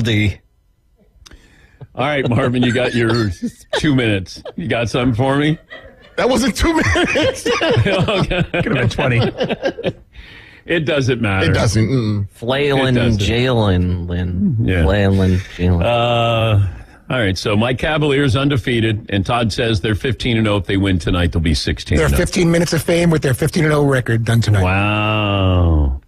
D. All right, Marvin, you got your 2 minutes. You got something for me? That wasn't 2 minutes. Okay. Could have been 20. It doesn't matter. It doesn't. Mm-mm. Flailin' Jalen Lynn. Yeah. Flailin' Jalen. All right, so my Cavaliers undefeated, and Todd says they're 15-0. If they win tonight, they'll be 16-0. They're 15 minutes of fame with their 15-0 record done tonight. Wow.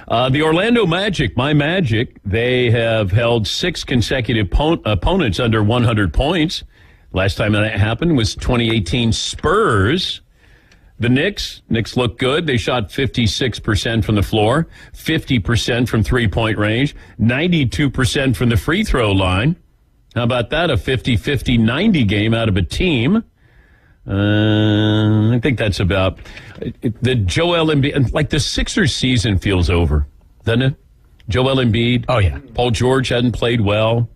The Orlando Magic, my Magic, they have held 6 consecutive opponents under 100 points. Last time that happened was 2018 Spurs. The Knicks look good. They shot 56% from the floor, 50% from three-point range, 92% from the free throw line. How about that? A 50-50-90 game out of a team. I think that's about the Joel Embiid. Like the Sixers season feels over, doesn't it? Joel Embiid. Oh, yeah. Paul George hadn't played well.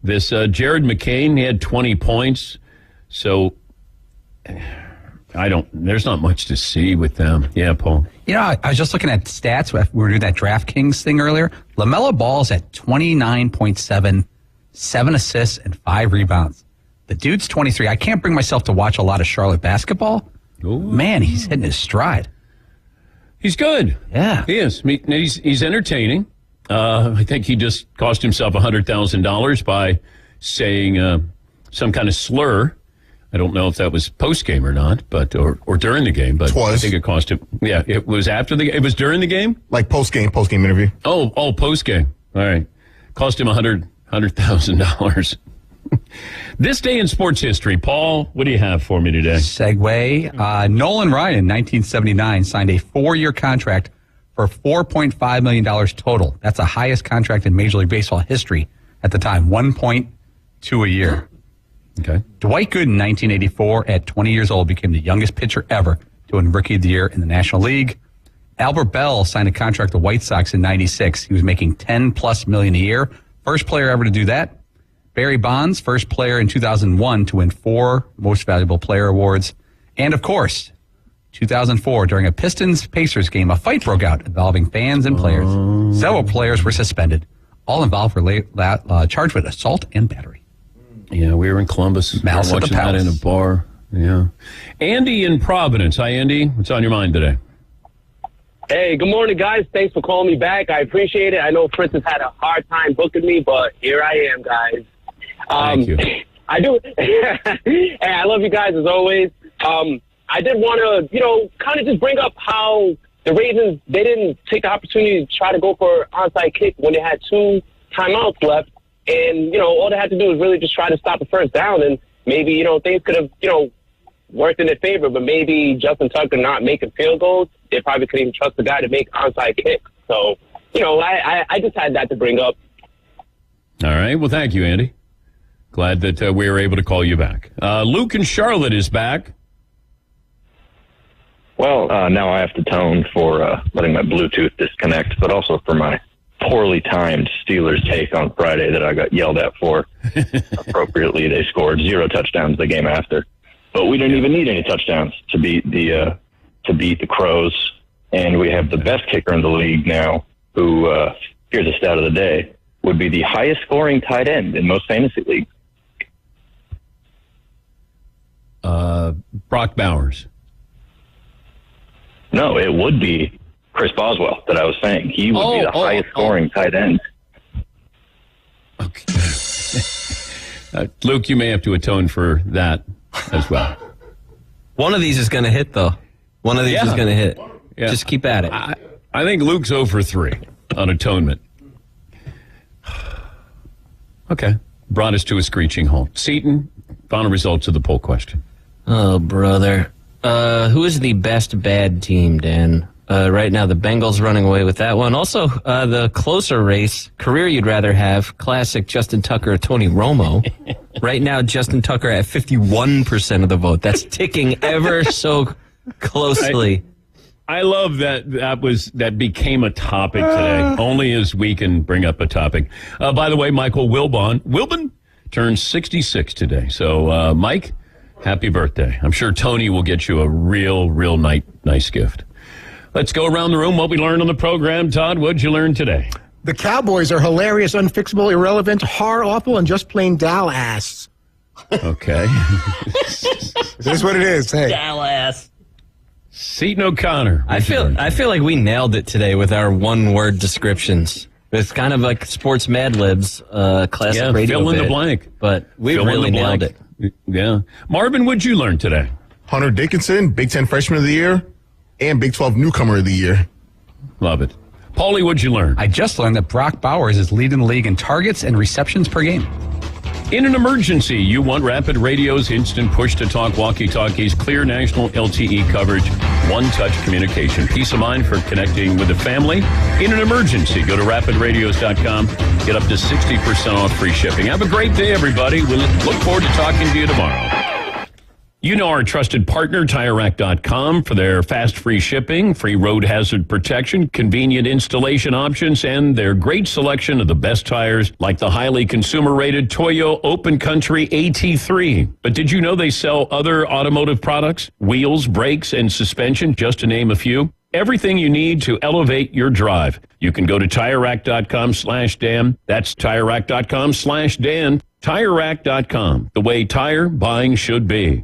This Jared McCain, he had 20 points. So there's not much to see with them. Yeah, Paul. You know, I was just looking at stats. We were doing that DraftKings thing earlier. LaMelo Ball's at 29.7, 7 assists, and 5 rebounds. The dude's 23. I can't bring myself to watch a lot of Charlotte basketball. Ooh. Man, he's hitting his stride. He's good. Yeah. He is. He's entertaining. I think he just cost himself $100,000 by saying some kind of slur. I don't know if that was post-game or not, but or during the game. But It was. I think it cost him. Yeah, it was after the game. It was during the game? Like post-game interview. Oh, post-game. All right. Cost him $100,000. This day in sports history, Paul, what do you have for me today? Segue. Nolan Ryan, in 1979, signed a 4-year contract for $4.5 million total. That's the highest contract in Major League Baseball history at the time, 1.2 a year. Okay. Dwight Gooden, 1984, at 20 years old, became the youngest pitcher ever to win Rookie of the Year in the National League. Albert Bell signed a contract with the White Sox in 96. He was making $10+ million a year. First player ever to do that. Barry Bonds, first player in 2001 to win 4 Most Valuable Player awards. And, of course, 2004, during a Pistons-Pacers game, a fight broke out involving fans and players. Several players were suspended. All involved were charged with assault and battery. Yeah, we were in Columbus. Mouse at the watching that Palace. in a bar. Yeah. Andy in Providence. Hi, Andy. What's on your mind today? Hey, good morning, guys. Thanks for calling me back. I appreciate it. I know Fritz has had a hard time booking me, but here I am, guys. Thank you. I do. Hey, I love you guys as always. I did want to, kind of just bring up how the Ravens, they didn't take the opportunity to try to go for an onside kick when they had 2 timeouts left. And, all they had to do was really just try to stop the first down. And maybe, things could have, worked in their favor. But maybe Justin Tucker not making field goals, they probably couldn't even trust the guy to make onside kicks. So, I just had that to bring up. All right. Well, thank you, Andy. Glad that we were able to call you back. Luke in Charlotte is back. Well, now I have to tone for letting my Bluetooth disconnect, but also for my poorly timed Steelers take on Friday that I got yelled at for. Appropriately, they scored 0 touchdowns the game after, but we didn't even need any touchdowns to beat the Crows, and we have the best kicker in the league now, who here's a stat of the day, would be the highest scoring tight end in most fantasy leagues. Brock Bowers. No, it would be Chris Boswell that I was saying. He would be the highest scoring tight end. Okay. Luke, you may have to atone for that as well. One of these is going to hit, though. One of these is going to hit. Yeah. Just keep at it. I think Luke's 0 for 3 on atonement. Okay. Brought us to a screeching halt. Seton, final results of the poll question. Oh, brother. Who is the best bad team, Dan? Right now, the Bengals running away with that one. Also, the closer race, career you'd rather have, classic Justin Tucker, Tony Romo. Right now, Justin Tucker at 51% of the vote. That's ticking ever so closely. I love that became a topic today, only as we can bring up a topic. By the way, Michael Wilbon turns 66 today. So, Mike, happy birthday. I'm sure Tony will get you a real nice gift. Let's go around the room. What we learned on the program. Todd, what'd you learn today? The Cowboys are hilarious, unfixable, irrelevant, awful, and just plain Dallas. Okay. It is what it is. Hey. Dallas. Seton O'Connor. I feel like we nailed it today with our one-word descriptions. It's kind of like sports Mad Libs, classic radio fill in the bit, blank. But we Fill in really the nailed blank. it. Yeah. Marvin, what'd you learn today? Hunter Dickinson, Big Ten Freshman of the Year, and Big 12 Newcomer of the Year. Love it. Paulie, what'd you learn? I just learned that Brock Bowers is leading the league in targets and receptions per game. In an emergency, you want Rapid Radio's instant push-to-talk walkie-talkies, clear national LTE coverage, one-touch communication. Peace of mind for connecting with the family. In an emergency, go to rapidradios.com. Get up to 60% off free shipping. Have a great day, everybody. We'll look forward to talking to you tomorrow. You know our trusted partner, TireRack.com, for their fast free shipping, free road hazard protection, convenient installation options, and their great selection of the best tires like the highly consumer-rated Toyo Open Country AT3. But did you know they sell other automotive products? Wheels, brakes, and suspension, just to name a few. Everything you need to elevate your drive. You can go to TireRack.com/Dan. That's TireRack.com/Dan. TireRack.com, the way tire buying should be.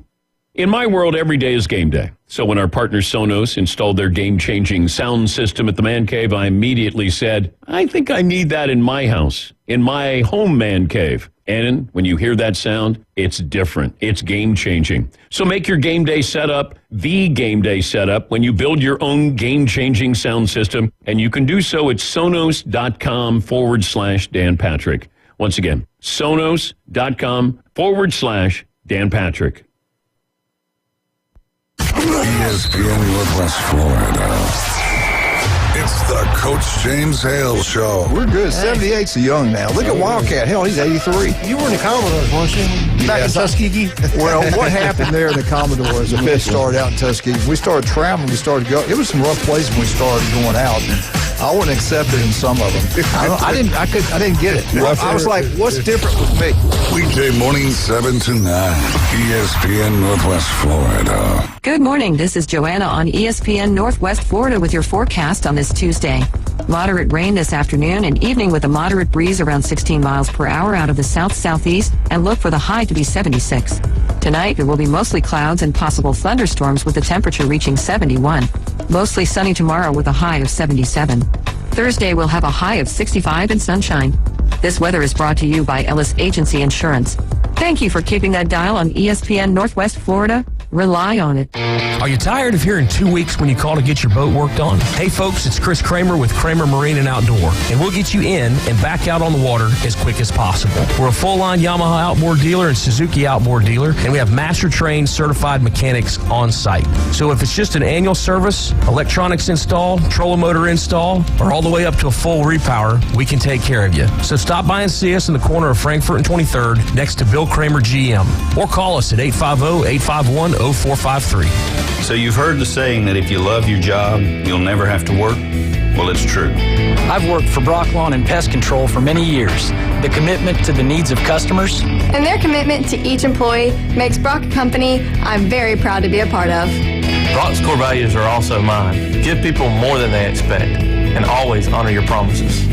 In my world, every day is game day. So when our partner Sonos installed their game-changing sound system at the Man Cave, I immediately said, I think I need that in my house, in my home man cave. And when you hear that sound, it's different. It's game-changing. So make your game day setup the game day setup when you build your own game-changing sound system. And you can do so at Sonos.com/Dan Patrick. Once again, Sonos.com/Dan Patrick. ESPN Northwest Florida. It's the Coach James Hale Show. We're good. 78's young now. Look at Wildcat. Hell, he's 83. You were in the Commodores, weren't you? Back in Tuskegee? Well, what happened there in the Commodores when we started out in Tuskegee? We started traveling. We started going. It was some rough places when we started going out. I wouldn't accept it in some of them. I didn't get it. I was like, what's different with me? Weekday morning 7 to 9. ESPN Northwest Florida. Good morning. This is Joanna on ESPN Northwest Florida with your forecast on this Tuesday. Moderate rain this afternoon and evening with a moderate breeze around 16 miles per hour out of the south-southeast, and look for the high to be 76. Tonight, it will be mostly clouds and possible thunderstorms with the temperature reaching 71. Mostly sunny tomorrow with a high of 77. Thursday, we'll have a high of 65 and sunshine. This weather is brought to you by Ellis Agency Insurance. Thank you for keeping that dial on ESPN Northwest Florida. Rely on it. Are you tired of hearing 2 weeks when you call to get your boat worked on? Hey folks, it's Chris Kramer with Kramer Marine and Outdoor, and we'll get you in and back out on the water as quick as possible. We're a full-line Yamaha outboard dealer and Suzuki outboard dealer, and we have master-trained certified mechanics on site. So if it's just an annual service, electronics install, trolling motor install, or all the way up to a full repower, we can take care of you. So stop by and see us in the corner of Frankfurt and 23rd next to Bill Kramer GM, or call us at 850-851-0453. So you've heard the saying that if you love your job, you'll never have to work? Well, it's true. I've worked for Brock Lawn and Pest Control for many years. The commitment to the needs of customers and their commitment to each employee makes Brock a company I'm very proud to be a part of. Brock's core values are also mine. Give people more than they expect and always honor your promises.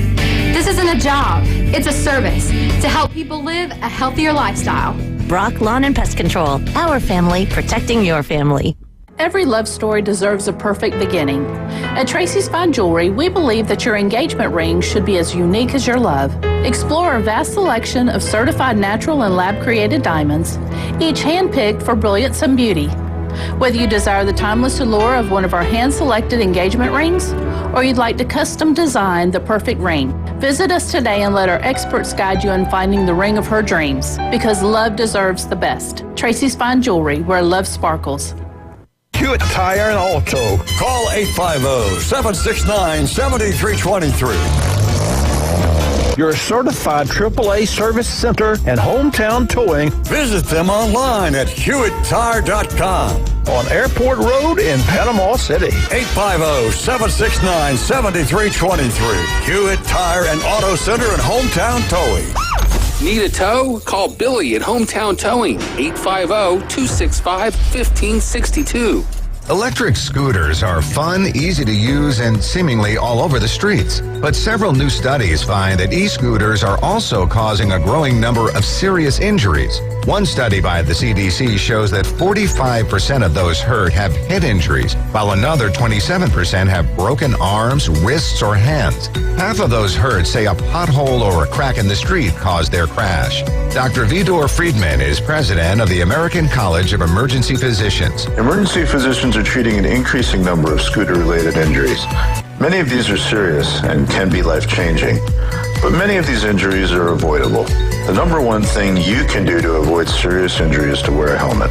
This isn't a job. It's a service to help people live a healthier lifestyle. Brock Lawn and Pest Control. Our family protecting your family. Every love story deserves a perfect beginning. At Tracy's Fine Jewelry, we believe that your engagement ring should be as unique as your love. Explore our vast selection of certified natural and lab-created diamonds, each hand-picked for brilliance and beauty. Whether you desire the timeless allure of one of our hand-selected engagement rings, or you'd like to custom design the perfect ring, visit us today and let our experts guide you in finding the ring of her dreams, because love deserves the best. Tracy's Fine Jewelry, where love sparkles. Hewitt Tire and Auto. Call 850-769-7323. Your certified AAA service center and hometown towing. Visit them online at HewittTire.com. On Airport Road in Panama City. 850-769-7323. Hewitt Tire and Auto Center and hometown towing. Need a tow? Call Billy at Hometown Towing, 850-265-1562. Electric scooters are fun, easy to use, and seemingly all over the streets. But several new studies find that e-scooters are also causing a growing number of serious injuries. One study by the CDC shows that 45% of those hurt have head injuries, while another 27% have broken arms, wrists, or hands. Half of those hurt say a pothole or a crack in the street caused their crash. Dr. Vidor Friedman is president of the American College of Emergency Physicians. Emergency physicians are treating an increasing number of scooter-related injuries. Many of these are serious and can be life-changing, but many of these injuries are avoidable. The number one thing you can do to avoid serious injury is to wear a helmet.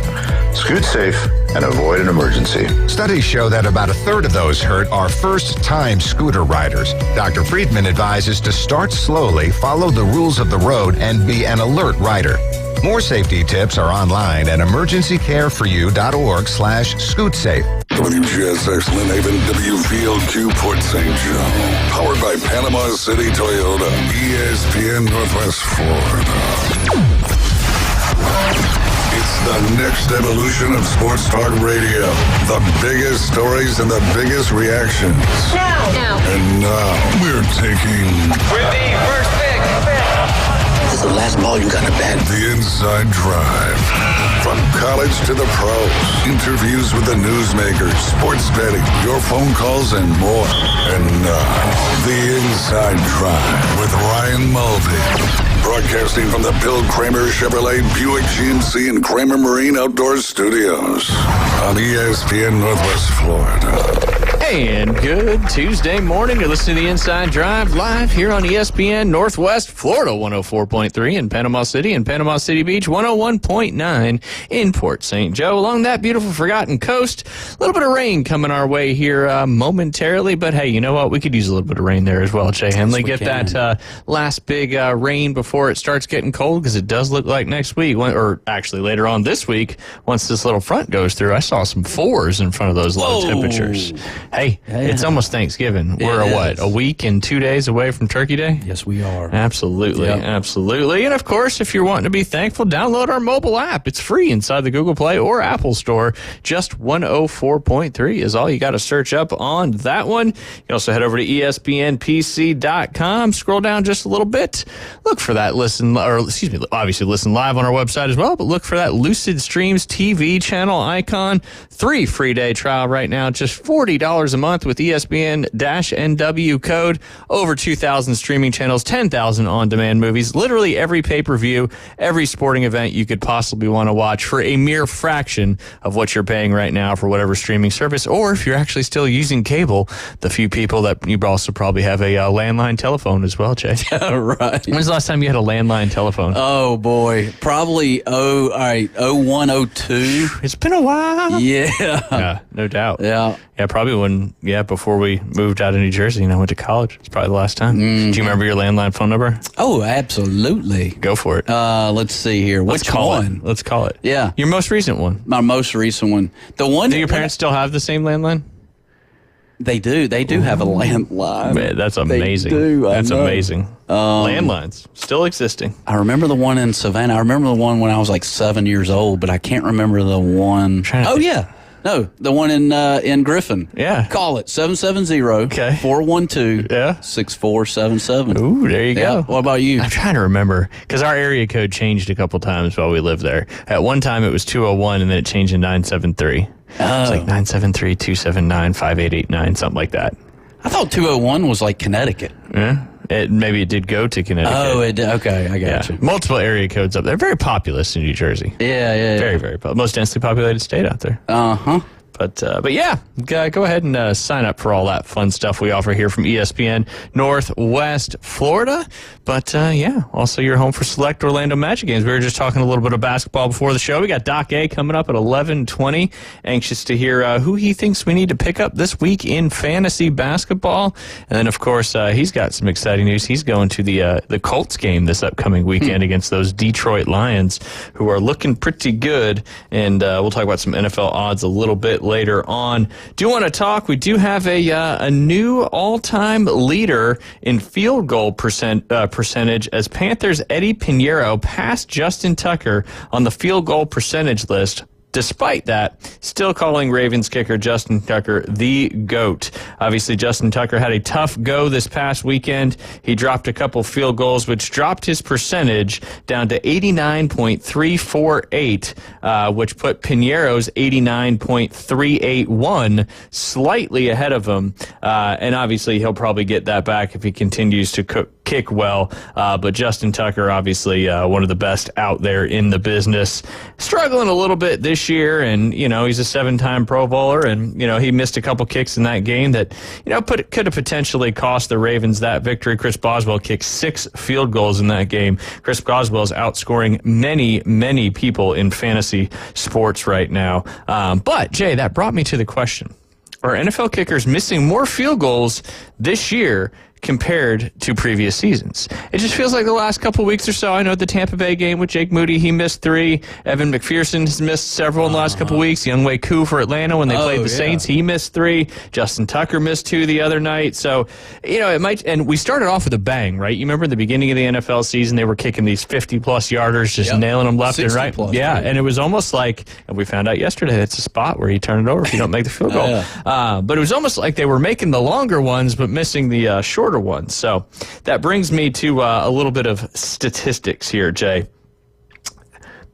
Scoot safe and avoid an emergency. Studies show that about a third of those hurt are first-time scooter riders. Dr. Friedman advises to start slowly, follow the rules of the road, and be an alert rider. More safety tips are online at emergencycareforyou.org/scootsafe. WGSX Lynn Haven, WVLQ Port St. Joe. Powered by Panama City Toyota. ESPN Northwest Florida. It's the next evolution of Sports Talk Radio. The biggest stories and the biggest reactions. Now. And now we're taking... With the first pick. This is the last ball you got to bat. The Inside Drive. From college to the pros. Interviews with the newsmakers, sports betting, your phone calls, and more. And now, The Inside Drive with Ryan Mulvey. Broadcasting from the Bill Kramer Chevrolet Buick GMC and Kramer Marine Outdoor Studios on ESPN Northwest Florida. And good Tuesday morning. You're listening to the Inside Drive live here on ESPN Northwest Florida 104.3 in Panama City and Panama City Beach 101.9 in Port St. Joe. Along that beautiful Forgotten Coast, a little bit of rain coming our way here momentarily. But hey, you know what? We could use a little bit of rain there as well, Jay Henley. Get that last big rain before it starts getting cold, because it does look like next week, or actually later on this week, once this little front goes through, I saw some 4s in front of those low temperatures. Hey, it's almost Thanksgiving. We're a week and 2 days away from Turkey Day? Yes, we are. Absolutely, absolutely. And of course, if you're wanting to be thankful, download our mobile app. It's free inside the Google Play or Apple Store. Just 104.3 is all you got to search up on that one. You can also head over to ESPNPC.com. Scroll down just a little bit. Look for that obviously listen live on our website as well, but look for that Lucid Streams TV channel icon. 3 free-day trial right now, just $40 a month with ESPN-NW code. Over 2,000 streaming channels, 10,000 on-demand movies, literally every pay-per-view, every sporting event you could possibly want to watch for a mere fraction of what you're paying right now for whatever streaming service. Or if you're actually still using cable, the few people that you also probably have a landline telephone as well, Jay. Right. When's the last time you had a landline telephone? Oh, boy. Probably 01, 02. It's been a while. Yeah, no doubt. Yeah. Yeah, probably before we moved out of New Jersey and I went to college. It's probably the last time. Mm-hmm. Do you remember your landline phone number? Oh, absolutely. Go for it. Let's see here. Let's call it. Yeah. Your most recent one. My most recent one. The one. Do your parents still have the same landline? They do. They do have a landline. Man, that's amazing. They do. That's amazing. Landlines still existing. I remember the one in Savannah. I remember the one when I was like 7 years old, but I can't remember the one. No, the one in Griffin. Yeah. Call it 770-412-6477. Ooh, there you go. What about you? I'm trying to remember, because our area code changed a couple times while we lived there. At one time it was 201 and then it changed to 973. It's like 973-279-5889, something like that. I thought 201 was like Connecticut. Yeah. Maybe it did go to Connecticut. Oh, it did. Okay, I got you. Multiple area codes up there. Very populous in New Jersey. Yeah. Very, very populous. Most densely populated state out there. Uh-huh. But yeah, go ahead and sign up for all that fun stuff we offer here from ESPN Northwest Florida. But also your home for select Orlando Magic games. We were just talking a little bit of basketball before the show. We got Doc A coming up at 11:20. Anxious to hear who he thinks we need to pick up this week in fantasy basketball. And then, of course, he's got some exciting news. He's going to the Colts game this upcoming weekend against those Detroit Lions, who are looking pretty good. And we'll talk about some NFL odds a little bit later on. Do want to talk? We do have a new all-time leader in field goal percentage, as Panthers' Eddie Pinheiro passed Justin Tucker on the field goal percentage list despite that, still calling Ravens kicker Justin Tucker the GOAT. Obviously, Justin Tucker had a tough go this past weekend. He dropped a couple field goals, which dropped his percentage down to 89.348, which put Piñeiro's 89.381 slightly ahead of him. And obviously, he'll probably get that back if he continues to kick well. But Justin Tucker, obviously, one of the best out there in the business. Struggling a little bit this year, and, he's a 7-time Pro Bowler, and, he missed a couple kicks in that game that, could have potentially cost the Ravens that victory. Chris Boswell kicked 6 field goals in that game. Chris Boswell's outscoring many, many people in fantasy sports right now. But, Jay, that brought me to the question. Are NFL kickers missing more field goals this year compared to previous seasons? It just feels like the last couple weeks or so. I know the Tampa Bay game with Jake Moody, he missed 3. Evan McPherson has missed several in the last couple weeks. Younghoe Koo for Atlanta when they played the Saints, he missed 3. Justin Tucker missed 2 the other night. So, it might, and we started off with a bang, right? You remember in the beginning of the NFL season, they were kicking these 50-plus yarders, just nailing them left and right. Yeah, and it was almost like, and we found out yesterday, it's a spot where you turn it over if you don't make the field goal. But it was almost like they were making the longer ones, but missing the shorter ones. So that brings me to a little bit of statistics here, Jay.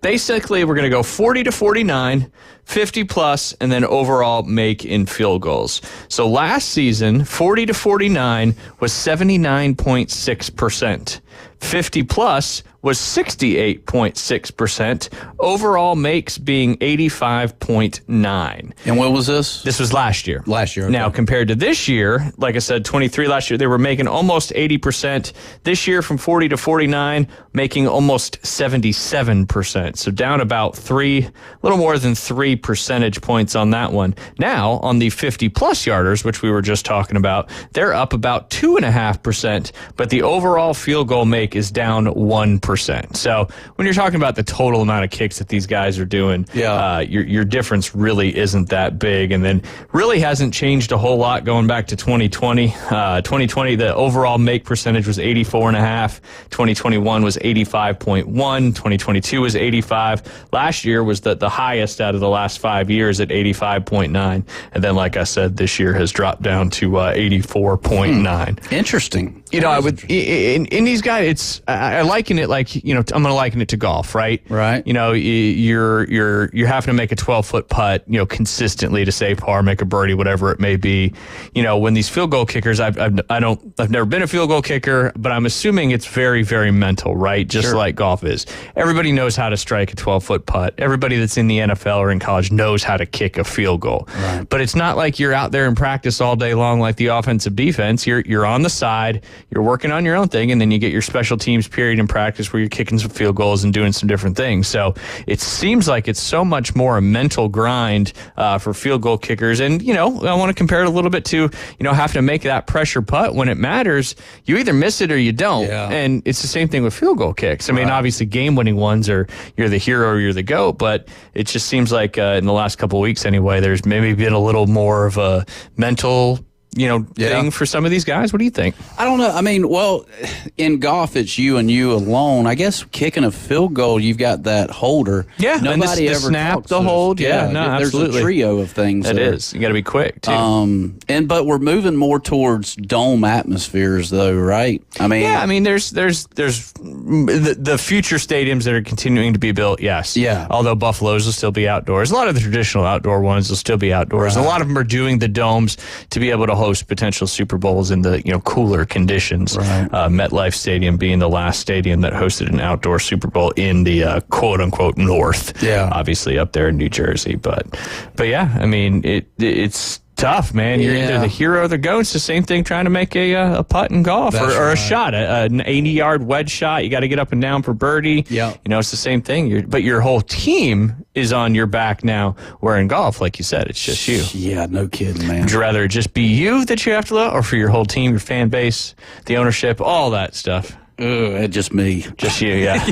Basically, we're going to go 40 to 49, 50 plus, and then overall make in field goals. So last season, 40 to 49 was 79.6%. 50 plus was 68.6%. Overall makes being 85.9. And what was this? This was last year. Last year. Okay. Now, compared to this year, like I said, 23 last year, they were making almost 80%. This year, from 40 to 49, making almost 77%. So down about a little more than 3 percentage points on that one. Now, on the 50-plus yarders, which we were just talking about, they're up about 2.5%, but the overall field goal make is down 1%. So when you're talking about the total amount of kicks that these guys are doing, your difference really isn't that big. And then really hasn't changed a whole lot going back to 2020. 2020, the overall make percentage was 84.5. 2021 was 85.1. 2022 was 85. Last year was the highest out of the last 5 years at 85.9. And then, like I said, this year has dropped down to 84.9. Interesting. I would in these guys. I liken it like I'm going to liken it to golf, right? Right. You're having to make a 12-foot putt, consistently to save par, make a birdie, whatever it may be. When these field goal kickers, I've never been a field goal kicker, but I'm assuming it's very, very mental, right? Just like golf is. Everybody knows how to strike a 12-foot putt. Everybody that's in the NFL or in college knows how to kick a field goal. Right. But it's not like you're out there in practice all day long like the offensive defense. You're on the side. You're working on your own thing, and then you get your special teams period in practice where you're kicking some field goals and doing some different things. So it seems like it's so much more a mental grind for field goal kickers. And, I want to compare it a little bit to, having to make that pressure putt when it matters. You either miss it or you don't. Yeah. And it's the same thing with field goal kicks. I mean, obviously game-winning ones are you're the hero or you're the GOAT, but it just seems like in the last couple of weeks anyway, there's maybe been a little more of a mental thing for some of these guys. What do you think? I don't know. I mean, well, in golf, it's you and you alone. I guess kicking a field goal, you've got that holder. Yeah, nobody ever snap, the hold. Yeah, no, there's absolutely. a trio of things. It is. You got to be quick too. But we're moving more towards dome atmospheres, though, right? I mean, yeah. I mean, there's the future stadiums that are continuing to be built. Yes. Yeah. Although Buffalo's will still be outdoors. A lot of the traditional outdoor ones will still be outdoors. Right. A lot of them are doing the domes to be able to host potential Super Bowls in the cooler conditions. Right. MetLife Stadium being the last stadium that hosted an outdoor Super Bowl in the quote unquote north. Yeah. Obviously up there in New Jersey, but yeah, I mean it's tough, man. You're either the hero or the GOAT. It's the same thing trying to make a putt in golf or a shot, an 80-yard wedge shot. You got to get up and down for birdie. Yeah. It's the same thing. But your whole team is on your back now, where in golf, like you said, it's just you. Yeah, no kidding, man. Would you rather it just be you that you have to love, or for your whole team, your fan base, the ownership, all that stuff? Just me. Just you, yeah.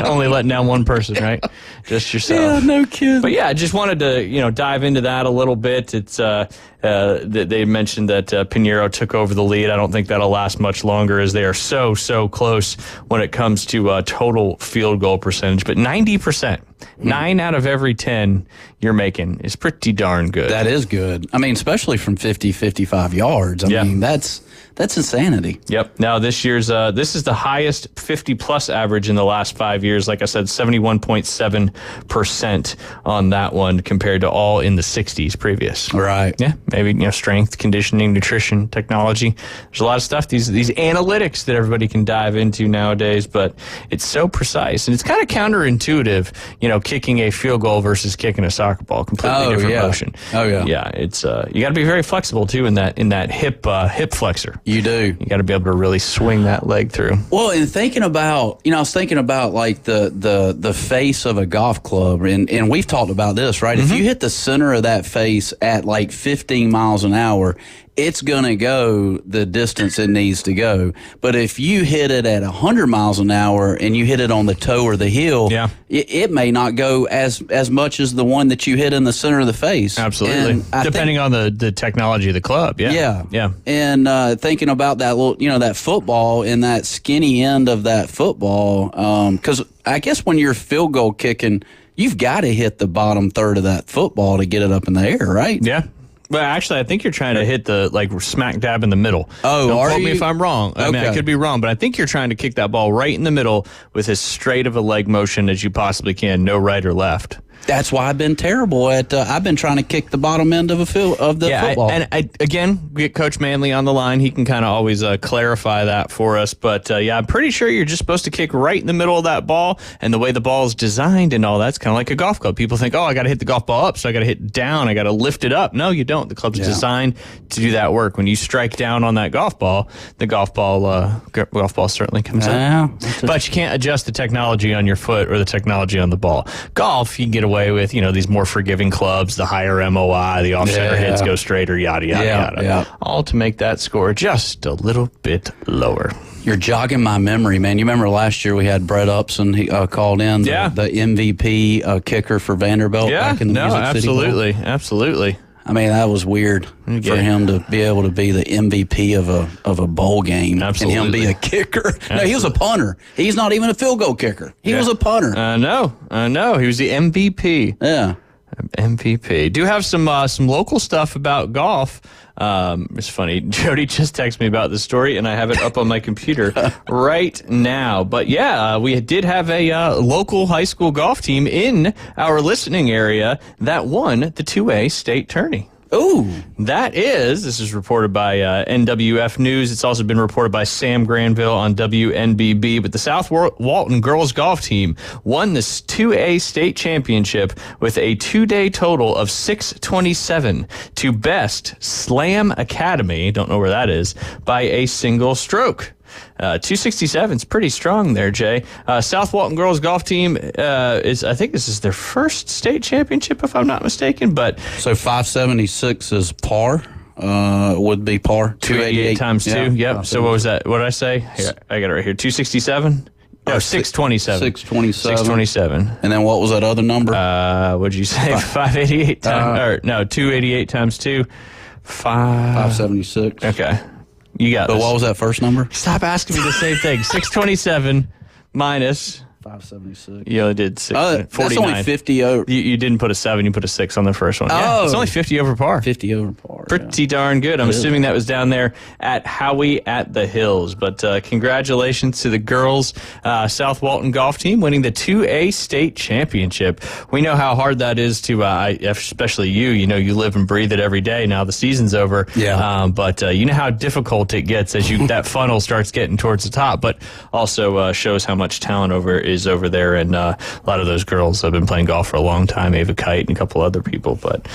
Only letting down one person, right? Just yourself. Yeah, no kidding. But yeah, I just wanted to, dive into that a little bit. It's they mentioned that Pinheiro took over the lead. I don't think that'll last much longer as they are so close when it comes to total field goal percentage. But 90%, 9 out of every 10 you're making is pretty darn good. That is good. I mean, especially from 50, 55 yards. I mean, that's insanity. Yep. Now this year's this is the highest 50-plus average in the last 5 years. Like I said, 71.7% on that one compared to all in the 60s previous. Right. Yeah. Maybe strength, conditioning, nutrition, technology. There's a lot of stuff. These analytics that everybody can dive into nowadays, but it's so precise and it's kind of counterintuitive. Kicking a field goal versus kicking a soccer ball. Completely different motion. Oh yeah. Yeah. It's you got to be very flexible too in that hip flexor. You do. You got to be able to really swing that leg through. Well, and thinking about, I was thinking about like the face of a golf club, and we've talked about this, right? If you hit the center of that face at like 15 miles an hour, it's going to go the distance it needs to go. But if you hit it at 100 miles an hour and you hit it on the toe or the heel, it may not go as much as the one that you hit in the center of the face. Absolutely. Depending on the technology of the club. Yeah. Yeah. And thinking about that little, that football and that skinny end of that football, because I guess when you're field goal kicking, you've got to hit the bottom third of that football to get it up in the air, right? Yeah. Well, actually, I think you're trying to hit the smack dab in the middle. Oh, don't are quote you? me if I'm wrong. I mean, I could be wrong, but I think you're trying to kick that ball right in the middle with as straight of a leg motion as you possibly can, no right or left. That's why I've been terrible at. I've been trying to kick the bottom end of the football. I again get Coach Manley on the line. He can kind of always clarify that for us. But I'm pretty sure you're just supposed to kick right in the middle of that ball. And the way the ball is designed and all that's kind of like a golf club. People think, I got to hit the golf ball up, so I got to hit down. I got to lift it up. No, you don't. The club's designed to do that work. When you strike down on that golf ball, the golf ball certainly comes up. But you can't adjust the technology on your foot or the technology on the ball. Golf, you can get away with, these more forgiving clubs, the higher MOI, the off-center hits go straighter, yada, yada, yada. All to make that score just a little bit lower. You're jogging my memory, man. You remember last year we had Brett Upson, he called in the MVP kicker for Vanderbilt back in the Music City Bowl. Absolutely. I mean, that was weird for him to be able to be the MVP of a bowl game and him be a kicker. No, he was a punter. He's not even a field goal kicker. He was a punter. No. He was the MVP. Yeah. MVP. Do have some local stuff about golf. It's funny. Jody just texted me about this story, and I have it up on my computer right now. But we did have a local high school golf team in our listening area that won the 2A state tourney. Ooh. This is reported by NWF News. It's also been reported by Sam Granville on WNBB. But the South Walton girls golf team won this 2A state championship with a 2-day total of 627 to best Slam Academy, don't know where that is, by a single stroke. 267 is pretty strong there, Jay. South Walton girls golf team I think this is their first state championship, if I'm not mistaken. But so 576 is par. Would be par. 288 times 2. Yep. So what was that? What did I say? Here, I got it right here. 267. No, 627. 627. And then what was that other number? What'd you say? 588 times. 288 times 2. 576. Okay. You got this. What was that first number? Stop asking me the same thing. 627 minus 576. You only did 49. That's only 50 over. You didn't put a 7, you put a 6 on the first one. Yeah, it's only 50 over par. 50 over par. Pretty darn good. I'm assuming that was down there at Howie at the Hills. But congratulations to the girls South Walton golf team winning the 2A state championship. We know how hard that is to, especially you live and breathe it every day. Now the season's over. Yeah. But you know how difficult it gets as that funnel starts getting towards the top, but also shows how much talent is over there. And a lot of those girls have been playing golf for a long time, Ava Kite and a couple other people. But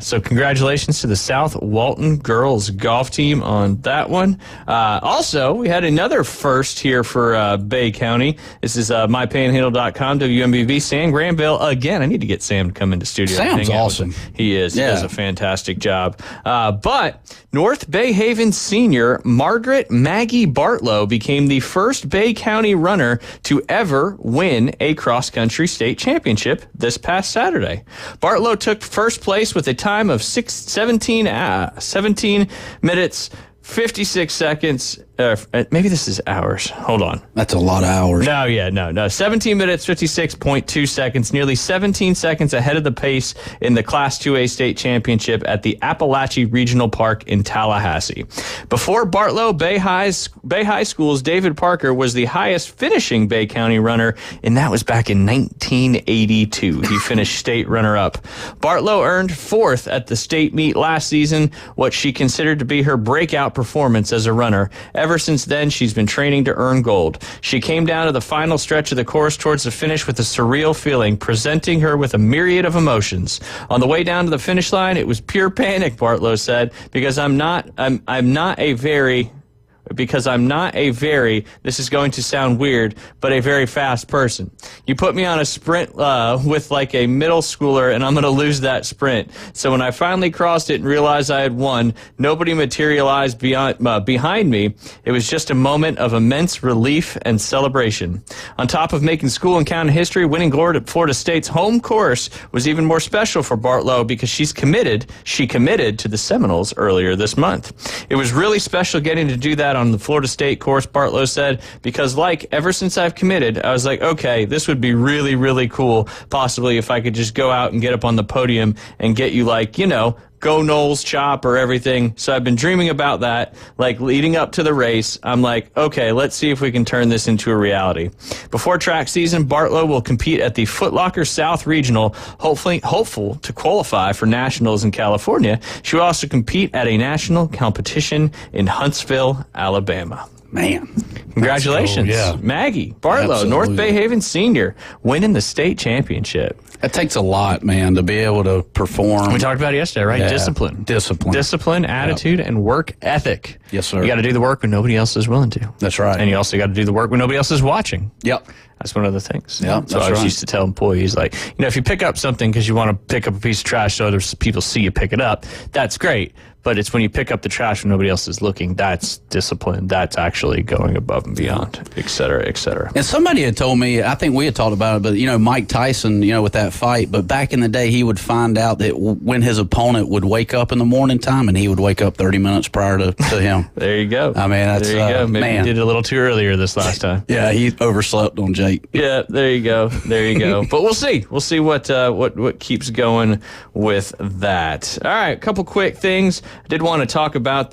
so congratulations to the South South Walton girls golf team on that one. Also, we had another first here for Bay County. This is mypanhandle.com, WMBV, Sam Granville. Again, I need to get Sam to come into studio. Sam's awesome. He is. Yeah. He does a fantastic job. But North Bay Haven senior Margaret Maggie Bartlow became the first Bay County runner to ever win a cross-country state championship this past Saturday. Bartlow took first place with a time of 17 minutes, 56 seconds. Maybe this is hours. Hold on. That's a lot of hours. No. 17 minutes, 56.2 seconds, nearly 17 seconds ahead of the pace in the Class 2A state championship at the Appalachia Regional Park in Tallahassee. Before Bartlow, Bay High School's David Parker was the highest finishing Bay County runner, and that was back in 1982. He finished state runner-up. Bartlow earned fourth at the state meet last season, what she considered to be her breakout performance as a runner. Ever since then, she's been training to earn gold. She came down to the final stretch of the course towards the finish with a surreal feeling, presenting her with a myriad of emotions. On the way down to the finish line, it was pure panic, Bartlow said, because I'm not a very, this is going to sound weird, but a very fast person. You put me on a sprint with like a middle schooler, and I'm going to lose that sprint. So when I finally crossed it and realized I had won, nobody materialized behind me. It was just a moment of immense relief and celebration. On top of making school and county history, winning gold at Florida State's home course was even more special for Bartlow because she committed to the Seminoles earlier this month. It was really special getting to do that on the Florida State course, Bartlow said, because ever since I've committed, I was like, okay, this would be really, really cool, possibly if I could just go out and get up on the podium and get you go Knowles chop or everything. So I've been dreaming about that, leading up to the race. I'm like, okay, let's see if we can turn this into a reality. Before track season, Bartlow will compete at the Foot Locker South Regional, hopeful to qualify for nationals in California. She will also compete at a national competition in Huntsville, Alabama. Man. Congratulations, yeah. Maggie Bartlow, Absolutely. North Bay Haven senior, winning the state championship. That takes a lot, man, to be able to perform. We talked about it yesterday, right? Yeah. Discipline, attitude, and work ethic. Yes, sir. You got to do the work when nobody else is willing to. That's right. And you also got to do the work when nobody else is watching. Yep. That's one of the things. Yep, so I right. used to tell employees, if you pick up something because you want to pick up a piece of trash so other people see you pick it up, that's great. But it's when you pick up the trash when nobody else is looking, that's discipline. That's actually going above and beyond, et cetera, et cetera. And somebody had told me, I think we had talked about it, but, Mike Tyson, with that fight, but back in the day, he would find out that when his opponent would wake up in the morning time, and he would wake up 30 minutes prior to him. There you go. I mean, that's, there you go. Maybe man. he did it a little too earlier this last time. Yeah, he overslept on Jake. Yeah, there you go. But we'll see. We'll see what keeps going with that. All right, a couple quick things. I did want to talk about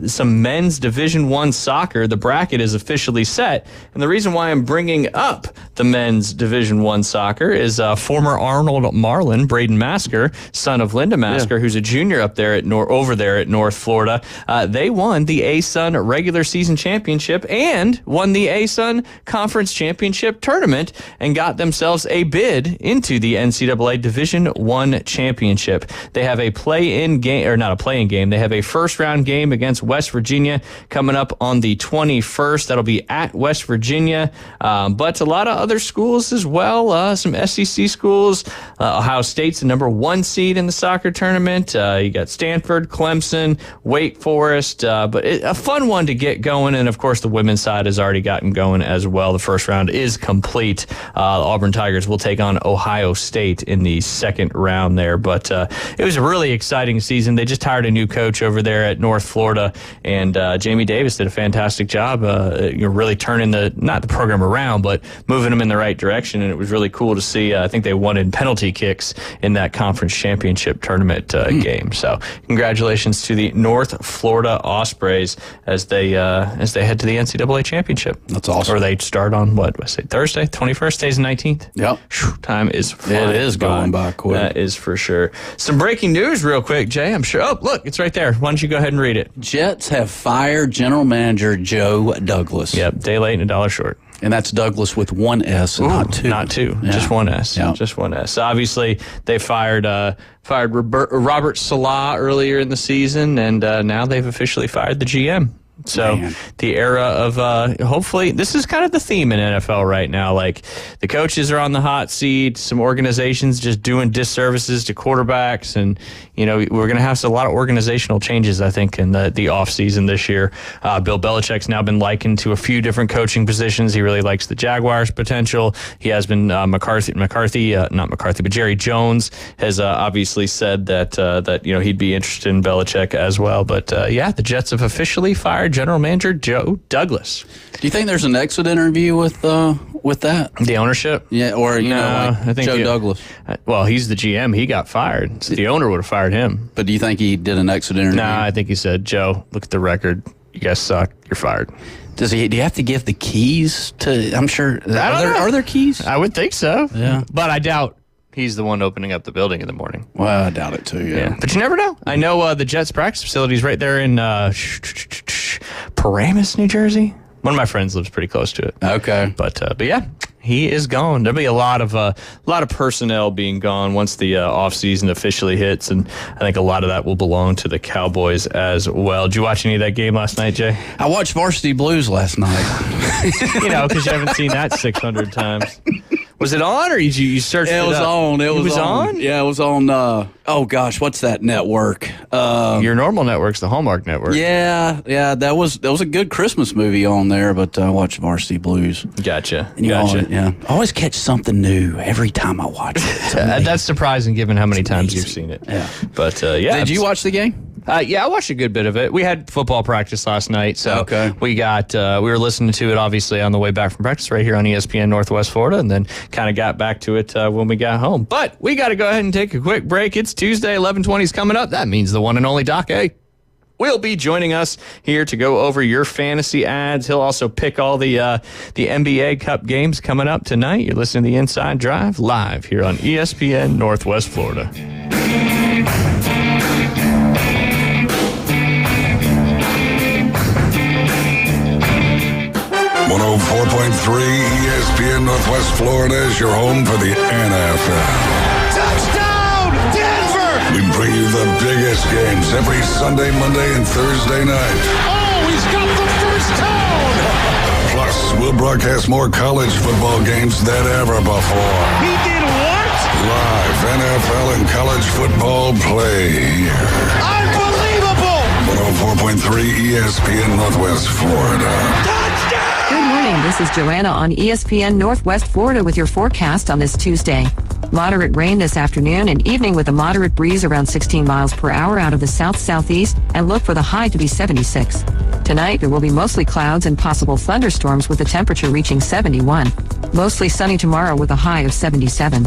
some men's Division I soccer. The bracket is officially set, and the reason why I'm bringing up the men's Division I soccer is former Arnold Marlin, Braden Masker, son of Linda Masker, who's a junior up there over there at North Florida. They won the A-Sun regular season championship and won the A-Sun Conference Championship tournament and got themselves a bid into the NCAA Division I championship. They have a play-in game, or not a play-in game. They have a first-round game against West Virginia coming up on the 21st. That'll be at West Virginia, but a lot of other schools as well. Some SEC schools. Ohio State's the number 1 seed in the soccer tournament. You got Stanford, Clemson, Wake Forest, but a fun one to get going. And of course, the women's side has already gotten going as well. The first round is complete. The Auburn Tigers will take on Ohio State in the second round there. But it was a really exciting season. They just hired a new coach over there at North Florida, and Jamie Davis did a fantastic job really turning not the program around, but moving them in the right direction. And it was really cool to see. I think they won in penalty kicks in that conference championship tournament game. So congratulations to the North Florida Ospreys as they head to the NCAA championship. That's awesome. Or they start on Thursday, 21st, today's the 19th. Yep. Time is flying. It is going by quick. That is for sure. Some breaking news real quick, Jay. I'm sure. Oh, look, it's right there. Why don't you go ahead and read it? Jets have fired general manager Joe Douglas. Yep, day late and $1 short. And that's Douglas with one S and not two. Not two, Yeah. just one S. Yeah. Just one S. Obviously, they fired Robert Salah earlier in the season, and now they've officially fired the GM. So the era of hopefully this is kind of the theme in NFL right now. Like the coaches are on the hot seat, some organizations just doing disservices to quarterbacks, and we're going to have a lot of organizational changes, I think, in the offseason this year. Bill Belichick's now been likened to a few different coaching positions. He really likes the Jaguars' potential. He has been Jerry Jones has obviously said that he'd be interested in Belichick as well. But the Jets have officially fired General Manager Joe Douglas. Do you think there's an exit interview with that? The ownership? Yeah, or I think Joe Douglas. Well, he's the GM. He got fired. So the owner would have fired him. But do you think he did an exit interview? Nah, I think he said, Joe, look at the record. You guys suck. You're fired. Do you have to give the keys to? I'm sure. Are there keys? I would think so. Yeah, but I doubt he's the one opening up the building in the morning. Well, I doubt it too. Yeah. But you never know. I know the Jets practice facility is right there in Paramus, New Jersey. One of my friends lives pretty close to it. Okay. But yeah, he is gone. There'll be a lot of personnel being gone once the offseason officially hits, and I think a lot of that will belong to the Cowboys as well. Did you watch any of that game last night, Jay? I watched Varsity Blues last night. Because you haven't seen that 600 times. Was it on, or you searched it up? It was on. It was on? Yeah, it was on. Oh gosh, what's that network? Your normal network's the Hallmark Network. Yeah. That was a good Christmas movie on there, but I watched Varsity Blues. Gotcha. And I always catch something new every time I watch it. That's surprising given how many times you've seen it. Yeah. But yeah. Did you watch the game? Yeah, I watched a good bit of it. We had football practice last night, so we were listening to it obviously on the way back from practice right here on ESPN Northwest Florida, and then kind of got back to it when we got home. But we got to go ahead and take a quick break. It's Tuesday, 11:20 is coming up. That means the one and only Doc A will be joining us here to go over your fantasy ads. He'll also pick all the NBA Cup games coming up tonight. You're listening to the Inside Drive live here on ESPN Northwest Florida. 104.3 ESPN Northwest Florida is your home for the NFL. Touchdown, Denver! We bring you the biggest games every Sunday, Monday, and Thursday night. Oh, he's got the first down! Plus, we'll broadcast more college football games than ever before. He did what? Live NFL and college football play here. Unbelievable! 104.3 ESPN Northwest Florida. Good morning. This is Joanna on ESPN Northwest Florida with your forecast on this Tuesday. Moderate rain this afternoon and evening with a moderate breeze around 16 miles per hour out of the south-southeast, and look for the high to be 76. Tonight, there will be mostly clouds and possible thunderstorms with the temperature reaching 71. Mostly sunny tomorrow with a high of 77.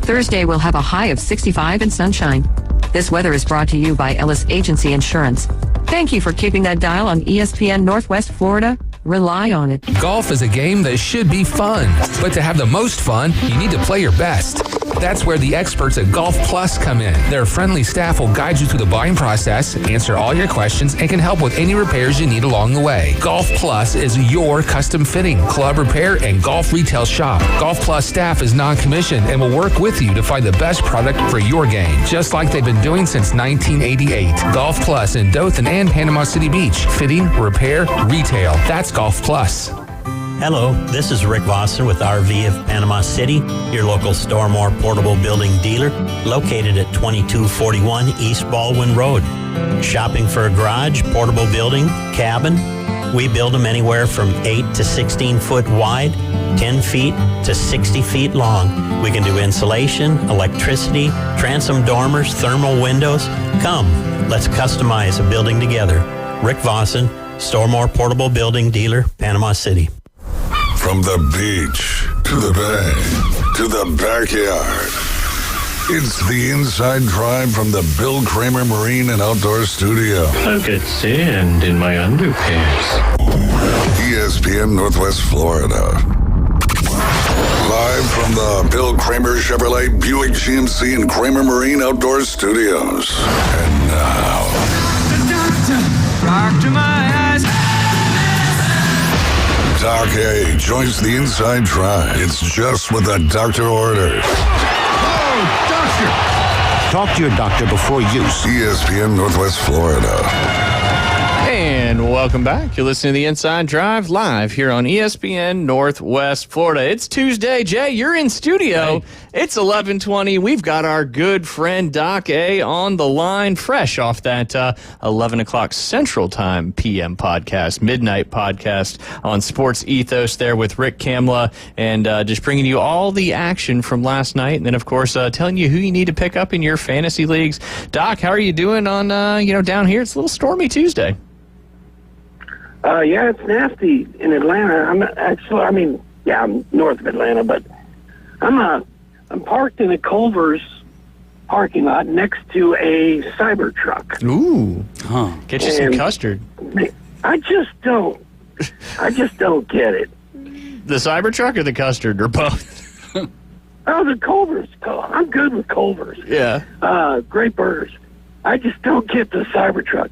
Thursday, we'll have a high of 65 and sunshine. This weather is brought to you by Ellis Agency Insurance. Thank you for keeping that dial on ESPN Northwest Florida. Rely on it. Golf is a game that should be fun, but to have the most fun, you need to play your best. That's where the experts at Golf Plus come in. Their friendly staff will guide you through the buying process, answer all your questions, and can help with any repairs you need along the way. Golf Plus is your custom fitting, club repair, and golf retail shop. Golf Plus staff is non-commissioned and will work with you to find the best product for your game, just like they've been doing since 1988. Golf Plus in Dothan and Panama City Beach. Fitting, repair, retail. That's Golf Plus. Hello, this is Rick Vossen with RV of Panama City, your local Stormore portable building dealer, located at 2241 East Baldwin Road. Shopping for a garage, portable building, cabin? We build them anywhere from 8 to 16 foot wide, 10 feet to 60 feet long. We can do insulation, electricity, transom dormers, thermal windows. Come, let's customize a building together. Rick Vossen, Stormore portable building dealer, Panama City. From the beach to the bay to the backyard, it's the Inside Drive from the Bill Kramer Marine and Outdoor Studio. I've got sand in my underpants. ESPN Northwest Florida. Live from the Bill Kramer Chevrolet Buick GMC and Kramer Marine Outdoor Studios. And now, Doctor, my eyes. Doc A joins the Inside Drive. It's just what the doctor ordered. Oh, doctor! Talk to your doctor before use. ESPN Northwest Florida. And welcome back. You're listening to the Inside Drive live here on ESPN Northwest Florida. It's Tuesday. Jay, you're in studio. Hey. It's 11:20. We've got our good friend Doc A on the line, fresh off that 11 o'clock Central Time PM podcast, midnight podcast on Sports Ethos there with Rick Kamla, and just bringing you all the action from last night, and then, of course, telling you who you need to pick up in your fantasy leagues. Doc, how are you doing on, down here? It's a little stormy Tuesday. Yeah, it's nasty in Atlanta. I'm north of Atlanta, but I'm parked in a Culver's parking lot next to a Cybertruck. Ooh, get you some custard. I just don't get it. The Cybertruck or the custard, or both? Oh, the Culver's. I'm good with Culver's. Yeah. Great burgers. I just don't get the Cybertruck.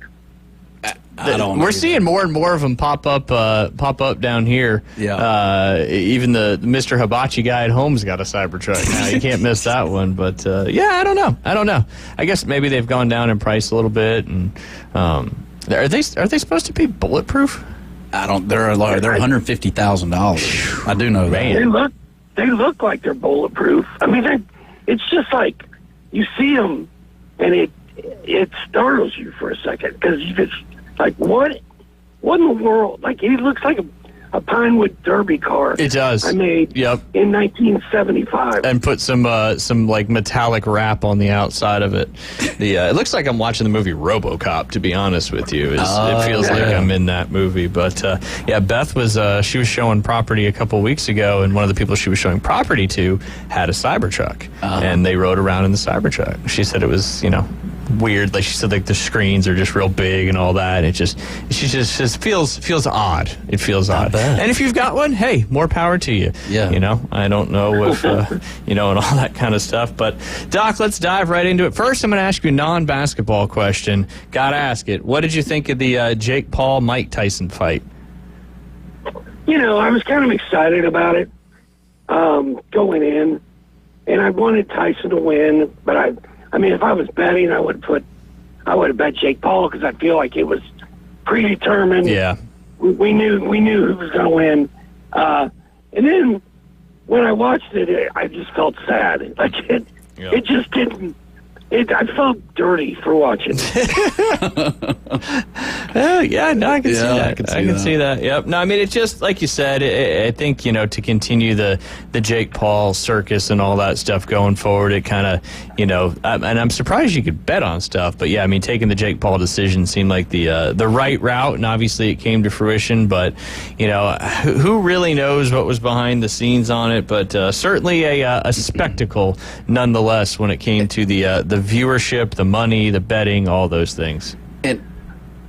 We're seeing more and more of them pop up down here. Yeah. Even the Mr. Hibachi guy at home's got a Cybertruck now. You can't miss that one. But I don't know. I guess maybe they've gone down in price a little bit. And are they supposed to be bulletproof? They're $150,000. I do know that. They look like they're bulletproof. I mean, it's just like you see them and it startles you for a second because you just. Like, what in the world? Like, it looks like a Pinewood Derby car. It does. I made in 1975. And put some like metallic wrap on the outside of it. It looks like I'm watching the movie RoboCop, to be honest with you. It feels like I'm in that movie. But, Beth she was showing property a couple weeks ago, and one of the people she was showing property to had a Cybertruck. And they rode around in the Cybertruck. She said it was, weird. Like she said, like the screens are just real big and all that. It just feels odd. It feels odd. And if you've got one, hey, more power to you. Yeah. I don't know if and all that kind of stuff. But Doc, let's dive right into it. First, I'm going to ask you a non-basketball question. Gotta ask it. What did you think of the Jake Paul Mike Tyson fight? I was kind of excited about it going in, and I wanted Tyson to win, but I mean, if I was betting, I would have bet Jake Paul because I feel like it was predetermined. Yeah, we knew who was going to win. And then when I watched it, I just felt sad. Like it just didn't. I felt dirty for watching. I can see that. I can see that. Yep. No, I mean, it's just like you said. I think to continue the Jake Paul circus and all that stuff going forward, it kind of and I'm surprised you could bet on stuff. But yeah, I mean, taking the Jake Paul decision seemed like the right route, and obviously it came to fruition. But who really knows what was behind the scenes on it? But certainly a spectacle nonetheless when it came to the viewership, the money, the betting, all those things. And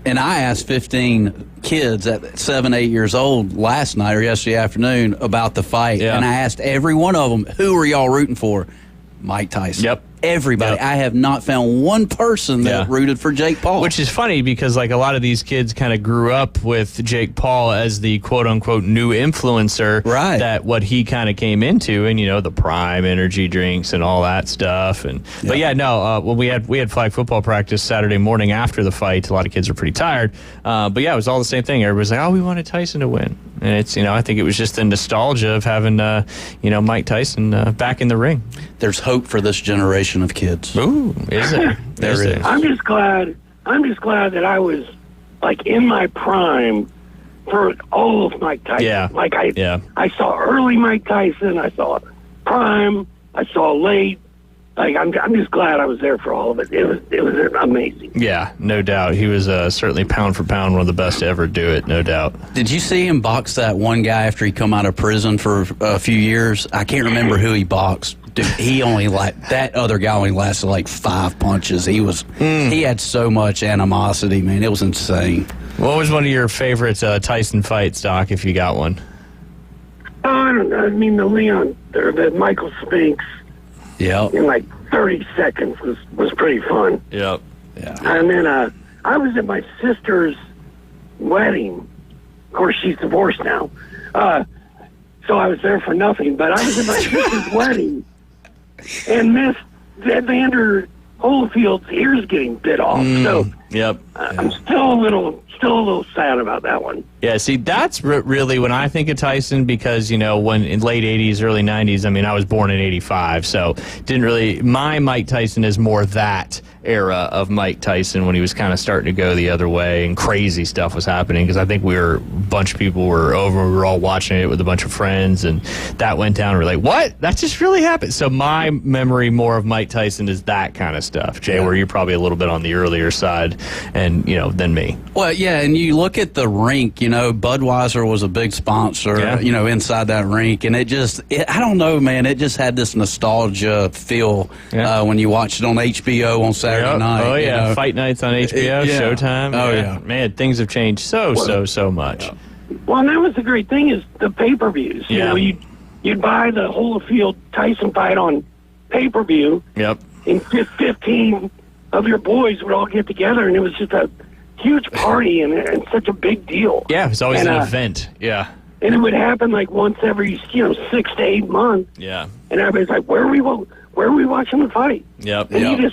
I asked 15 kids at 7, 8 years old last night or yesterday afternoon about the fight, and I asked every one of them, who are y'all rooting for? Mike Tyson. Yep. Everybody. Yep. I have not found one person that rooted for Jake Paul. Which is funny because like a lot of these kids kind of grew up with Jake Paul as the quote unquote new influencer. Right. That what he kind of came into, and the Prime energy drinks and all that stuff. And but when we had flag football practice Saturday morning after the fight, a lot of kids were pretty tired. But it was all the same thing. Everybody's like, oh, we wanted Tyson to win. And it's, I think it was just the nostalgia of having, Mike Tyson back in the ring. There's hope for this generation of kids. Ooh, is there? There is. I'm just glad that I was like in my prime for all of Mike Tyson. Yeah. Like I saw early Mike Tyson, I saw prime, I saw late. Like I'm just glad I was there for all of it. It was amazing. Yeah, no doubt. He was certainly pound for pound one of the best to ever do it, no doubt. Did you see him box that one guy after he come out of prison for a few years? I can't remember who he boxed. Dude, that other guy only lasted like 5 punches. He had so much animosity, man. It was insane. What was one of your favorite Tyson fights, Doc, if you got one? I don't know. I mean, the Michael Spinks. Yeah. In like 30 seconds was pretty fun. Yep. Yeah. And then I was at my sister's wedding. Of course, she's divorced now. So I was there for nothing, but I was at my sister's wedding and missed Evander Holyfield's ears getting bit off. So Yep. I'm still a little sad about that one. Yeah, see, that's really when I think of Tyson, because, you know, when in late 80s, early 90s, I mean, I was born in 85, so didn't really, my Mike Tyson is more that era of Mike Tyson when he was kind of starting to go the other way and crazy stuff was happening, because I think a bunch of people were over, we were all watching it with a bunch of friends, and that went down, and we're like, what? That just really happened? So my memory more of Mike Tyson is that kind of stuff, Jay, where you're probably a little bit on the earlier side, and, you know, than me. Well, yeah, and you look at the rink, you know, Budweiser was a big sponsor, you know, inside that rink, and I don't know, man, it just had this nostalgia feel when you watched it on HBO on Saturday night. Oh, yeah, you know. Fight Nights on HBO, Showtime. Oh, yeah. Man, things have changed so much. Well, and that was the great thing is the pay-per-views. You know, you'd buy the Holyfield Tyson fight on pay-per-view. Yep. And 15 of your boys would all get together, and it was just a huge party and such a big deal. Yeah, it was always an event. Yeah. And it would happen like once every 6 to 8 months. Yeah. And everybody's like, where are we watching the fight? Yep. And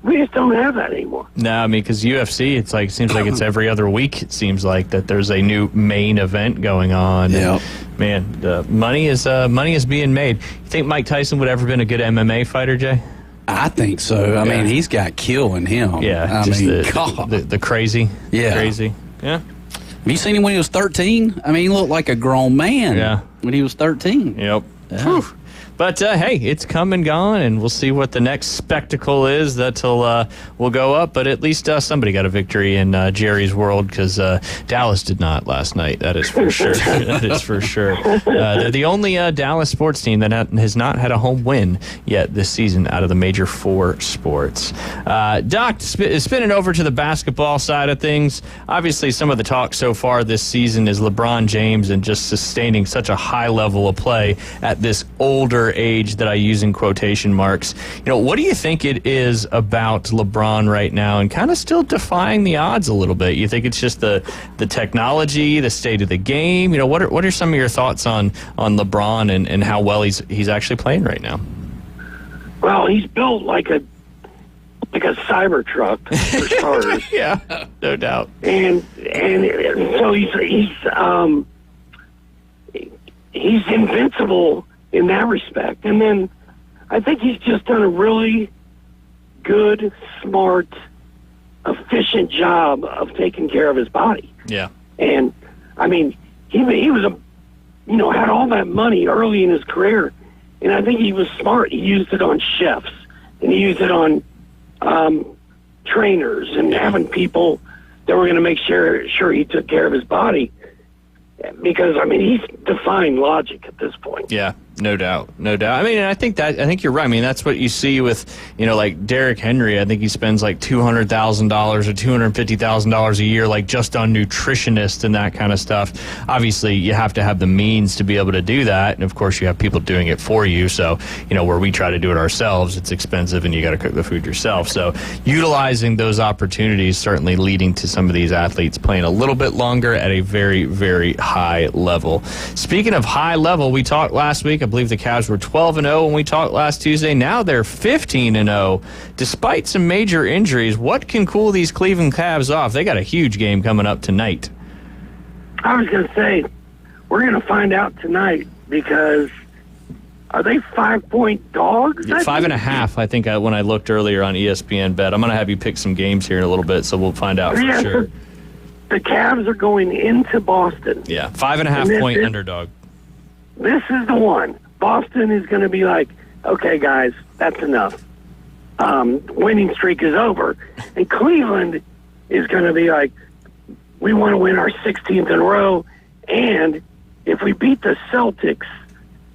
we just don't have that anymore. No, I mean, because UFC, it seems like it's every other week. It seems like that there's a new main event going on. Yeah. Man, money is being made. You think Mike Tyson would ever been a good MMA fighter, Jay? I think so. I mean, he's got kill in him. Yeah. I mean, the crazy. Yeah. Crazy. Yeah. Have you seen him when he was 13? I mean, he looked like a grown man when he was 13. Yep. Yeah. But, hey, it's come and gone, and we'll see what the next spectacle is that'll will go up. But at least somebody got a victory in Jerry's world, because Dallas did not last night. That is for sure. That is for sure. They're the only Dallas sports team that has not had a home win yet this season out of the major 4 sports. Doc, spinning over to the basketball side of things, obviously some of the talk so far this season is LeBron James and just sustaining such a high level of play at this older age that I use in quotation marks. You know, what do you think it is about LeBron right now and kind of still defying the odds a little bit? You think it's just the technology, the state of the game? You know, what are some of your thoughts on LeBron and how well he's actually playing right now? Well, he's built like a Cybertruck for starters. Yeah, no doubt. And so he's invincible in that respect. And then I think he's just done a really good, smart, efficient job of taking care of his body. Yeah. And I mean, he was had all that money early in his career, and I think he was smart. He used it on chefs, and he used it on trainers, and having people that were going to make sure he took care of his body. Because I mean, he's defying logic at this point. Yeah, no doubt. I mean, I think you're right. I mean, that's what you see with, like Derrick Henry. I think he spends like $200,000 or $250,000 a year, like just on nutritionists and that kind of stuff. Obviously, you have to have the means to be able to do that, and of course, you have people doing it for you. So, where we try to do it ourselves, it's expensive, and you got to cook the food yourself. So, utilizing those opportunities certainly leading to some of these athletes playing a little bit longer at a very, very high level. Speaking of high level, we talked last week. I believe the Cavs were 12-0 when we talked last Tuesday. Now they're 15-0. Despite some major injuries, what can cool these Cleveland Cavs off? They got a huge game coming up tonight. I was going to say, we're going to find out tonight, because are they 5-point dogs? 5.5, I think, when I looked earlier on ESPN Bet. I'm going to have you pick some games here in a little bit, so we'll find out for sure. The Cavs are going into Boston. Yeah, 5.5-point underdog. This is the one. Boston is going to be like, okay, guys, that's enough. Winning streak is over. And Cleveland is going to be like, we want to win our 16th in a row. And if we beat the Celtics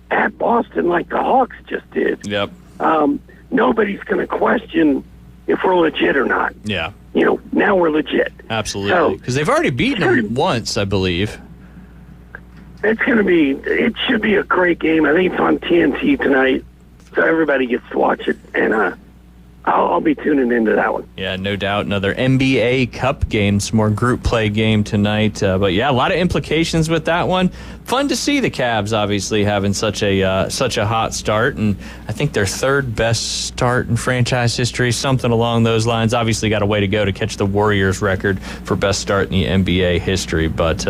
at Boston like the Hawks just did, nobody's going to question if we're legit or not. Yeah. Now we're legit. Absolutely. Because they've already beaten them once, I believe. It should be a great game. I think it's on TNT tonight, so everybody gets to watch it. And I'll be tuning into that one. Yeah, no doubt. Another NBA Cup game, some more group play game tonight. But yeah, a lot of implications with that one. Fun to see the Cavs obviously having such a hot start, and I think their third best start in franchise history, something along those lines. Obviously, got a way to go to catch the Warriors record for best start in the NBA history. But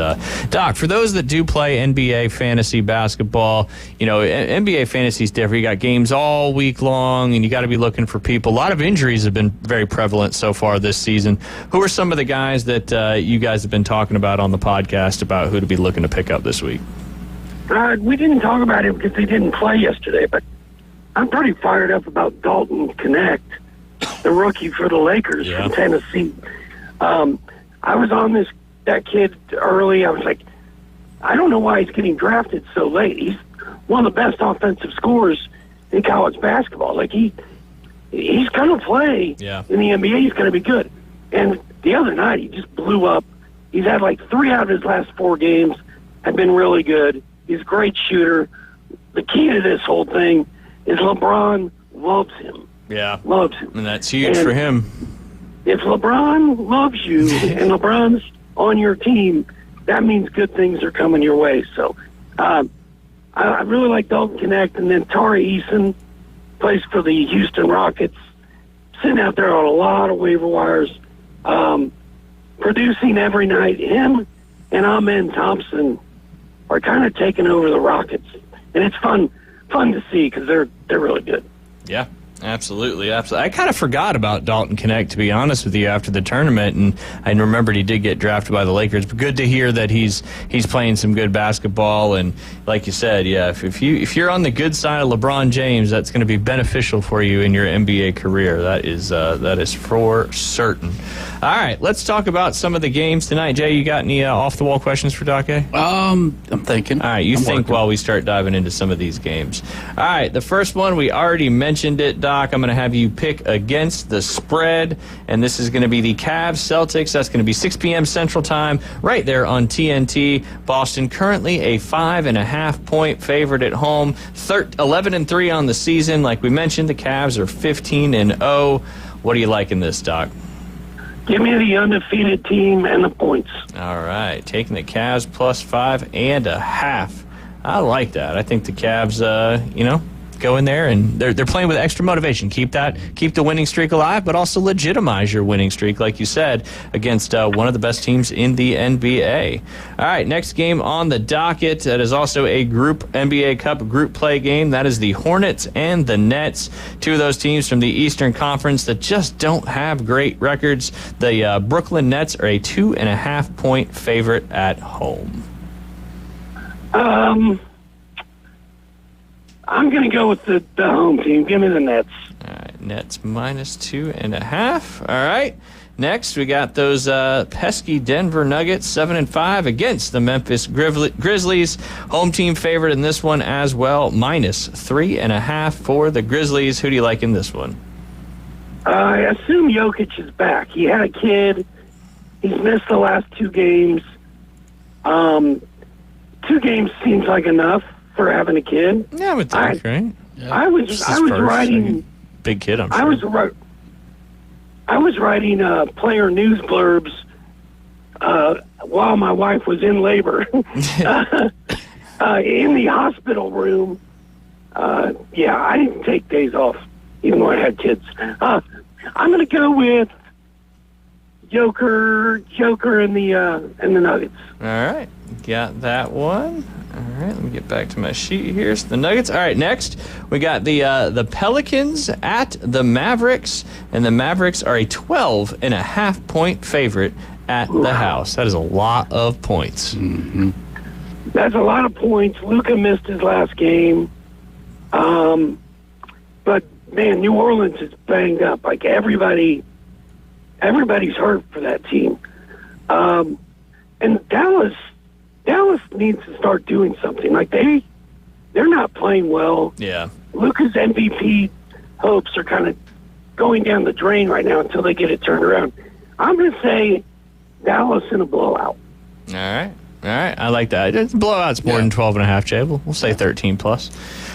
Doc, for those that do play NBA fantasy basketball, you know, NBA fantasy is different. You got games all week long, and you got to be looking for people. A lot of injuries have been very prevalent so far this season. Who are some of the guys that you guys have been talking about on the podcast about who to be looking to pick up this week? We didn't talk about it because they didn't play yesterday, but I'm pretty fired up about Dalton Connect, the rookie for the Lakers from Tennessee. I was on that kid early. I was like, I don't know why he's getting drafted so late. He's one of the best offensive scorers in college basketball. Like he's going to play in the NBA. He's going to be good. And the other night, he just blew up. He's had like 3 out of his last 4 games have been really good. He's a great shooter. The key to this whole thing is LeBron loves him. Yeah. Loves him. And that's huge for him. If LeBron loves you and LeBron's on your team, that means good things are coming your way. So I really like Dalton Connect. And then Tari Eason plays for the Houston Rockets, sitting out there on a lot of waiver wires, producing every night. Him and Amen Thompson are kind of taking over the Rockets, and it's fun to see because they're really good. Yeah, absolutely. I kind of forgot about Dalton Connect, to be honest with you, after the tournament, and I remembered he did get drafted by the Lakers. But good to hear that he's playing some good basketball, and like you said, yeah, if you're on the good side of LeBron James, that's going to be beneficial for you in your NBA career. That is for certain. All right, let's talk about some of the games tonight. Jay, you got any off-the-wall questions for Doc A? I'm thinking. All right, I'm think while we start diving into some of these games. All right, the first one, we already mentioned it, Doc. I'm going to have you pick against the spread, and this is going to be the Cavs-Celtics. That's going to be 6 p.m. Central Time right there on TNT. Boston currently a 5.5-point favorite at home, 11-3 on the season. Like we mentioned, the Cavs are 15-0. What do you like in this, Doc? Give me the undefeated team and the points. All right. Taking the Cavs plus 5.5. I like that. I think the Cavs, go in there and they're playing with extra motivation. Keep the winning streak alive, but also legitimize your winning streak, like you said, against one of the best teams in the NBA. All right, next game on the docket. That is also a NBA Cup group play game. That is the Hornets and the Nets, two of those teams from the Eastern Conference that just don't have great records. The Brooklyn Nets are a 2.5-point favorite at home. I'm going to go with the home team. Give me the Nets. All right, Nets minus 2.5. All right. Next, we got those pesky Denver Nuggets, 7-5 against the Memphis Grizzlies. Home team favorite in this one as well, minus 3.5 for the Grizzlies. Who do you like in this one? I assume Jokic is back. He had a kid. He's missed the last 2 games. 2 games seems like enough for having a kid. Yeah, I would think, right? Yeah. I was writing big kid. I'm sure. I was writing player news blurbs while my wife was in labor in the hospital room. I didn't take days off, even though I had kids. I'm going to go with Joker, and the Nuggets. All right, got that one. All right, let me get back to my sheet here. So the Nuggets. All right, next we got the Pelicans at the Mavericks, and the Mavericks are a 12.5-point favorite at the house. That is a lot of points. Mm-hmm. That's a lot of points. Luka missed his last game, but man, New Orleans is banged up. Like everybody's hurt for that team, and Dallas needs to start doing something. Like they're not playing well. Yeah. Luka's MVP hopes are kind of going down the drain right now until they get it turned around. I'm going to say Dallas in a blowout. All right. All right, I like that. Blowout's more than 12.5, Jay. We'll say 13 plus.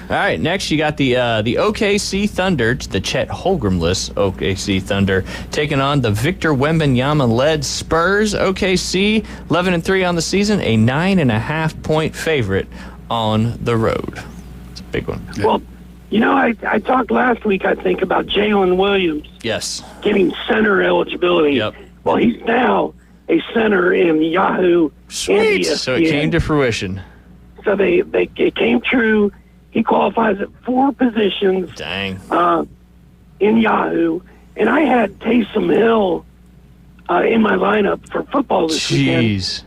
All right, next you got the OKC Thunder, the Chet Holmgren-less OKC Thunder, taking on the Victor Wembanyama-led Spurs. OKC 11-3 on the season, a 9.5-point favorite on the road. It's a big one. Well, you know, I talked last week, I think, about Jalen Williams. Yes. Getting center eligibility. Yep. Well, he's now a center in Yahoo. Sweet. So it came to fruition. So it came true. He qualifies at 4 positions. Dang. In Yahoo. And I had Taysom Hill in my lineup for football this weekend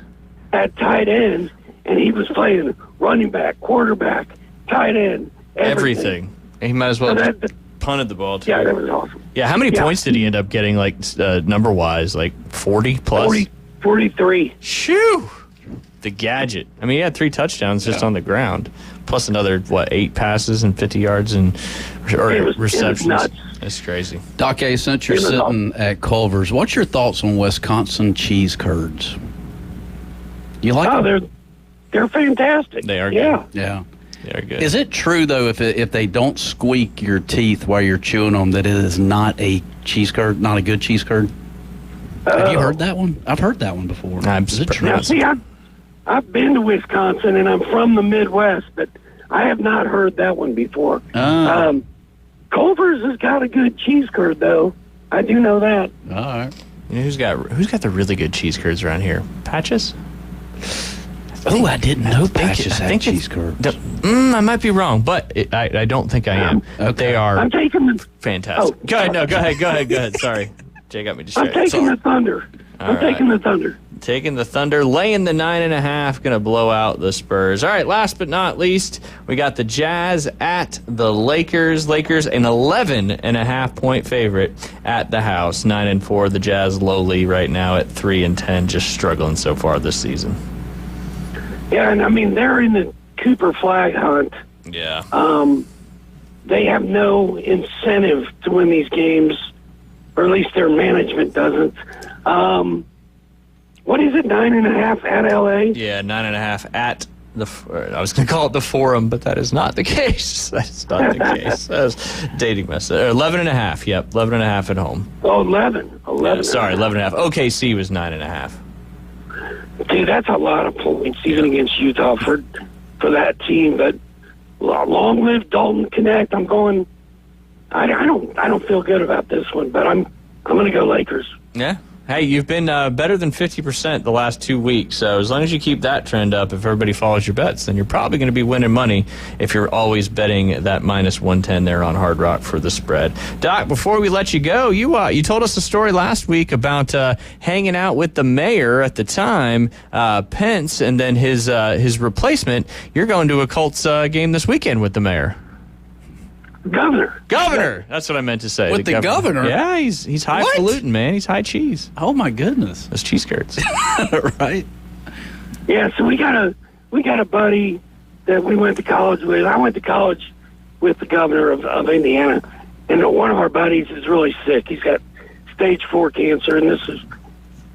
at tight end, and he was playing running back, quarterback, tight end, everything. He might as well punted the ball, too. Yeah, that was awesome. Yeah, how many points did he end up getting, like, number-wise? Like 40 plus? 43. Shoo! The gadget. I mean, he had 3 touchdowns just on the ground, plus another, 8 passes and 50 yards and receptions. It was nuts. That's crazy. Doc A, since you're sitting at Culver's, what's your thoughts on Wisconsin cheese curds? You like them? They're fantastic. They are good. Yeah. They're good. Is it true, though, if they don't squeak your teeth while you're chewing them, that it is not a cheese curd, not a good cheese curd? Have you heard that one? I've heard that one before. Is it true? Now, see, I've been to Wisconsin, and I'm from the Midwest, but I have not heard that one before. Culver's has got a good cheese curd, though. I do know that. All right. You know who's got the really good cheese curds around here? Patches? Oh, I didn't know Patches had cheese curds. I might be wrong, but I don't think I am. Okay. They are I'm taking the fantastic. Go ahead. Sorry. Jay got me distracted. I'm taking the Thunder. Taking the Thunder. Taking the Thunder, laying the 9.5, going to blow out the Spurs. All right, last but not least, we got the Jazz at the Lakers. Lakers, an 11.5-point favorite at the house. 9-4. The Jazz lowly right now at 3-10, just struggling so far this season. Yeah, and I mean, they're in the Cooper flag hunt. Yeah. They have no incentive to win these games, or at least their management doesn't. What is it, 9.5 at LA? Yeah, 9.5 at the. I was going to call it the Forum, but that is not the case. That is not the case. That was dating myself. 11.5. Yep, 11.5 at home. Oh, 11. Yeah, sorry, 11.5. OKC was 9.5. Dude, that's a lot of points, even against Utah for that team. But long live Dalton Connect. I'm going. I don't feel good about this one, but I'm going to go Lakers. Yeah. Hey, you've been better than 50% the last 2 weeks, so as long as you keep that trend up, if everybody follows your bets, then you're probably going to be winning money if you're always betting that minus 110 there on Hard Rock for the spread. Doc, before we let you go, you told us a story last week about hanging out with the mayor at the time, Pence, and then his replacement. You're going to a Colts game this weekend with the mayor. Governor. That's what I meant to say. With the governor? Yeah, he's highfalutin, man. He's high cheese. Oh my goodness. Those cheese curds. Right. Yeah, so we got a buddy that we went to college with. I went to college with the governor of Indiana, and one of our buddies is really sick. He's got stage 4 cancer, and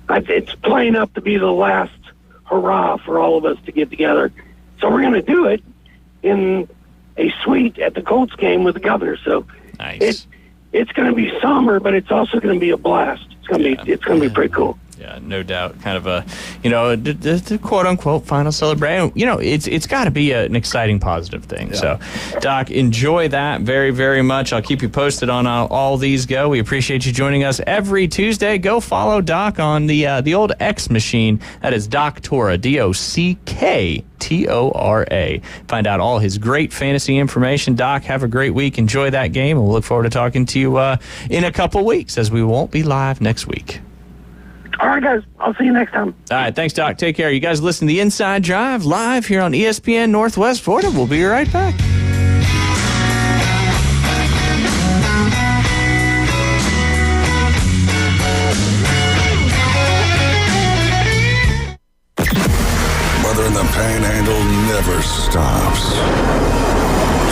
it's playing up to be the last hurrah for all of us to get together. So we're going to do it in a suite at the Colts game with the governor. So nice. It's going to be summer, but it's also going to be a blast. It's going to be pretty cool. Yeah, no doubt. Kind of the quote unquote final celebration. It's got to be an exciting, positive thing. Yeah. So, Doc, enjoy that very, very much. I'll keep you posted on how all these go. We appreciate you joining us every Tuesday. Go follow Doc on the old X machine. That is Doctora, DOCKTORA. Find out all his great fantasy information. Doc, have a great week. Enjoy that game, and we'll look forward to talking to you in a couple weeks, as we won't be live next week. All right, guys. I'll see you next time. All right. Thanks, Doc. Take care. You guys listen to The Inside Drive live here on ESPN Northwest Florida. We'll be right back. Weather in the Panhandle never stops.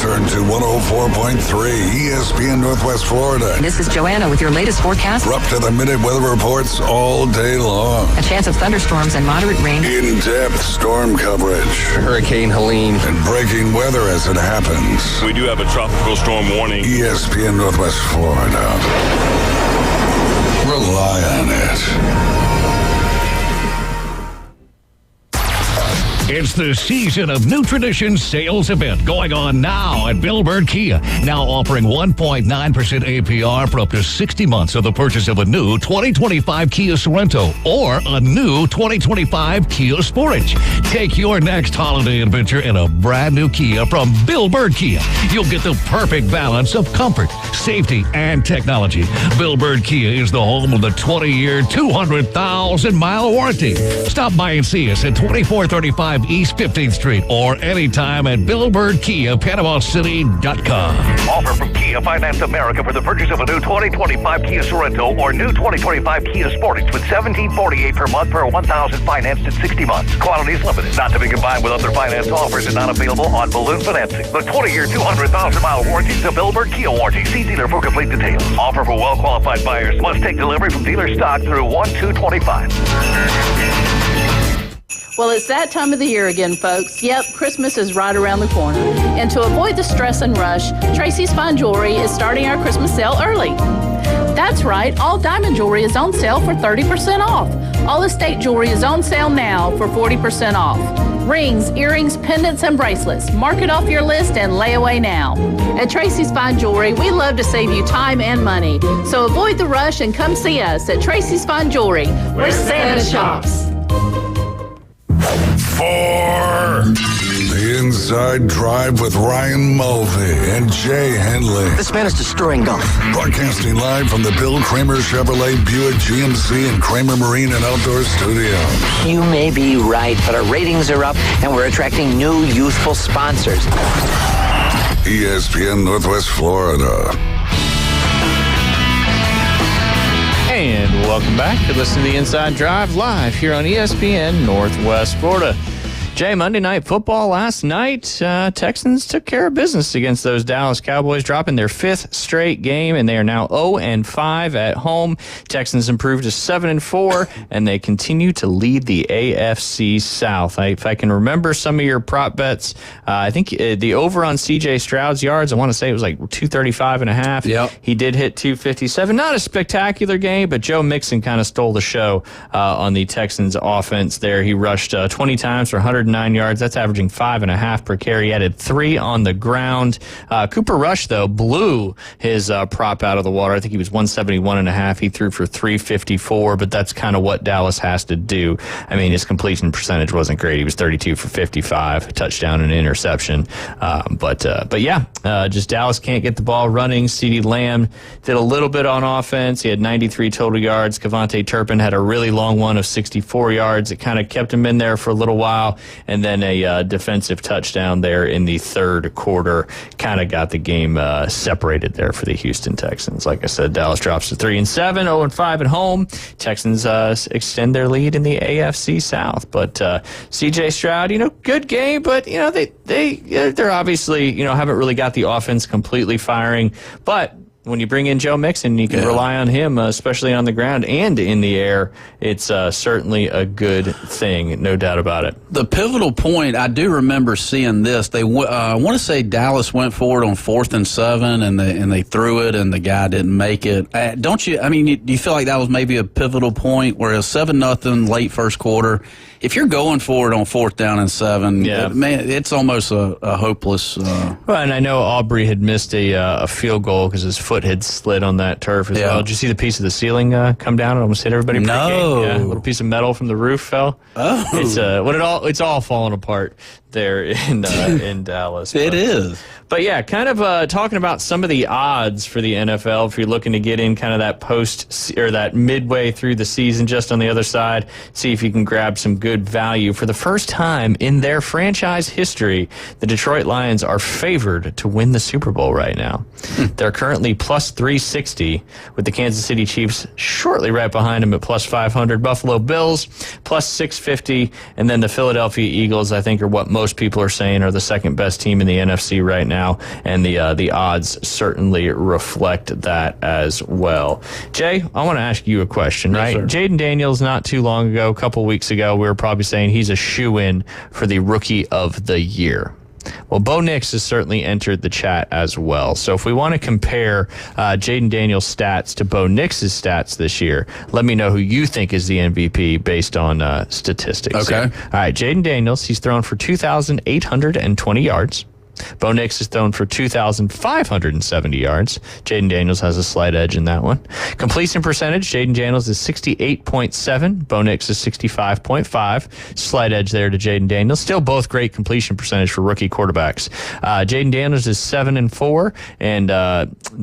Turn to 104.3 ESPN Northwest Florida. This is Joanna with your latest forecast. We're up to the minute weather reports all day long. A chance of thunderstorms and moderate rain. In-depth storm coverage. Hurricane Helene. And breaking weather as it happens. We do have a tropical storm warning. ESPN Northwest Florida. Rely on it. It's the season of New Traditions sales event going on now at Bill Bird Kia. Now offering 1.9% APR for up to 60 months of the purchase of a new 2025 Kia Sorento or a new 2025 Kia Sportage. Take your next holiday adventure in a brand new Kia from Bill Bird Kia. You'll get the perfect balance of comfort, safety, and technology. Bill Bird Kia is the home of the 20-year, 200,000-mile warranty. Stop by and see us at 2435 East 15th Street or anytime at BillBirdKia.PanamaCity.com. Offer from Kia Finance America for the purchase of a new 2025 Kia Sorento or new 2025 Kia Sportage with $1,748 per month per $1,000 financed in 60 months. Quantity is limited, not to be combined with other finance offers and not available on balloon financing. The 20-year, 200,000-mile warranty is a Bill Bird Kia warranty. See dealer for complete details. Offer for well-qualified buyers. Must take delivery from dealer stock through 1/2/25. Well, it's that time of the year again, folks. Yep, Christmas is right around the corner. And to avoid the stress and rush, Tracy's Fine Jewelry is starting our Christmas sale early. That's right, all diamond jewelry is on sale for 30% off. All estate jewelry is on sale now for 40% off. Rings, earrings, pendants, and bracelets. Mark it off your list and lay away now. At Tracy's Fine Jewelry, we love to save you time and money. So avoid the rush and come see us at Tracy's Fine Jewelry, where Santa shops. For the Inside Drive with Ryan Mulvey and Jay Henley. This man is destroying golf. Broadcasting live from the Bill Kramer Chevrolet Buick GMC and Kramer Marine and Outdoor Studios. You may be right, but our ratings are up and we're attracting new youthful sponsors. ESPN Northwest Florida. And welcome back to listen to the Inside Drive live here on ESPN Northwest Florida. Jay, Monday Night Football last night, Texans took care of business against those Dallas Cowboys, dropping their fifth straight game, and they are now 0-5 at home. Texans improved to 7-4, and they continue to lead the AFC South. If I can remember some of your prop bets, I think the over on C.J. Stroud's yards, I want to say it was like 235.5. Yep. He did hit 257. Not a spectacular game, but Joe Mixon kind of stole the show on the Texans offense there. He rushed 20 times for 109 yards. That's averaging 5.5 per carry. He added 3 on the ground. Cooper Rush, though, blew his prop out of the water. I think he was 171.5. He threw for 354, but that's kind of what Dallas has to do. I mean, his completion percentage wasn't great. He was 32 for 55, a touchdown and an interception. But yeah, just Dallas can't get the ball running. CeeDee Lamb did a little bit on offense. He had 93 total yards. Kevontae Turpin had a really long one of 64 yards. It kind of kept him in there for a little while. And then a defensive touchdown there in the third quarter kind of got the game separated there for the Houston Texans. Like I said, Dallas drops to 3-7, 0-5 at home. Texans extend their lead in the AFC South. But C.J. Stroud, good game, but they're obviously haven't really got the offense completely firing, but when you bring in Joe Mixon, you can rely on him, especially on the ground and in the air. It's certainly a good thing, no doubt about it. The pivotal point, I do remember seeing this. They I want to say Dallas went forward on 4th and 7, and they threw it, and the guy didn't make it. Don't you? I mean, do you feel like that was maybe a pivotal point where it was 7-0 late first quarter? If you're going for it on 4th down and 7, man, it's almost a hopeless. Well, and I know Aubrey had missed a field goal because his foot had slid on that turf as well. Did you see the piece of the ceiling come down and almost hit everybody? No, a little piece of metal from the roof fell. Oh, it's all falling apart there in Dallas. It is. But yeah, kind of talking about some of the odds for the NFL if you're looking to get in kind of that post or that midway through the season, just on the other side, see if you can grab some good value. For the first time in their franchise history, the Detroit Lions are favored to win the Super Bowl right now. They're currently plus 360 with the Kansas City Chiefs shortly right behind them at plus 500. Buffalo Bills plus 650, and then the Philadelphia Eagles, I think, are what most most people are saying are the second best team in the NFC right now, and the odds certainly reflect that as well. Jay, I want to ask you a question, right? Jaden Daniels, not too long ago, a couple weeks ago, we were probably saying he's a shoo-in for the Rookie of the Year. Well, Bo Nix has certainly entered the chat as well. So if we want to compare Jaden Daniels' stats to Bo Nix's stats this year, let me know who you think is the MVP based on statistics. Okay. All right, Jaden Daniels, he's thrown for 2,820 yards. Bo Nix is thrown for 2,570 yards. Jaden Daniels has a slight edge in that one. Completion percentage, Jaden Daniels is 68.7. Bo Nix is 65.5. Slight edge there to Jaden Daniels. Still both great completion percentage for rookie quarterbacks. Jaden Daniels is 7-4, and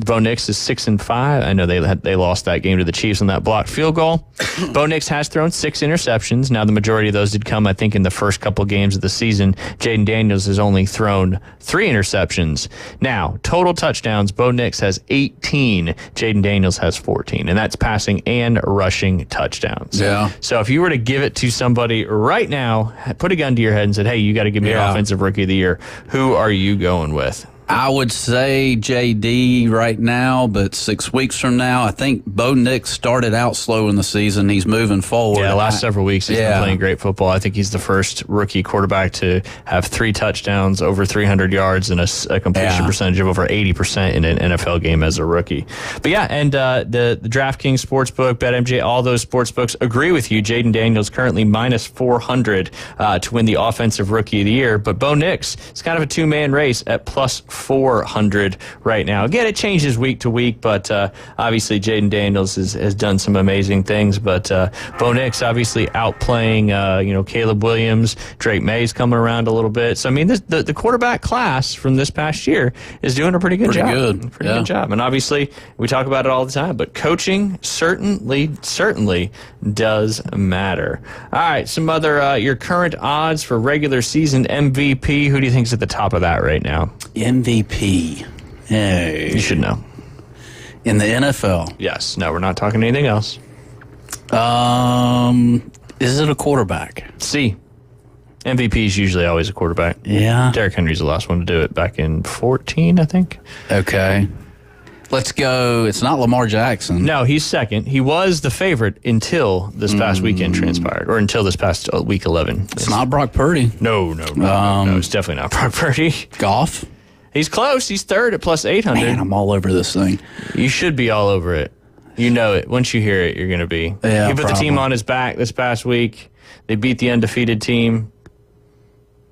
Bo Nix is 6-5. I know they lost that game to the Chiefs on that blocked field goal. Bo Nix has thrown 6 interceptions. Now, the majority of those did come, I think, in the first couple games of the season. Jaden Daniels has only thrown 3 interceptions. Now, total touchdowns, Bo Nix has 18. Jaden Daniels has 14, and that's passing and rushing touchdowns. Yeah. So if you were to give it to somebody right now, put a gun to your head and said, hey, you got to give me an offensive rookie of the year, who are you going with? I would say JD right now, but 6 weeks from now, I think Bo Nix started out slow in the season. He's moving forward. Yeah, the last several weeks he's been playing great football. I think he's the first rookie quarterback to have 3 touchdowns, over 300 yards, and a completion percentage of over 80% in an NFL game as a rookie. But yeah, and the DraftKings Sportsbook, BetMGM, all those sportsbooks agree with you. Jaden Daniels currently minus 400 to win the offensive rookie of the year. But Bo Nix, it's kind of a two-man race at plus 400 right now. Again, it changes week to week, but obviously Jaden Daniels has done some amazing things. But Bo Nix obviously outplaying Caleb Williams. Drake May's coming around a little bit. So I mean, the quarterback class from this past year is doing a pretty good job. Pretty good job. And obviously we talk about it all the time, but coaching certainly does matter. All right, some other your current odds for regular season MVP. Who do you think is at the top of that right now? MVP. Hey. You should know. In the NFL? Yes. No, we're not talking anything else. Is it a quarterback? C. MVP is usually always a quarterback. Yeah. Derrick Henry's the last one to do it back in 2014, I think. Okay. Let's go. It's not Lamar Jackson. No, he's second. He was the favorite until this past weekend transpired, or until this past week 11. It's not Brock Purdy. No, it's definitely not Brock Purdy. Goff? He's close. He's third at plus 800. Man, I'm all over this thing. You should be all over it. You know it. Once you hear it, you're going to be. Yeah, he put the team on his back this past week. They beat the undefeated team.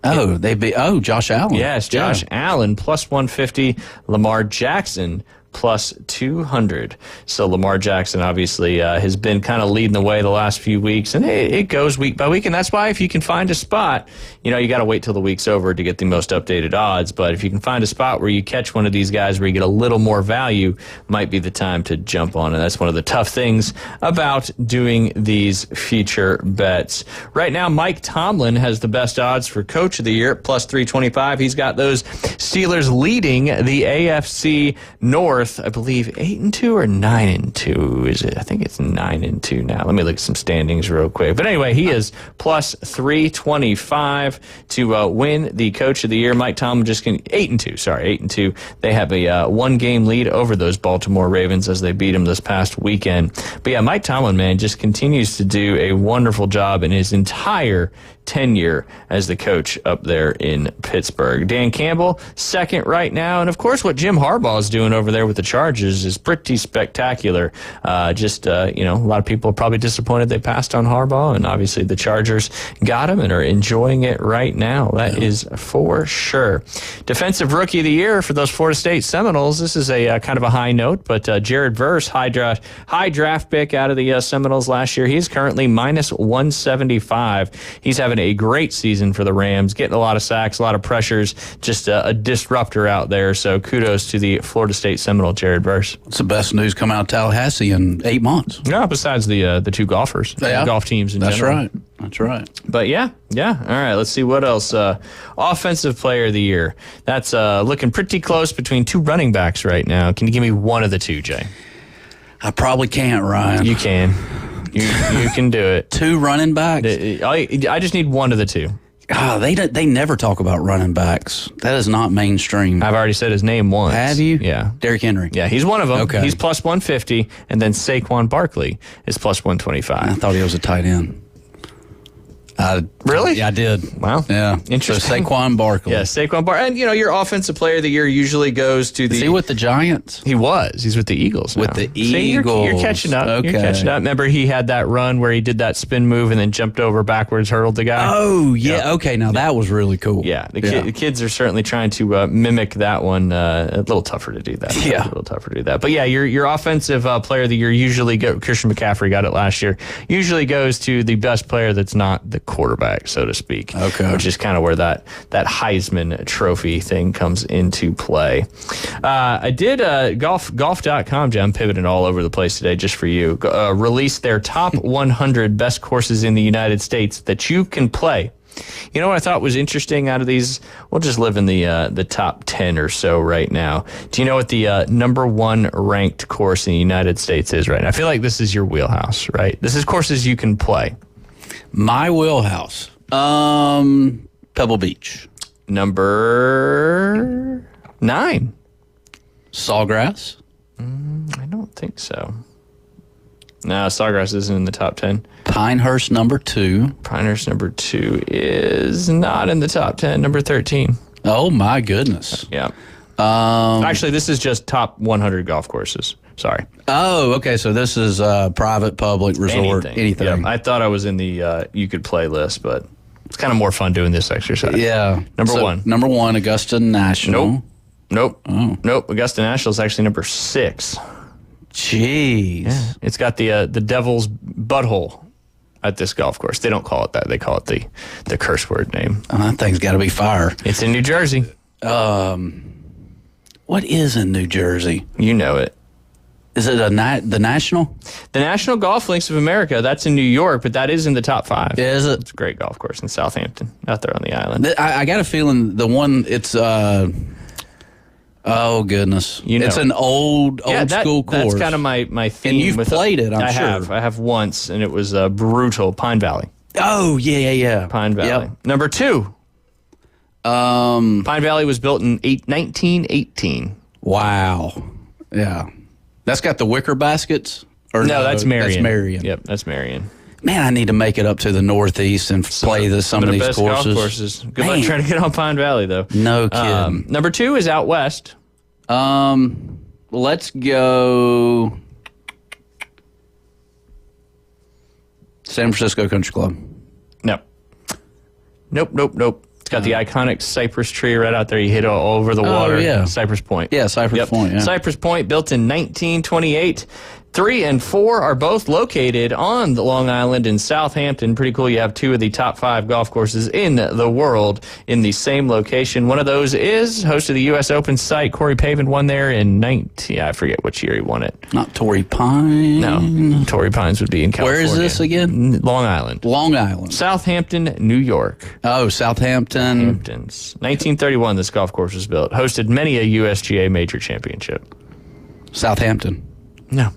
Oh, Josh Allen. Yes, Josh Allen plus 150. Lamar Jackson plus 200. So Lamar Jackson obviously has been kind of leading the way the last few weeks, and it goes week by week, and that's why if you can find a spot, you got to wait till the week's over to get the most updated odds, but if you can find a spot where you catch one of these guys where you get a little more value, might be the time to jump on, and that's one of the tough things about doing these future bets. Right now, Mike Tomlin has the best odds for Coach of the Year at plus 325. He's got those Steelers leading the AFC North, I believe 8-2 or 9-2 is it? I think it's 9-2 now. Let me look at some standings real quick. But anyway, he is plus 325 to win the Coach of the Year. Mike Tomlin 8-2. They have a one-game lead over those Baltimore Ravens as they beat them this past weekend. But yeah, Mike Tomlin, man, just continues to do a wonderful job in his entire tenure as the coach up there in Pittsburgh. Dan Campbell, second right now. And of course, what Jim Harbaugh is doing over there with the Chargers is pretty spectacular. A lot of people are probably disappointed they passed on Harbaugh, and obviously the Chargers got him and are enjoying it right now. That is for sure. Defensive Rookie of the Year for those Florida State Seminoles. This is a kind of a high note, but Jared Verse, high draft pick out of the Seminoles last year. He's currently minus 175. He's having a great season for the Rams, getting a lot of sacks, a lot of pressures, just a disruptor out there. So kudos to the Florida State Seminole, Jared Verse. It's the best news come out of Tallahassee in 8 months. Yeah, besides the two golfers, golf teams in general. That's right. But yeah. All right, let's see what else. Offensive Player of the Year. That's looking pretty close between 2 running backs right now. Can you give me one of the 2, Jay? I probably can't, Ryan. You can. You can do it. 2 running backs? I just need one of the 2. They never talk about running backs. That is not mainstream. I've already said his name once. Have you? Yeah. Derrick Henry. Yeah, he's one of them. Okay. He's plus 150, and then Saquon Barkley is plus 125. I thought he was a tight end. Really? Yeah, I did. Wow. Yeah. Interesting. So Saquon Barkley. Yeah, Saquon Barkley. And, your offensive player of the year usually goes to the... Is he with the Giants? He was. He's with the Eagles now. With the See, Eagles. you're catching up. Okay. You're catching up. Remember, he had that run where he did that spin move and then jumped over backwards, hurdled the guy? Oh, yeah. Yep. Okay, now that was really cool. Yeah, the kids are certainly trying to mimic that one. A little tougher to do that. Yeah. A little tougher to do that. But yeah, your offensive player of the year usually Christian McCaffrey got it last year. Usually goes to the best player that's not the quarterback, so to speak. Okay. Which is kind of where that Heisman Trophy thing comes into play. I did golf.com, Jim, pivoting all over the place today just for you, released their top 100 best courses in the United States that you can play. You know what I thought was interesting out of these? We'll just live in the top 10 or so right now. Do you know what the number one ranked course in the United States is right now? I feel like this is your wheelhouse, right? This is courses you can play. My wheelhouse. Pebble Beach. Number 9. Sawgrass. I don't think so. No, Sawgrass isn't in the top 10. Pinehurst number 2. Pinehurst number 2 is not in the top 10. Number 13. Oh my goodness. Yeah. Actually, this is just top 100 golf courses. Sorry. Oh, okay. So this is private, public, resort, anything. Yeah, I thought I was in the you could play list, but it's kind of more fun doing this exercise. Yeah. Number 1. Number 1, Augusta National. Nope. Oh. Nope. Augusta National is actually number 6. Jeez. Yeah. It's got the devil's butthole at this golf course. They don't call it that. They call it the curse word name. Oh, that thing's got to be fire. It's in New Jersey. What is in New Jersey? You know it. Is it the National? The National Golf Links of America. That's in New York, but that is in the top 5. Is it? It's a great golf course in Southampton, out there on the island. I got a feeling the one it's. Oh goodness! It's an old school course. That's kind of my theme. And you've played it, I'm sure. I have once, and it was brutal. Pine Valley. Oh yeah. Pine Valley. Yep. Number 2. Pine Valley was built in 1918. Wow. Yeah. That's got the wicker baskets? Or no, that's Marion. That's Marion. Yep, that's Marion. Man, I need to make it up to the Northeast and play some of these best courses. Golf courses. Good luck trying to get on Pine Valley, though. No kidding. Number 2 is out west. Let's go San Francisco Country Club. Nope. It's got the iconic cypress tree right out there. You hit all over the water. Yeah. Cypress Point. Yeah, Cypress Point. Yeah. Cypress Point, built in 1928. 3 and 4 are both located on the Long Island in Southampton. Pretty cool. You have 2 of the top 5 golf courses in the world in the same location. One of those is host of the U.S. Open site. Corey Pavin won there in I forget which year he won it. Not Torrey Pines. No, Torrey Pines would be in California. Where is this again? Long Island. Long Island. Southampton, New York. Oh, Southampton. Hamptons. 1931, this golf course was built. Hosted many a USGA major championship. Southampton. No.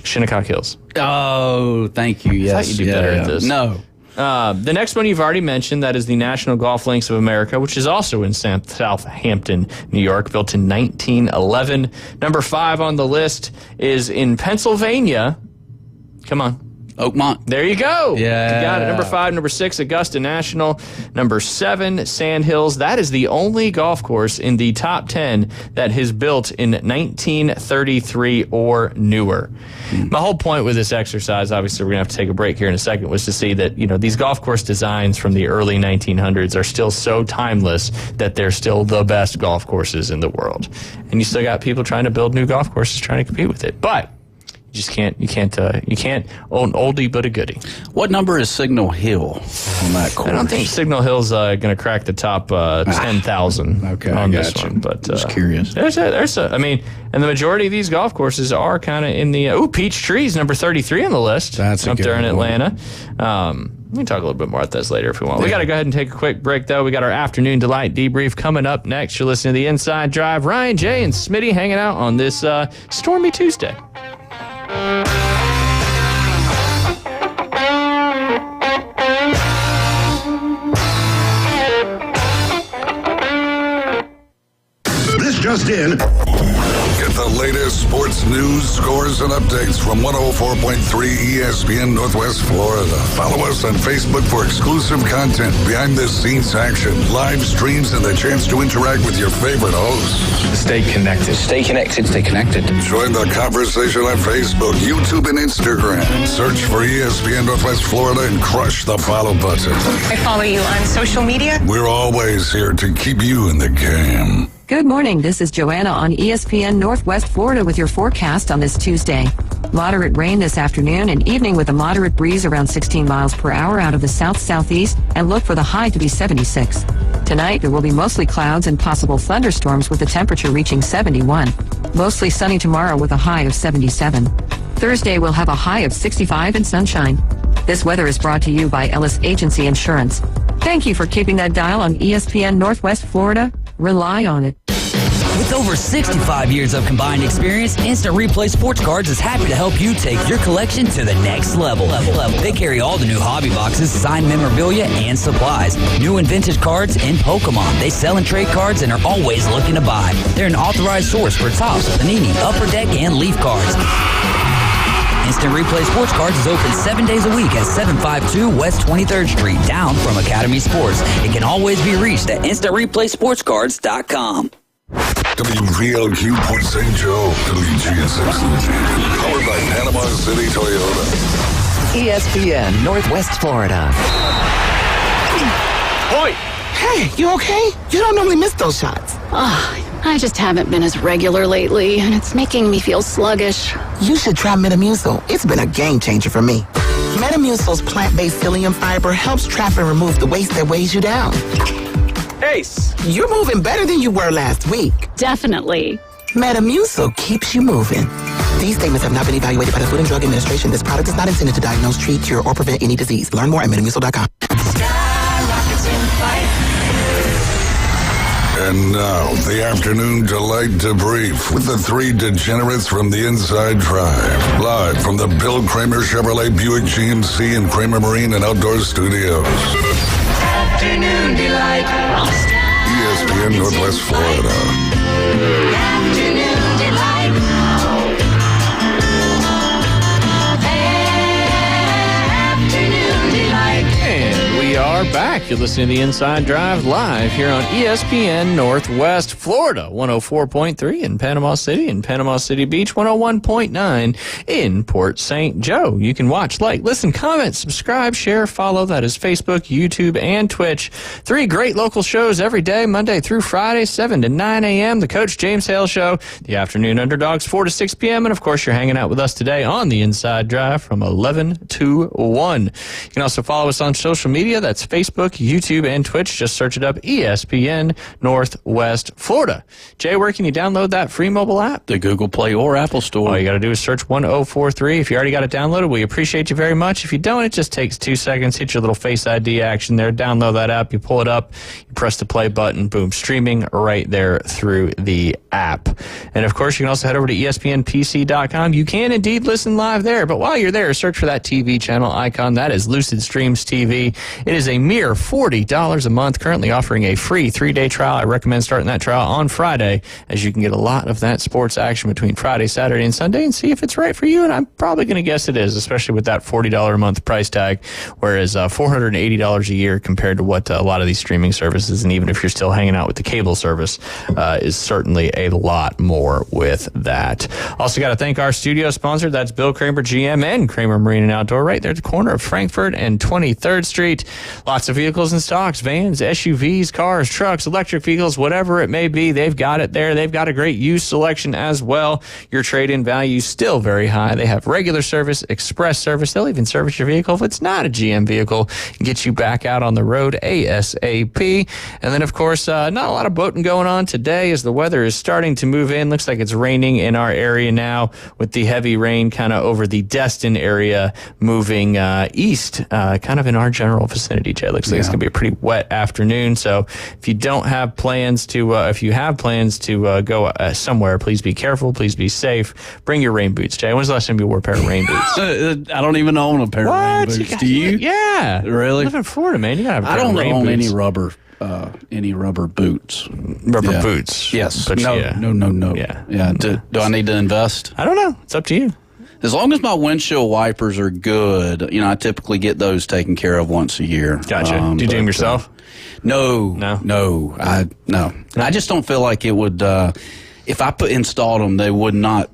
Shinnecock Hills. Oh, thank you. Yes. I thought you'd do better at this. No. The next one you've already mentioned, that is the National Golf Links of America, which is also in Southampton, New York, built in 1911. Number 5 on the list is in Pennsylvania. Come on. Oakmont. There you go. Yeah. You got it. Number 5, number 6, Augusta National. Number 7, Sand Hills. That is the only golf course in the top 10 that is built in 1933 or newer. My whole point with this exercise, obviously we're going to have to take a break here in a second, was to see that, these golf course designs from the early 1900s are still so timeless that they're still the best golf courses in the world. And you still got people trying to build new golf courses trying to compete with it. But you can't own oldie but a goodie. What number is Signal Hill on that course? I don't think Signal Hill's going to crack the top 10,000 on this one. But just curious. And the majority of these golf courses are kind of in the Peachtree's number 33 on the list. That's up there in one. Atlanta. We can talk a little bit more about this later if we want. We got to go ahead and take a quick break, though. We got our afternoon delight debrief coming up next. You're listening to the Inside Drive. Ryan, Jay, and Smitty hanging out on this stormy Tuesday. ESPN. Get the latest sports news, scores, and updates from 104.3 ESPN Northwest Florida. Follow us on Facebook for exclusive content, behind-the-scenes action, live streams, and the chance to interact with your favorite hosts. Stay connected. Stay connected. Stay connected. Join the conversation on Facebook, YouTube, and Instagram. Search for ESPN Northwest Florida and crush the follow button. I follow you on social media. We're always here to keep you in the game. Good morning. This is Joanna on ESPN Northwest Florida with your forecast on this Tuesday. Moderate rain this afternoon and evening with a moderate breeze around 16 miles per hour out of the south-southeast, and look for the high to be 76. Tonight, there will be mostly clouds and possible thunderstorms with the temperature reaching 71. Mostly sunny tomorrow with a high of 77. Thursday, we'll have a high of 65 and sunshine. This weather is brought to you by Ellis Agency Insurance. Thank you for keeping that dial on ESPN Northwest Florida. Rely on it. With over 65 years of combined experience, Instant Replay Sports Cards is happy to help you take your collection to the next level. They carry all the new hobby boxes, signed memorabilia, and supplies. New and vintage cards and Pokemon. They sell and trade cards and are always looking to buy. They're an authorized source for Topps, Panini, Upper Deck, and Leaf cards. Instant Replay Sports Cards is open 7 days a week at 752 West 23rd Street, down from Academy Sports. It can always be reached at InstantReplaySportsCards.com. WVLQ Port St. Joe, WGSX, powered by Panama City Toyota. ESPN Northwest Florida. Oi! Hey, you okay? You don't normally miss those shots. I just haven't been as regular lately, and it's making me feel sluggish. You should try Metamucil. It's been a game changer for me. Metamucil's plant-based psyllium fiber helps trap and remove the waste that weighs you down. Ace, you're moving better than you were last week. Definitely. Metamucil keeps you moving. These statements have not been evaluated by the Food and Drug Administration. This product is not intended to diagnose, treat, cure, or prevent any disease. Learn more at Metamucil.com. And now, the afternoon delight debrief with the three degenerates from the Inside Drive. Live from the Bill Kramer Chevrolet Buick GMC and Kramer Marine and Outdoor Studios. Afternoon delight. ESPN Northwest Florida. Afternoon delight. Afternoon delight. And we are back. You're listening to the Inside Drive live here on ESPN Northwest Florida, 104.3 in Panama City and Panama City Beach, 101.9 in Port St. Joe. You can watch, like, listen, comment, subscribe, share, follow. That is Facebook, YouTube, and Twitch. 3 great local shows every day, Monday through Friday, 7 to 9 a.m. The Coach James Hale Show, the Afternoon Underdogs, 4 to 6 p.m. And, of course, you're hanging out with us today on the Inside Drive from 11 to 1. You can also follow us on social media. That's Facebook, YouTube, and Twitch. Just search it up, ESPN Northwest Florida. Jay, where can you download that free mobile app? The Google Play or Apple Store. All you got to do is search 1043. If you already got it downloaded, we appreciate you very much. If you don't, it just takes 2 seconds. Hit your little Face ID action there. Download that app. You pull it up. You press the play button. Boom. Streaming right there through the app. And, of course, you can also head over to ESPNPC.com. You can indeed listen live there. But while you're there, search for that TV channel icon. That is Lucid Streams TV. It is a mere $40 a month, currently offering a free 3-day trial. I recommend starting that trial on Friday, as you can get a lot of that sports action between Friday, Saturday, and Sunday, and see if it's right for you. And I'm probably going to guess it is, especially with that $40 a month price tag, whereas $480 a year compared to what a lot of these streaming services, and even if you're still hanging out with the cable service, is certainly a lot more with that. Also got to thank our studio sponsor. That's Bill Kramer GM and Kramer Marine and Outdoor, right there at the corner of Frankfurt and 23rd Street. Lots of vehicles in stocks, vans, SUVs, cars, trucks, electric vehicles, whatever it may be. They've got it there. They've got a great used selection as well. Your trade-in value is still very high. They have regular service, express service. They'll even service your vehicle if it's not a GM vehicle and get you back out on the road ASAP. And then, of course, not a lot of boating going on today as the weather is starting to move in. Looks like it's raining in our area now, with the heavy rain kind of over the Destin area moving east, kind of in our general vicinity. Jay. It looks like it's going to be a pretty wet afternoon. So if you don't have plans to, go somewhere, please be careful. Please be safe. Bring your rain boots, Jay. When's the last time you wore a pair of rain boots? I don't even own a pair of rain boots. Do you? Yeah. Really? You live in Florida, man. You got to have a pair of rain own boots. any rubber boots. Rubber boots? Yes. But No. Yeah. Do I need to invest? I don't know. It's up to you. As long as my windshield wipers are good, I typically get those taken care of once a year. Gotcha. Do you do them yourself? No. I just don't feel like it would. If I installed them, they would not,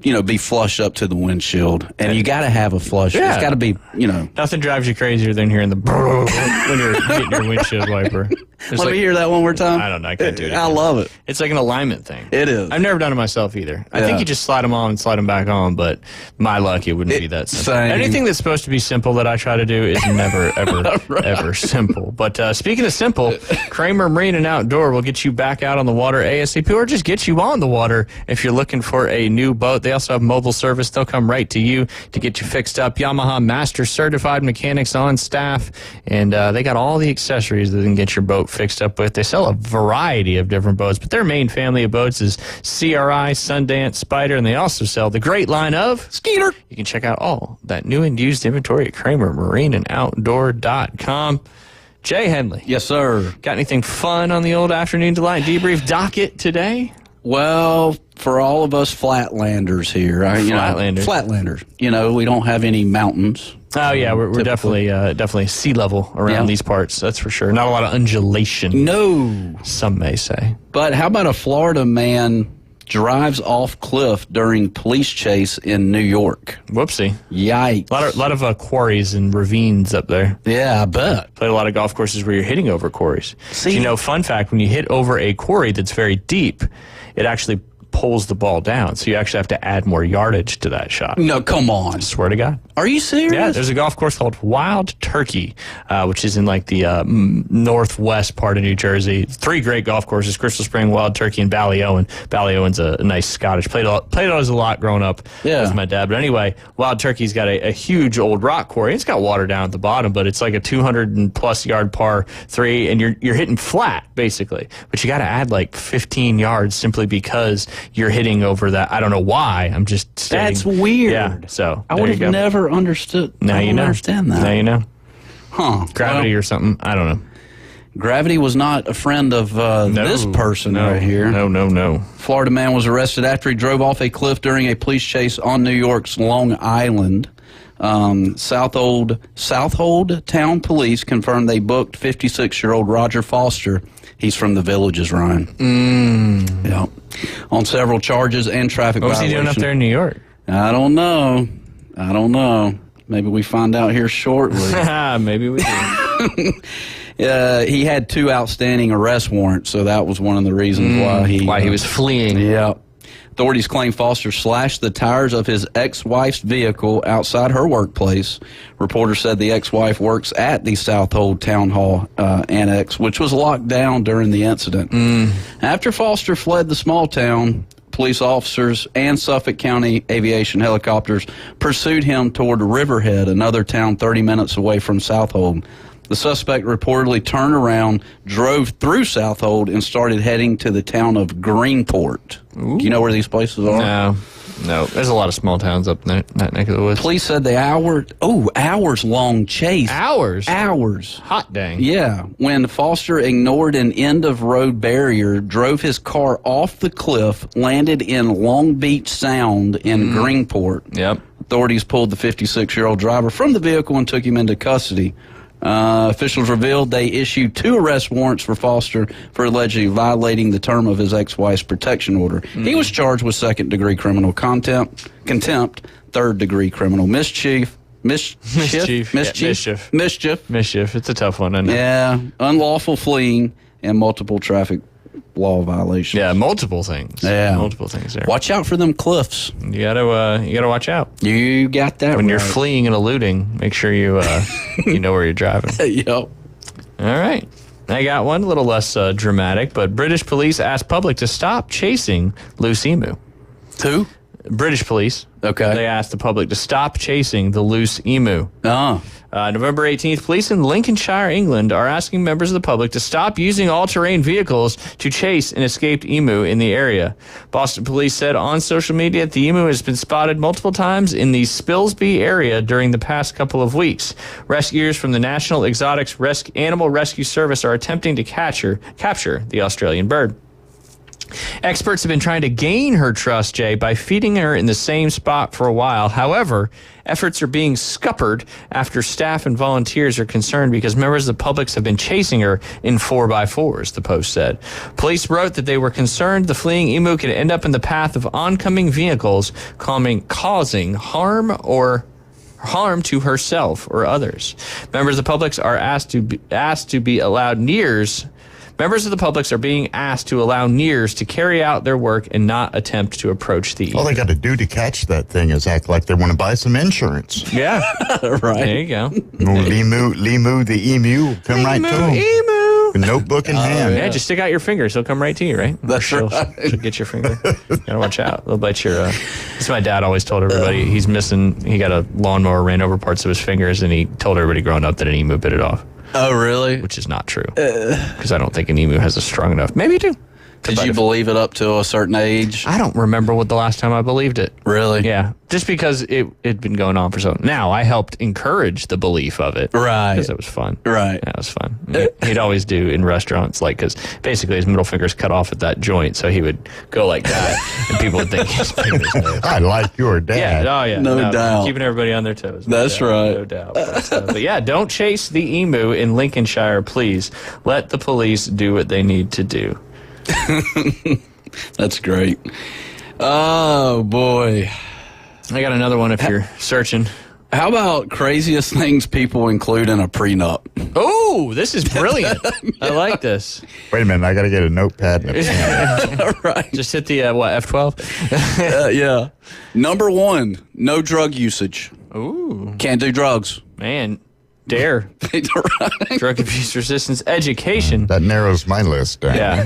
be flush up to the windshield. And you got to have a flush. Yeah. It's got to be, Nothing drives you crazier than hearing the when you're getting your windshield wiper. Let me hear that one more time. I don't know. I can't do it. I love it. It's like an alignment thing. It is. I've never done it myself either. I think you just slide them on and slide them back on, but my luck, it wouldn't be that simple. Same. Anything that's supposed to be simple that I try to do is never, ever, ever simple. But speaking of simple, Kramer Marine and Outdoor will get you back out on the water ASAP, or just get you on the water if you're looking for a new boat. They also have mobile service. They'll come right to you to get you fixed up. Yamaha Master Certified mechanics on staff, and they got all the accessories that they can get your boat fixed up with. They sell a variety of different boats, but their main family of boats is CRI, Sundance, Spider, and they also sell the great line of Skeeter. You can check out all that new and used inventory at KramerMarineandOutdoor.com. Jay Henley. Yes, sir. Got anything fun on the old Afternoon Delight debrief docket today? Well, for all of us flatlanders here, Flatlanders. We don't have any mountains. Oh yeah, we're definitely sea level around these parts. That's for sure. Not a lot of undulation. No, some may say. But how about a Florida man drives off cliff during police chase in New York? Whoopsie! Yikes! A lot of quarries and ravines up there. Yeah, I bet. Played a lot of golf courses where you're hitting over quarries. See, fun fact: when you hit over a quarry that's very deep, it actually pulls the ball down, so you actually have to add more yardage to that shot. No, come on. I swear to God. Are you serious? Yeah, there's a golf course called Wild Turkey, which is in like the northwest part of New Jersey. 3 great golf courses: Crystal Spring, Wild Turkey, and Ballyowen. Ballyowen's a nice Scottish. Played those a lot growing up with my dad. But anyway, Wild Turkey's got a huge old rock quarry. It's got water down at the bottom, but it's like a 200+ yard par 3, and you're hitting flat basically. But you got to add like 15 yards simply because you're hitting over that. I don't know why. I'm just stating. That's weird. Yeah. So I would have never understood. Now you know. Understand that. Now you know. Huh? Gravity or something. I don't know. Gravity was not a friend of this person right here. No. Florida man was arrested after he drove off a cliff during a police chase on New York's Long Island. Southold Town Police confirmed they booked 56-year-old Roger Foster. He's from the Villages, Ryan. Yeah. On several charges and traffic violations. What was he doing up there in New York? I don't know. Maybe we find out here shortly. Maybe we do. He had 2 outstanding arrest warrants, so that was one of the reasons why he was fleeing. Yeah. Authorities claim Foster slashed the tires of his ex-wife's vehicle outside her workplace. Reporters said the ex-wife works at the Southold Town Hall Annex, which was locked down during the incident. After Foster fled the small town, police officers and Suffolk County aviation helicopters pursued him toward Riverhead, another town 30 minutes away from Southold. The suspect reportedly turned around, drove through Southold, and started heading to the town of Greenport. Ooh. Do you know where these places are? No. There's a lot of small towns up in that neck of the woods. Police said the hours-long chase. Hours? Hot dang. Yeah. When Foster ignored an end-of-road barrier, drove his car off the cliff, landed in Long Beach Sound in Greenport. Yep. Authorities pulled the 56-year-old driver from the vehicle and took him into custody. Officials revealed they issued 2 arrest warrants for Foster for allegedly violating the term of his ex-wife's protection order. He was charged with 2nd-degree criminal contempt, 3rd-degree criminal mischief. Mischief. It's a tough one, isn't it? Yeah, unlawful fleeing and multiple traffic law violations. Yeah, multiple things. Yeah, multiple things there. Watch out for them cliffs. You gotta watch out. You got that. When you're fleeing and eluding, make sure you you know where you're driving. Yep. All right. I got one a little less dramatic, but British police asked public to stop chasing loose emu. Who? British police. Okay. They asked the public to stop chasing the loose emu. November 18th, police in Lincolnshire, England, are asking members of the public to stop using all-terrain vehicles to chase an escaped emu in the area. Boston police said on social media that the emu has been spotted multiple times in the Spilsby area during the past couple of weeks. Rescuers from the National Exotics Animal Rescue Service are attempting to capture the Australian bird. Experts have been trying to gain her trust, Jay, by feeding her in the same spot for a while. However, efforts are being scuppered after staff and volunteers are concerned because members of the public have been chasing her in 4x4s, the Post said. Police wrote that they were concerned the fleeing emu could end up in the path of oncoming vehicles, causing harm to herself or others. Members of the public are Members of the public are being asked to allow NEARS to carry out their work and not attempt to approach the emu. All they got to do to catch that thing is act like they want to buy some insurance. Yeah. Right. There you go. Limu, the emu, will come right to him. Emu. A notebook in hand. Yeah, just stick out your fingers. He'll come right to you, right? She'll get your finger. You gotta watch out. They'll bite your... That's what my dad always told everybody. He got a lawnmower, ran over parts of his fingers, and he told everybody growing up that an emu bit it off. Oh, really? Which is not true. Because I don't think an emu has a strong enough... Maybe you do. Did you believe it up to a certain age? I don't remember what the last time I believed it. Really? Yeah. Just because it'd been going on for so long. Now, I helped encourage the belief of it. Right. Because it was fun. Right. Yeah, it was fun. He'd always do in restaurants, because basically his middle finger's cut off at that joint, so he would go like that, and people would think he's putting his nose. I like your dad. Yeah, oh yeah. No doubt. Keeping everybody on their toes. That's right. No doubt. But yeah, don't chase the emu in Lincolnshire, please. Let the police do what they need to do. That's great. Oh, boy. I got another one if you're searching. How about craziest things people include in a prenup? Oh, this is brilliant. I like this. Wait a minute, I got to get a notepad and a pen. Right. Just hit the, F12? Yeah. Number 1, no drug usage. Ooh. Can't do drugs. Man. DARE. Drug abuse resistance education. That narrows my list down. Yeah.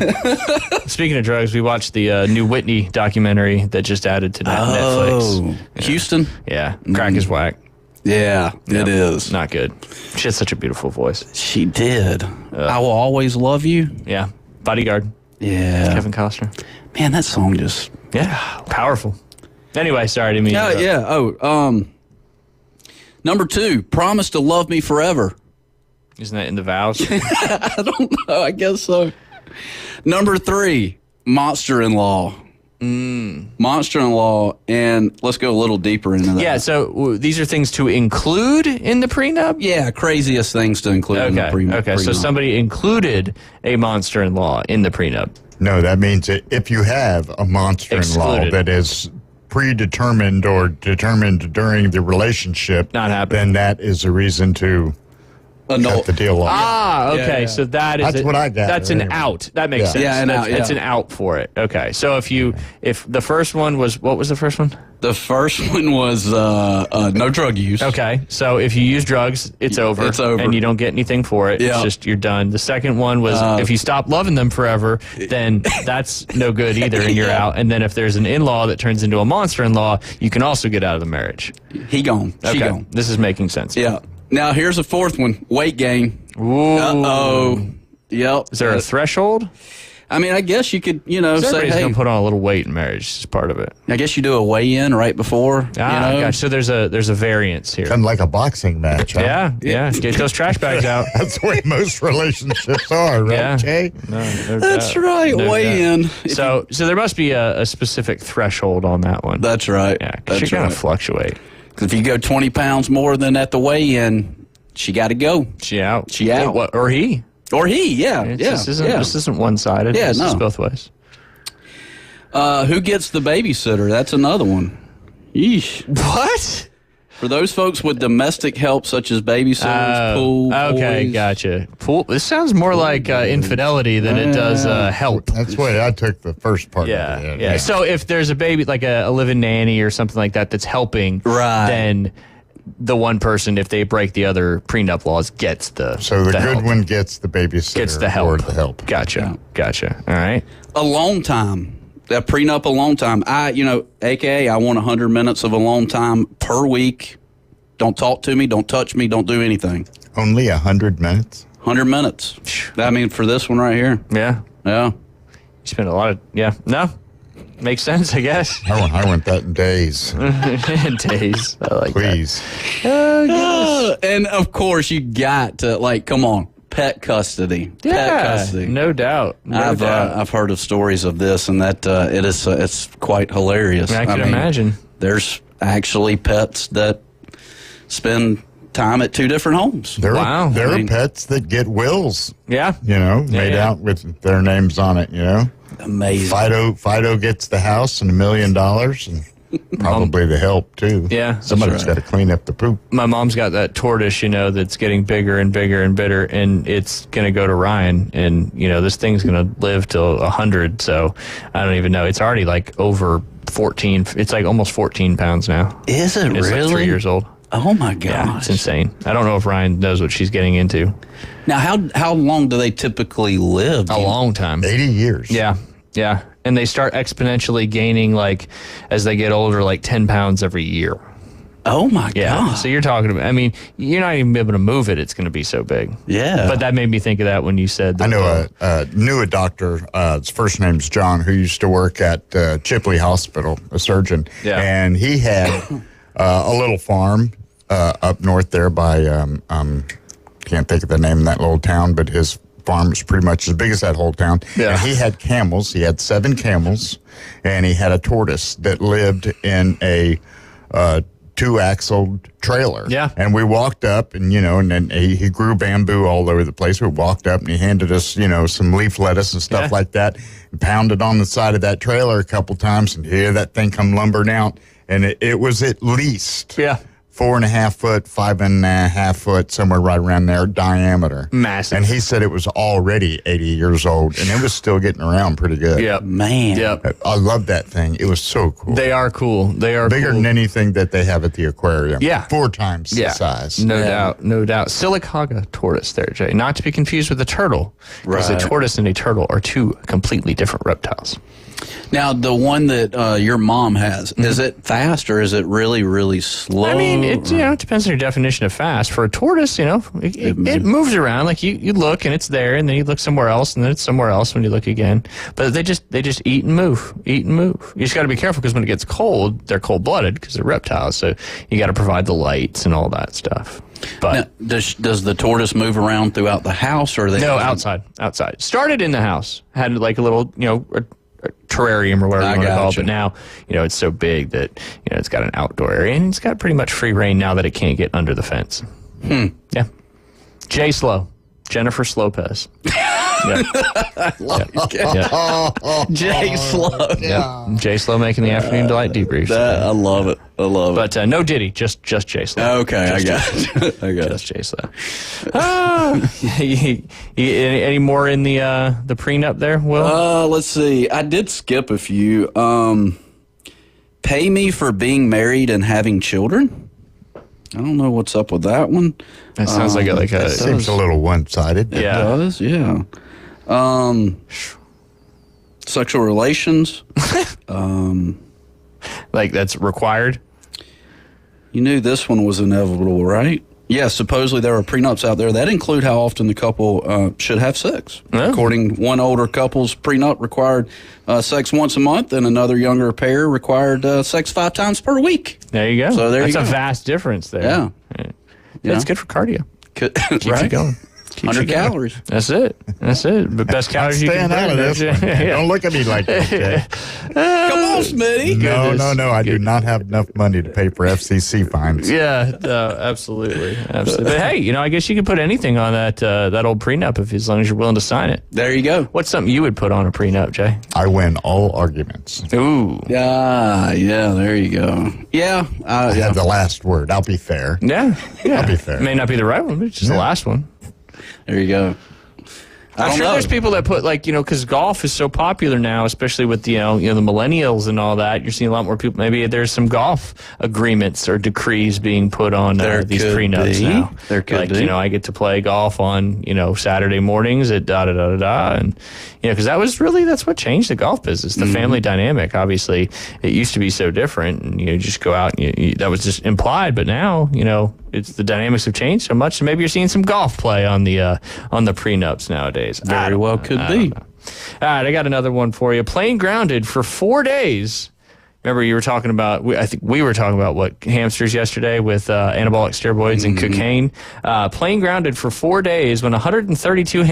Speaking of drugs, we watched the new Whitney documentary that just added to Netflix. Yeah. Houston? Yeah. Crack is whack. Yeah, it is. Not good. She has such a beautiful voice. She did. I Will Always Love You. Yeah. Bodyguard. Yeah. Kevin Costner. Man, that song just... Yeah. Powerful. Anyway, sorry to mean. Yeah. Number 2, promise to love me forever. Isn't that in the vows? I don't know. I guess so. Number 3, monster-in-law. Monster-in-law, and let's go a little deeper into that. Yeah, so these are things to include in the prenup? Yeah, craziest things to include in the prenup. Okay, so somebody included a monster-in-law in the prenup. No, that means that if you have a monster-in-law Excluded. that is predetermined or determined during the relationship, Not happening. then that is a reason to cut the deal off. Ah, okay. Yeah. So that's what I got. That's an out. That makes sense. Yeah, It's an out for it. Okay. So if the first one was, what was the first one? The first one was no drug use. Okay. So if you use drugs, it's over. It's over. And you don't get anything for it. Yeah. It's just you're done. The second one was if you stop loving them forever, then that's no good either and you're out. And then if there's an in-law that turns into a monster-in-law, you can also get out of the marriage. He gone. She Okay. gone. This is making sense. Yeah. Now, here's a fourth one. Weight gain. Ooh. Uh-oh. Yep. Is there a threshold? I mean, I guess you could, say, Everybody's hey, going to put on a little weight in marriage. It's part of it. I guess you do a weigh-in right before. Gosh. So there's a variance here. Kind of like a boxing match. Huh? Yeah. Get those trash bags out. That's the way most relationships are, right, Yeah. Jay? No That's doubt. right. No Weigh-in. So there must be a specific threshold on that one. That's right. Yeah, because you That's kind right. of fluctuate. 'Cause if you go 20 pounds more than at the weigh-in, she got to go. She out. She out. Or he. Or he, yeah. This isn't one-sided. Yeah, This is no. both ways. Who gets the babysitter? That's another one. Yeesh. What? For those folks with domestic help, such as babysitters, pool, Okay, boys. gotcha. Pool. This sounds more like infidelity than it does help. That's the way I took the first part Yeah, of it. yeah. So if there's a baby, like a live-in nanny or something like that that's helping, Right. then the one person, if they break the other prenup laws, gets the So the good help. one gets the babysitter Gets the help. or the help. Gotcha. All right. Alone time. A prenup alone time. AKA I want 100 minutes of alone time per week. Don't talk to me. Don't touch me. Don't do anything. Only 100 minutes? 100 minutes. I mean, for this one right here. Yeah. Yeah. You spend a lot of, no. Makes sense, I guess. I went that in days. Days. I like Please. that. And of course, you got to, come on. Pet custody. Yeah, Pet custody. No doubt. I've heard of stories of this, and that it's quite hilarious. I can imagine. There's actually pets that spend time at two different homes. There are pets that get wills. Yeah. Made out with their names on it, Amazing. Fido gets the house and $1 million and probably the help too. Yeah. Somebody's got to clean up the poop. My mom's got that tortoise, that's getting bigger and bigger and bigger, and it's going to go to Ryan, and, this thing's going to live till 100, so I don't even know. It's already over 14. It's almost 14 pounds now. Is it it's really? It's 3 years old. Oh my gosh. Yeah, it's insane. I don't know if Ryan knows what she's getting into. Now, how long do they typically live? A long time. 80 years. Yeah. Yeah. And they start exponentially gaining, as they get older, 10 pounds every year. Oh my God. So you're talking about, you're not even able to move it. It's going to be so big. Yeah. But that made me think of that when you said that. I knew a doctor, his first name's John, who used to work at Chipley Hospital, a surgeon. Yeah. And he had a little farm up north there by, can't think of the name of that little town, but his farm was pretty much as big as that whole town. Yeah. And he had camels. He had 7 camels, and he had a tortoise that lived in a 2-axle trailer. Yeah. And we walked up, and, and then he grew bamboo all over the place. We walked up, and he handed us, some leaf lettuce and stuff like that, and pounded on the side of that trailer a couple times, and here that thing come lumbering out. And it was at least 4.5 foot, 5.5 foot, somewhere right around there, diameter. Massive. And he said it was already 80 years old, and it was still getting around pretty good. Yep. Man. Yep. I love that thing. It was so cool. They are cool. They are bigger cool. than anything that they have at the aquarium. Yeah. 4 times the size. No doubt. No doubt. Silicaga tortoise there, Jay. Not to be confused with a turtle. Because a tortoise and a turtle are 2 completely different reptiles. Now, the one that your mom has, is it fast or is it really, really slow? It depends on your definition of fast. For a tortoise, it moves around. You look and it's there, and then you look somewhere else, and then it's somewhere else when you look again. But they just eat and move, eat and move. You just got to be careful because when it gets cold, they're cold-blooded because they're reptiles. So you got to provide the lights and all that stuff. But now, does the tortoise move around throughout the house, or outside? Started in the house, had a little, a terrarium or whatever you want to call it, but now, it's so big that, it's got an outdoor area, and it's got pretty much free reign now that it can't get under the fence. Yeah. Jay Slow. Jennifer Slopez. Jay Slow. Jay Slow making the Afternoon Delight debrief. I love it. But no Diddy, just Jay Slow. Okay, I got it. Just Jay Slow. Any more in the prenup there, Will? Let's see. I did skip a few. Pay me for being married and having children. I don't know what's up with that one. That sounds like it seems a little one-sided. It does, yeah. Sexual relations. That's required? You knew this one was inevitable, right? Yeah, supposedly there are prenups out there that include how often the couple should have sex. Yeah. According to one older couple's prenup required sex once a month, and another younger pair required sex 5 times per week. There you go. So That's a vast difference there. Yeah. It's good for cardio. Keeps right? you going. 100 calories. That's it. The best calories you can out of this one. Don't look at me like that, Jay. Come on, Smitty. No. I do not have enough money to pay for FCC fines. Yeah, absolutely. But hey, I guess you could put anything on that old prenup as long as you're willing to sign it. There you go. What's something you would put on a prenup, Jay? I win all arguments. Ooh. Yeah, there you go. Yeah. I have the last word. I'll be fair. Yeah. I'll be fair. It may not be the right one, but it's just the last one. There you go. I'm sure know. there's people that put because golf is so popular now, especially with the millennials and all that. You're seeing a lot more people. Maybe there's some golf agreements or decrees being put on these prenups now. There could be. I get to play golf on Saturday mornings at and because that's what changed the golf business, the family dynamic. Obviously, it used to be so different, and you just go out and that was just implied. But now it's the dynamics have changed so much. So maybe you're seeing some golf play on the prenups nowadays. Very well could be. All right, I got another one for you. Plane grounded for 4 days. Remember, you were talking about, I think we were talking about hamsters yesterday with anabolic steroids and cocaine. Plane grounded for 4 days when 132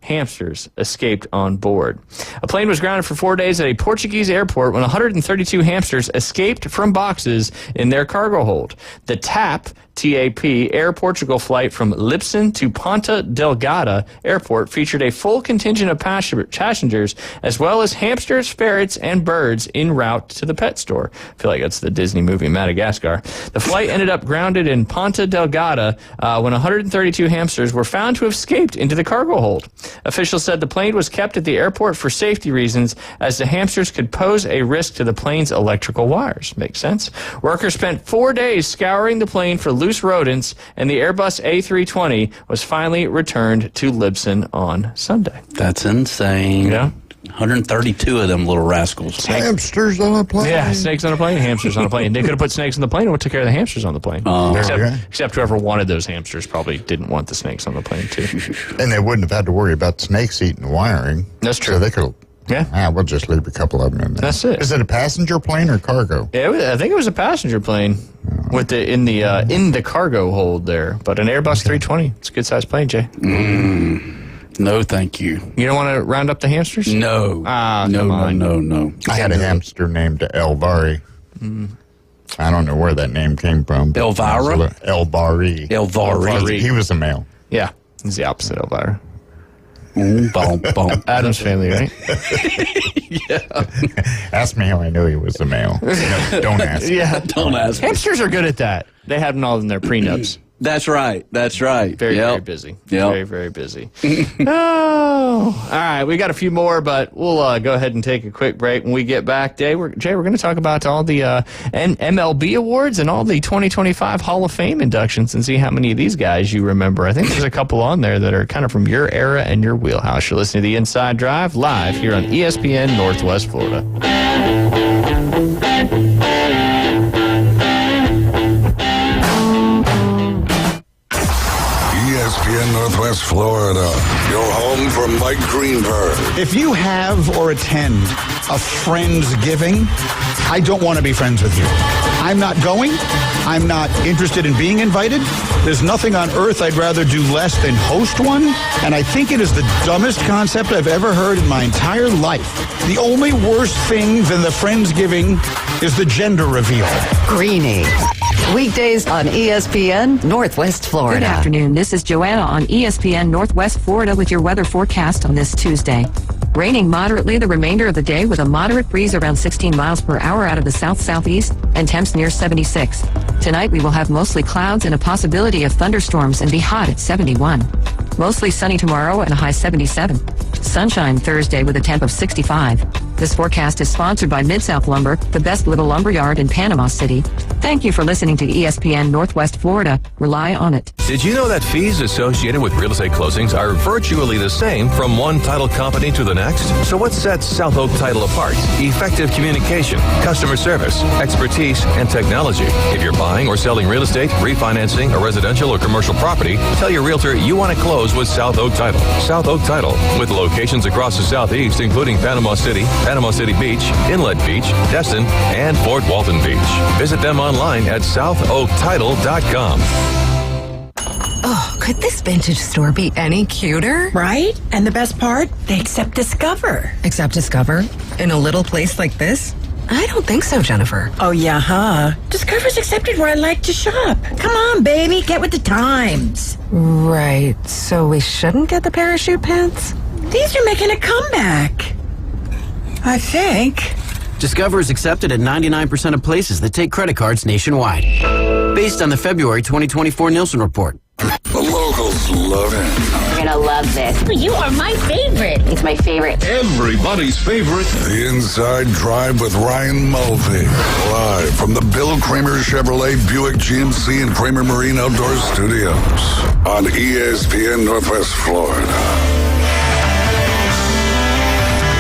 hamsters escaped on board. A plane was grounded for 4 days at a Portuguese airport when 132 hamsters escaped from boxes in their cargo hold. The TAP Air Portugal flight from Lisbon to Ponta Delgada Airport featured a full contingent of passengers, as well as hamsters, ferrets, and birds en route to the pet store. I feel like that's the Disney movie Madagascar. The flight ended up grounded in Ponta Delgada when 132 hamsters were found to have escaped into the cargo hold. Officials said the plane was kept at the airport for safety reasons, as the hamsters could pose a risk to the plane's electrical wires. Makes sense. Workers spent 4 days scouring the plane for loose rodents, and the Airbus A320 was finally returned to Lisbon on Sunday. That's insane. Yeah. 132 of them little rascals. Hamsters on a plane. Yeah, snakes on a plane, hamsters on a plane. They could have put snakes on the plane and took care of the hamsters on the plane. Except whoever wanted those hamsters probably didn't want the snakes on the plane, too. And they wouldn't have had to worry about snakes eating the wiring. That's true. So they could. Yeah. We'll just leave a couple of them in there. That's it. Is it a passenger plane or cargo? Yeah, I think it was a passenger plane with in the cargo hold there. But an Airbus 320. It's a good sized plane, Jay. No, thank you. You don't want to round up the hamsters? No. No. I had a hamster named Elvari. I don't know where that name came from. Elvira? Elvari. He was a male. Yeah, he's the opposite of Elvira. Adam's family, right? Yeah. Ask me how I knew he was a male. No, don't ask. Yeah, don't ask. Hamsters are good at that. They had them all in their prenups. That's right. Very, very busy. Yep. Very, very busy. All right. We got a few more, but we'll go ahead and take a quick break. When we get back, Jay, we're going to talk about all the MLB awards and all the 2025 Hall of Fame inductions and see how many of these guys you remember. I think there's a couple on there that are kind of from your era and your wheelhouse. You're listening to The Inside Drive live here on ESPN Northwest Florida. ESPN Northwest Florida, your home for Mike Greenberg. If you have or attend a Friendsgiving, I don't want to be friends with you. I'm not going. I'm not interested in being invited. There's nothing on earth I'd rather do less than host one, and I think it is the dumbest concept I've ever heard in my entire life. The only worse thing than the Friendsgiving is the gender reveal. Greeny. Weekdays on ESPN Northwest Florida. Good afternoon. This is Joanna on ESPN Northwest Florida with your weather forecast on this Tuesday. Raining moderately the remainder of the day with a moderate breeze around 16 miles per hour out of the south-southeast and temps near 76. Tonight we will have mostly clouds and a possibility of thunderstorms and be hot at 71. Mostly sunny tomorrow and a high 77. Sunshine Thursday with a temp of 65. This forecast is sponsored by Mid-South Lumber, the best little lumber yard in Panama City. Thank you for listening to ESPN Northwest Florida. Rely on it. Did you know that fees associated with real estate closings are virtually the same from one title company to the next? So what sets South Oak Title apart? Effective communication, customer service, expertise, and technology. If you're buying or selling real estate, refinancing a residential or commercial property, tell your realtor you want to close with South Oak Title. South Oak Title, with locations across the Southeast, including Panama City Beach, Inlet Beach, Destin, and Fort Walton Beach. Visit them online at southoaktitle.com. Oh, could this vintage store be any cuter? Right? And the best part? They accept Discover. Accept Discover? In a little place like this? I don't think so, Jennifer. Oh, yeah, huh? Discover's accepted where I like to shop. Come on, baby, get with the times. Right, so we shouldn't get the parachute pants? These are making a comeback. I think. Discover is accepted at 99% of places that take credit cards nationwide. Based on the February 2024 Nielsen report. The local Loaded. You're gonna love this. You are my favorite. It's my favorite. Everybody's favorite. The Inside Drive with Ryan Mulvey. Live from the Bill Kramer Chevrolet Buick GMC and Kramer Marine Outdoor Studios on ESPN Northwest Florida.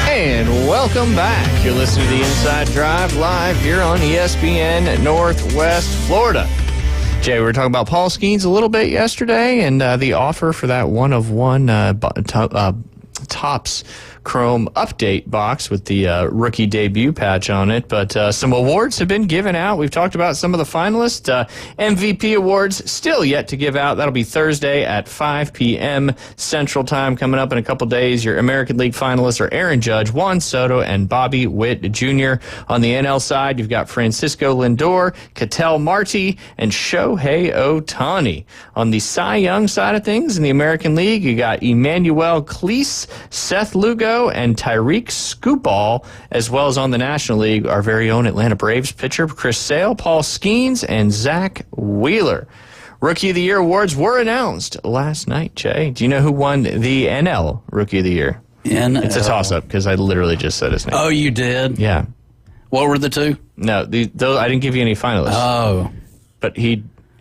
And welcome back. You're listening to the Inside Drive live here on ESPN Northwest Florida. Jay, we were talking about Paul Skeens a little bit yesterday, and the offer for that one-of-one Topps Chrome update box with the rookie debut patch on it. But some awards have been given out. We've talked about some of the finalists. MVP awards still yet to give out. That'll be Thursday at 5 p.m. Central Time. Coming up in a couple days, your American League finalists are Aaron Judge, Juan Soto, and Bobby Witt Jr. On the NL side, you've got Francisco Lindor, Ketel Marte, and Shohei Ohtani. On the Cy Young side of things, in the American League, you got Emmanuel Cleese, Seth Lugo, and Tyreek Skubal, as well as on the National League, our very own Atlanta Braves pitcher Chris Sale, Paul Skeens, and Zach Wheeler. Rookie of the Year awards were announced last night, Jay. Do you know who won the NL Rookie of the Year? NL. It's a toss-up because I literally just said his name. Oh, you did? Yeah. What were the two? No, those, I didn't give you any finalists. Oh. But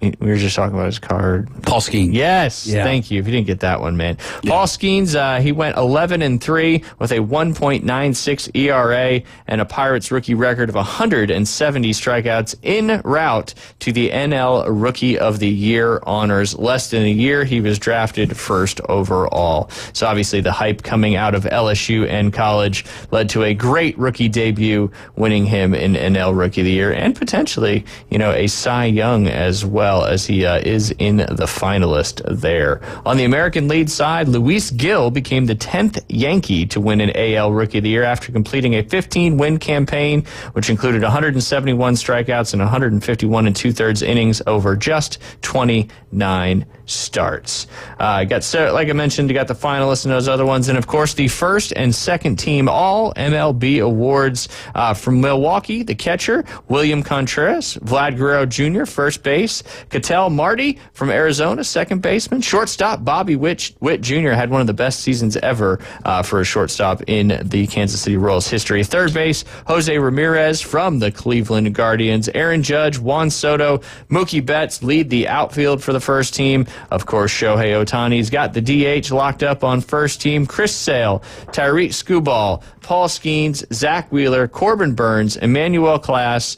we were just talking about his card. Paul Skeens. Yes, Yeah. Thank you. If you didn't get that one, man. Yeah. Paul Skeens, he went 11-3 with a 1.96 ERA and a Pirates rookie record of 170 strikeouts en route to the NL Rookie of the Year honors. Less than a year, he was drafted first overall. So obviously the hype coming out of LSU and college led to a great rookie debut, winning him an NL Rookie of the Year and potentially, a Cy Young as well, as he is in the finalist there. On the American League side, Luis Gil became the 10th Yankee to win an AL Rookie of the Year after completing a 15-win campaign, which included 171 strikeouts and 151 2/3 innings over just 29 starts. Like I mentioned, you got the finalists and those other ones, and of course the first and second team all MLB awards from Milwaukee, the catcher William Contreras, Vlad Guerrero Jr. first base, Ketel Marte from Arizona, second baseman, shortstop Bobby Witt Jr. had one of the best seasons ever for a shortstop in the Kansas City Royals history. Third base, Jose Ramirez from the Cleveland Guardians, Aaron Judge, Juan Soto, Mookie Betts lead the outfield for the first team. Of course, Shohei Ohtani's got the DH locked up on first team. Chris Sale, Tyreek Skubal, Paul Skeens, Zach Wheeler, Corbin Burns, Emmanuel Cleese,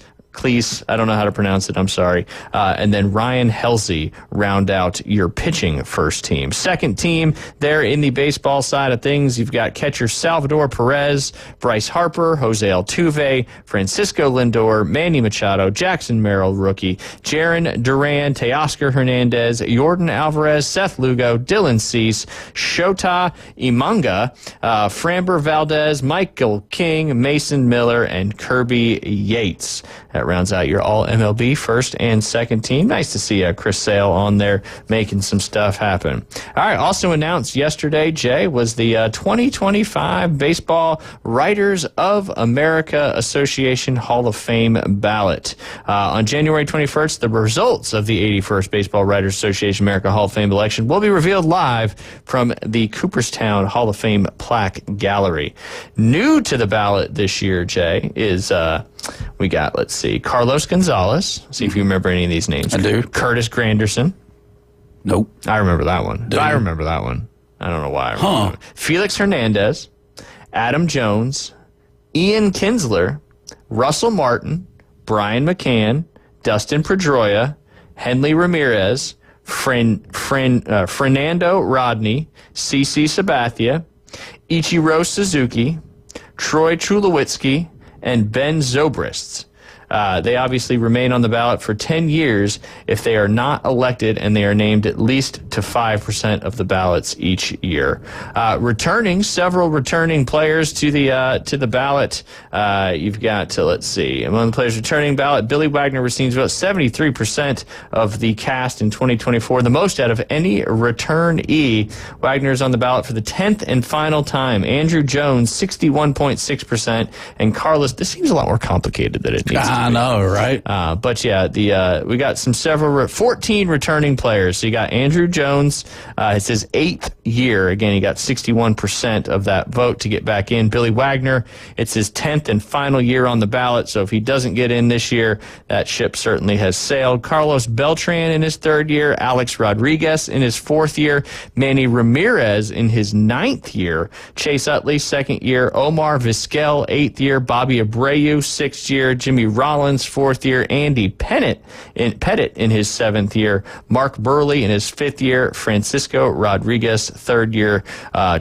I don't know how to pronounce it, I'm sorry. And then Ryan Helsey round out your pitching first team. Second team there in the baseball side of things, you've got catcher Salvador Perez, Bryce Harper, Jose Altuve, Francisco Lindor, Manny Machado, Jackson Merrill, rookie, Jarren Duran, Teoscar Hernandez, Yordan Alvarez, Seth Lugo, Dylan Cease, Shota Imanga, Framber Valdez, Michael King, Mason Miller, and Kirby Yates. That rounds out your all MLB first and second team. Nice to see Chris Sale on there making some stuff happen. All right, also announced yesterday, Jay, was the 2025 Baseball Writers of America Association Hall of Fame ballot. On January 21st, the results of the 81st Baseball Writers Association America Hall of Fame election will be revealed live from the Cooperstown Hall of Fame plaque gallery. New to the ballot this year, Jay, is we got, let's see, Carlos Gonzalez. See if you remember any of these names. I do. Curtis Granderson. Nope. I remember that one. I remember that one. I don't know why I remember it. Felix Hernandez, Adam Jones, Ian Kinsler, Russell Martin, Brian McCann, Dustin Pedroia, Henley Ramirez, Fernando Rodney, CC Sabathia, Ichiro Suzuki, Troy Tulowitzki, and Ben Zobrist. They obviously remain on the ballot for 10 years if they are not elected and they are named at least to 5% of the ballots each year. Several returning players to the ballot. You've got, let's see, among the players returning ballot, Billy Wagner receives about 73% of the cast in 2024, the most out of any returnee. Wagner's on the ballot for the 10th and final time. Andrew Jones, 61.6%, and Carlos, this seems a lot more complicated than it needs to I know, right? But yeah, we got several 14 returning players. So you got Andrew Jones. It's his 8th year. Again, he got 61% of that vote to get back in. Billy Wagner, it's his 10th and final year on the ballot. So if he doesn't get in this year, that ship certainly has sailed. Carlos Beltran in his 3rd year. Alex Rodriguez in his 4th year. Manny Ramirez in his 9th year. Chase Utley, 2nd year. Omar Vizquel, 8th year. Bobby Abreu, 6th year. Jimmy Rollins, 4th year. Andy Pettit in his 7th year. Mark Burley in his 5th year. Francisco Rodriguez, 3rd year.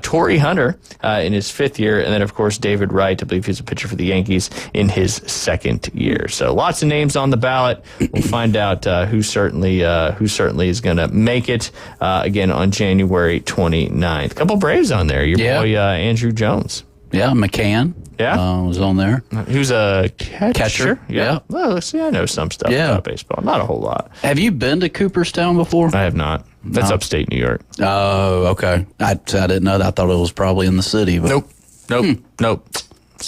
Torrey Hunter in his 5th year. And then, of course, David Wright, I believe he's a pitcher for the Yankees, in his 2nd year. So lots of names on the ballot. We'll find out who certainly is going to make it again on January 29th. A couple Braves on there. Your boy Andrew Jones. Yeah, McCann. Yeah, was on there. Who's a catcher? Yeah. Well, see, I know some stuff about baseball. Not a whole lot. Have you been to Cooperstown before? I have not. That's upstate New York. Oh, okay. I didn't know that. I thought it was probably in the city. But. Nope.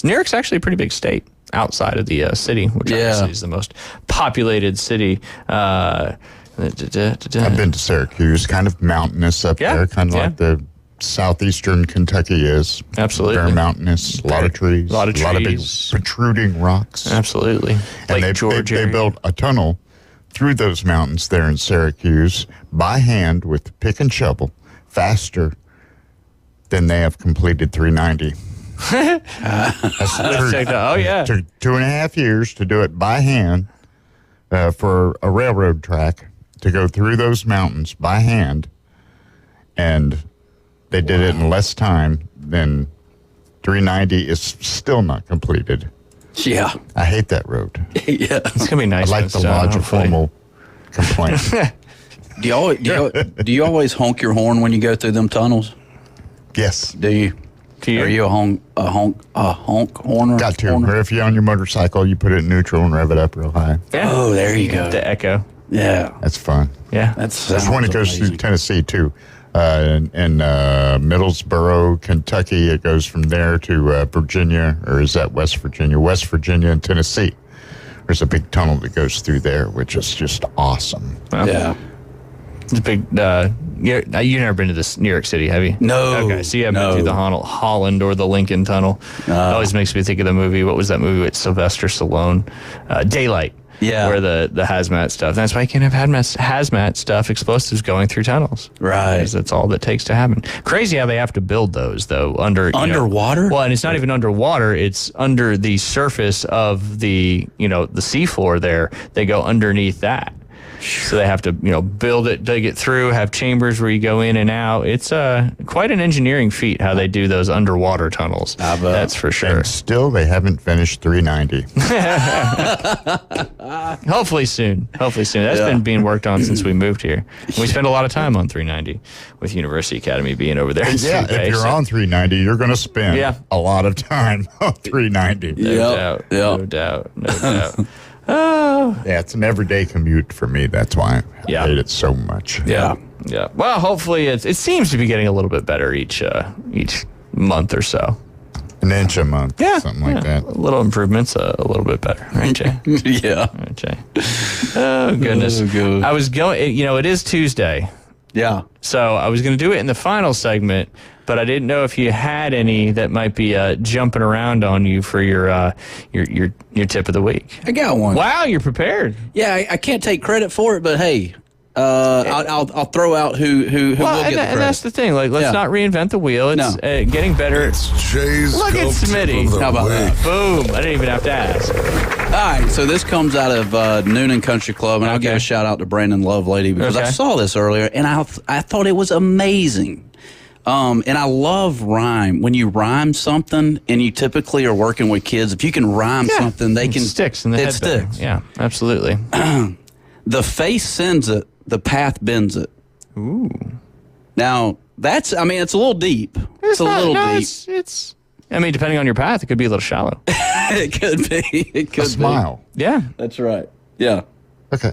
New York's actually a pretty big state outside of the city, which obviously is the most populated city. I've been to Syracuse, kind of mountainous up there, kind of like the southeastern Kentucky is. Absolutely. Very mountainous, a lot of trees. A lot of big protruding rocks. Absolutely. And they built a tunnel through those mountains there in Syracuse by hand with pick and shovel, faster than they have completed 390. Oh, yeah. It took 2.5 years to do it by hand for a railroad track to go through those mountains by hand. And they did it in less time than 390 is still not completed. Yeah. I hate that road. Yeah. It's going to be nice. I like to lodge a formal complaint. Do you always honk your horn when you go through them tunnels? Yes. Do you? Are you a honk horner? Got to. Or if you're on your motorcycle, you put it in neutral and rev it up real high. Yeah. Oh, there you go. The echo. Yeah. That's fun. Yeah. That's when it goes through Tennessee, too. In Middlesboro, Kentucky, it goes from there to Virginia, or is that West Virginia? West Virginia and Tennessee. There's a big tunnel that goes through there, which is just awesome. Well, yeah. It's a big, you've never been to this New York City, have you? No. Okay, so you haven't been through the Holland or the Lincoln Tunnel. It always makes me think of the movie, what was that movie with Sylvester Stallone? Daylight. Yeah. Where the hazmat stuff. That's why you can't have hazmat stuff, explosives going through tunnels. Right. Because that's all that takes to happen. Crazy how they have to build those, though, underwater? Well, and it's not even underwater. It's under the surface of the seafloor there. They go underneath that. So they have to, build it, dig it through, have chambers where you go in and out. It's quite an engineering feat how they do those underwater tunnels. That's for sure. And still, they haven't finished 390. Hopefully soon. That's been being worked on since we moved here. We spend a lot of time on 390 with University Academy being over there. Yeah, if you're on 390, you're going to spend a lot of time on 390. No doubt. Oh. Yeah, it's an everyday commute for me. That's why I hate it so much. Yeah. Well, hopefully it seems to be getting a little bit better each month or so. An inch a month, something like that. Little improvements, a little bit better, right, Jay? Yeah. Right, Jay. Oh, goodness. I was going, it is Tuesday. Yeah. So I was going to do it in the final segment, but I didn't know if you had any that might be jumping around on you for your tip of the week. I got one. Wow, you're prepared. Yeah, I can't take credit for it, but hey, I'll throw out who will get the credit. And that's the thing. Like, let's not reinvent the wheel. It's getting better. It's Jay's Look at Smitty. How about that? Boom. I didn't even have to ask. All right, so this comes out of Noonan Country Club, and I'll give a shout out to Brandon Lovelady because I saw this earlier, and I thought it was amazing. And I love rhyme. When you rhyme something, and you typically are working with kids, if you can rhyme something, they can sticks in the head. It sticks. Yeah, absolutely. The face sends it, the path bends it. Ooh. Now it's a little deep. It's a little deep. It's. I mean, depending on your path, it could be a little shallow. It could be. It could be. Smile. Yeah, that's right. Yeah. Okay.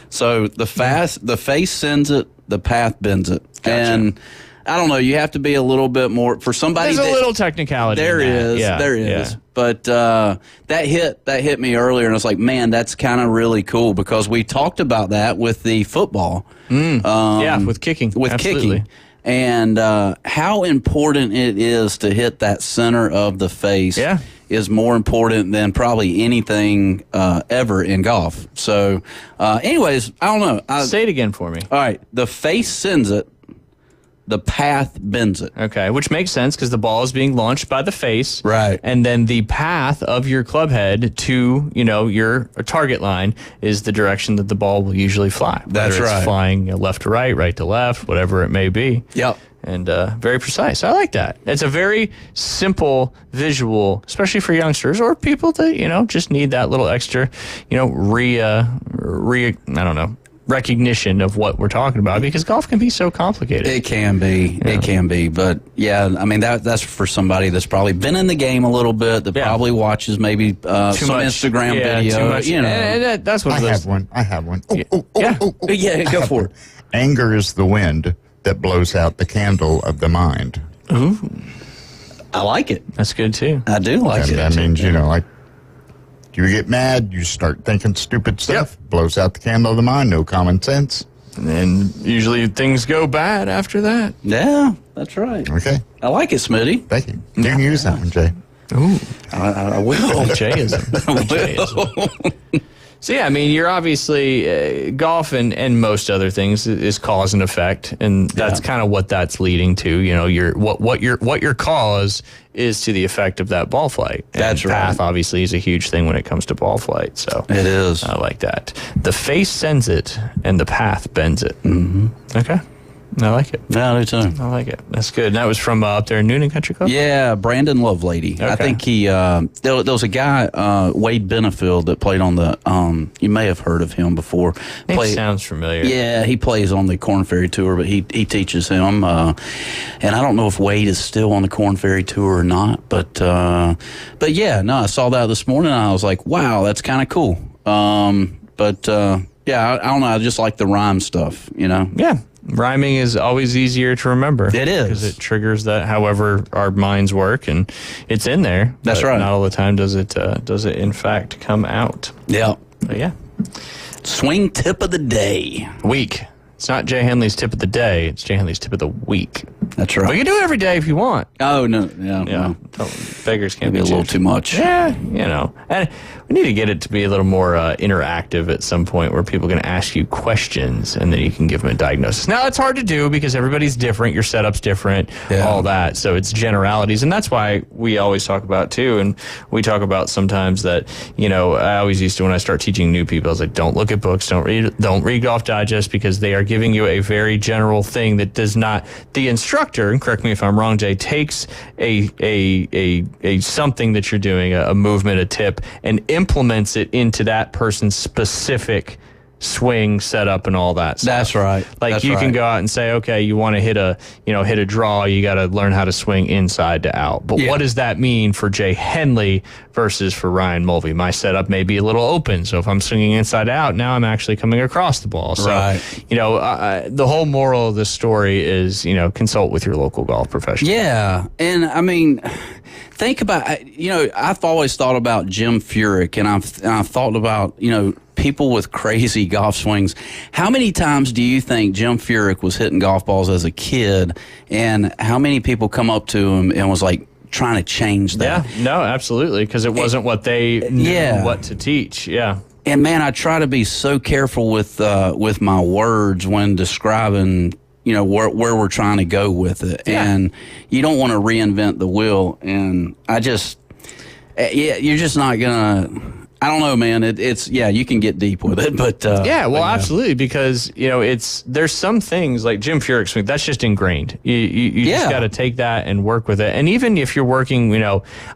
So the face sends it, the path bends it, and I don't know. You have to be a little bit more for somebody. There's a little technicality. There is. Yeah, there is. Yeah. But that hit me earlier, and I was like, man, that's kind of really cool because we talked about that with the football. With kicking. With Absolutely. kicking. And how important it is to hit that center of the face is more important than probably anything ever in golf. So, anyways, I don't know. Say it again for me. All right. The face sends it. The path bends it. Okay, which makes sense because the ball is being launched by the face. Right. And then the path of your club head to, your target line is the direction that the ball will usually fly. That's Whether right. It's flying left to right to left, whatever it may be. Yep. And very precise. I like that. It's a very simple visual, especially for youngsters or people that, just need that little extra, recognition of what we're talking about because golf can be so complicated. It can be. Yeah. It can be. But, yeah, I mean, that's for somebody that's probably been in the game a little bit, that probably watches maybe some Instagram video. Too much. And that's what I have one. Yeah, go for it. Anger is the wind that blows out the candle of the mind. Ooh. I like it. That's good, too. I do like it. That means, you get mad, you start thinking stupid stuff, blows out the candle of the mind, no common sense. And then usually things go bad after that. Yeah, that's right. Okay. I like it, Smitty. Thank you. You can use that one, Jay. Ooh. I will. Jayism. So, yeah, I mean, you're obviously golf and most other things is cause and effect, and that's kind of what that's leading to. What your cause is to the effect of that ball flight. That's and right. Path obviously is a huge thing when it comes to ball flight. So it is. I like that. The face sends it, and the path bends it. Mm-hmm. Okay. I like it. Yeah, I do too. I like it. That's good. And that was from up there in Noonan Country Club? Yeah, Brandon Lovelady. Okay. I think he, there was a guy, Wade Benefield, that played on the, you may have heard of him before. Sounds familiar. Yeah, he plays on the Corn Ferry Tour, but he teaches him. And I don't know if Wade is still on the Corn Ferry Tour or not, but yeah, no, I saw that this morning and I was like, wow, that's kind of cool. Yeah, I don't know. I just like the rhyme stuff, Yeah. Rhyming is always easier to remember. It is. Because it triggers that however our minds work, and it's in there. That's but right. Not all the time does it in fact come out. Yeah. But yeah. Swing tip of the day. Week. It's not Jay Henley's tip of the day. It's Jay Henley's tip of the week. That's right. But you can do it every day if you want. Oh, no. Yeah. Yeah. Well, beggars can't maybe be a little too much. Yeah. And we need to get it to be a little more interactive at some point where people can ask you questions and then you can give them a diagnosis. Now, it's hard to do because everybody's different. Your setup's different, all that. So it's generalities. And that's why we always talk about, too. And we talk about sometimes that, I always used to, when I start teaching new people, I was like, don't look at books. Don't read Golf Digest because they are giving you a very general thing that does not, the instructor, and correct me if I'm wrong, Jay, takes a something that you're doing, a movement, a tip, and implements it into that person's specific swing setup and all that stuff. That's right. Like you can go out and say, okay, you want to hit a draw, you got to learn how to swing inside to out. But what does that mean for Jay Henley versus for Ryan Mulvey? My setup may be a little open, so if I'm swinging inside out, now I'm actually coming across the ball. So, the whole moral of the story is, consult with your local golf professional. Yeah, and I mean, think about, I've always thought about Jim Furyk, and I've thought about, people with crazy golf swings. How many times do you think Jim Furyk was hitting golf balls as a kid, and how many people come up to him and was like trying to change that? Yeah, no, absolutely, because it wasn't what they knew what to teach. Yeah. And man, I try to be so careful with my words when describing, where we're trying to go with it. Yeah. And you don't want to reinvent the wheel. And I just, you're just not gonna. I don't know, man. It's you can get deep with it, but absolutely, because there's some things like Jim Furyk swing that's just ingrained. You just got to take that and work with it. And even if you're working,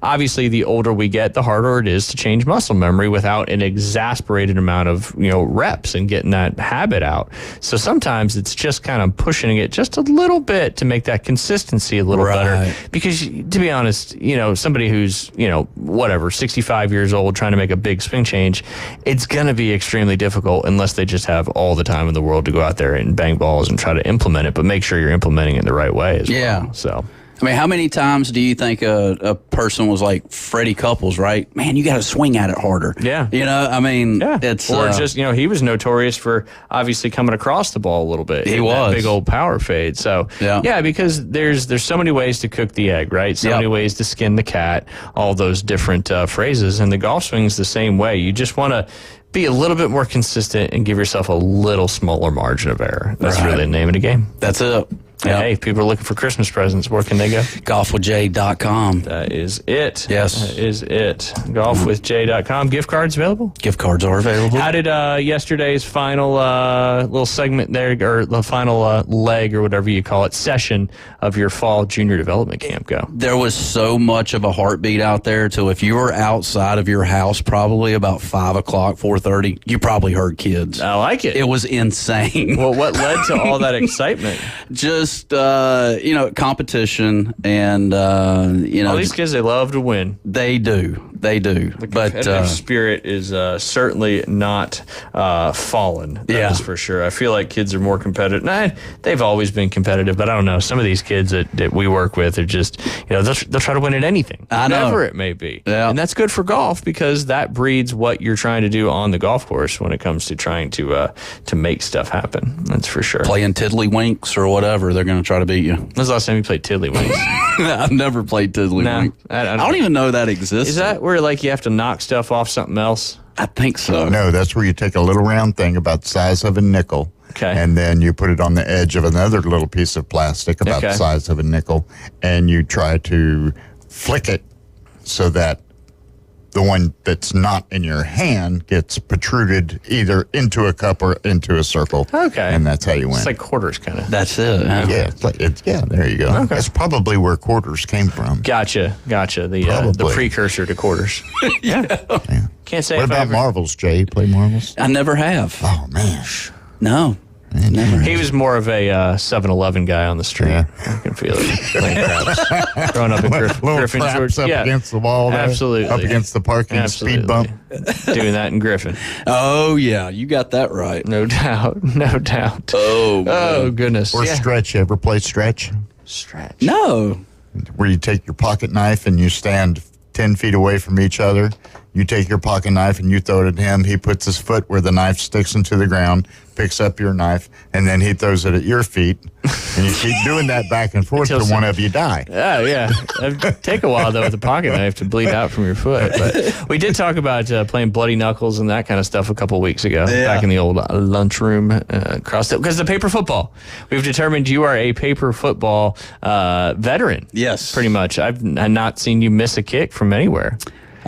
obviously the older we get, the harder it is to change muscle memory without an exasperated amount of reps and getting that habit out. So sometimes it's just kind of pushing it just a little bit to make that consistency a little better. Because to be honest, somebody who's 65 years old trying to make a big swing change, it's going to be extremely difficult unless they just have all the time in the world to go out there and bang balls and try to implement it, but make sure you're implementing it the right way as well. So I mean, how many times do you think a person was like Freddie Couples, right? Man, you got to swing at it harder. Yeah. You know, I mean, it's... Or just, he was notorious for obviously coming across the ball a little bit. He was. That big old power fade. So, because there's so many ways to cook the egg, right? So many ways to skin the cat, all those different phrases. And the golf swing's the same way. You just want to be a little bit more consistent and give yourself a little smaller margin of error. That's really the name of the game. That's it. And hey, if people are looking for Christmas presents, where can they go? Golfwithjay.com. That is it. Yes. That is it. Golfwithjay.com. Gift cards available? Gift cards are available. How did yesterday's final little segment there, or the final leg, or whatever you call it, session of your fall junior development camp go? There was so much of a heartbeat out there till if you were outside of your house probably about 5 o'clock, 4:30, you probably heard kids. I like it. It was insane. Well, what led to all that excitement? Just, competition and, all these kids, they love to win. They do. They do. The competitive spirit is certainly not fallen. That's for sure. I feel like kids are more competitive. They've always been competitive, but I don't know. Some of these kids that we work with are just, they'll try to win at anything. Whatever it may be. Yeah. And that's good for golf because that breeds what you're trying to do on the golf course when it comes to trying to make stuff happen. That's for sure. Playing tiddlywinks or whatever, they're going to try to beat you. When's the last time you played tiddlywinks? I've never played tiddlywinks. I don't even know that exists. Is that where you have to knock stuff off something else? I think so. No, that's where you take a little round thing about the size of a nickel. Okay. And then you put it on the edge of another little piece of plastic about the size of a nickel, and you try to flick it so that the one that's not in your hand gets protruded either into a cup or into a circle. Okay. And that's how you win. It's like quarters, kind of. That's it. Yeah, there you go. Okay. That's probably where quarters came from. Gotcha. The precursor to quarters. Yeah. Can't say. What about marbles, Jay? You play marbles? I never have. Oh, man. No. Never. He was more of a 7-Eleven guy on the street. Yeah. I can feel it. Playing craps. Growing up in Griffin, craps Georgia. up against the wall there. Absolutely. Up against the parking speed bump. Doing that in Griffin. Oh, yeah. You got that right. No doubt. No doubt. Oh, goodness. Or stretch. You ever play stretch? Stretch. No. Where you take your pocket knife and you stand 10 feet away from each other. You take your pocket knife and you throw it at him. He puts his foot where the knife sticks into the ground, picks up your knife, and then he throws it at your feet. And you keep doing that back and forth till one of you die. Yeah. It'd take a while, though, with a pocket knife to bleed out from your foot. But we did talk about playing bloody knuckles and that kind of stuff a couple weeks ago, back in the old lunchroom across because the paper football. We've determined you are a paper football veteran. Yes. Pretty much. I've not seen you miss a kick from anywhere.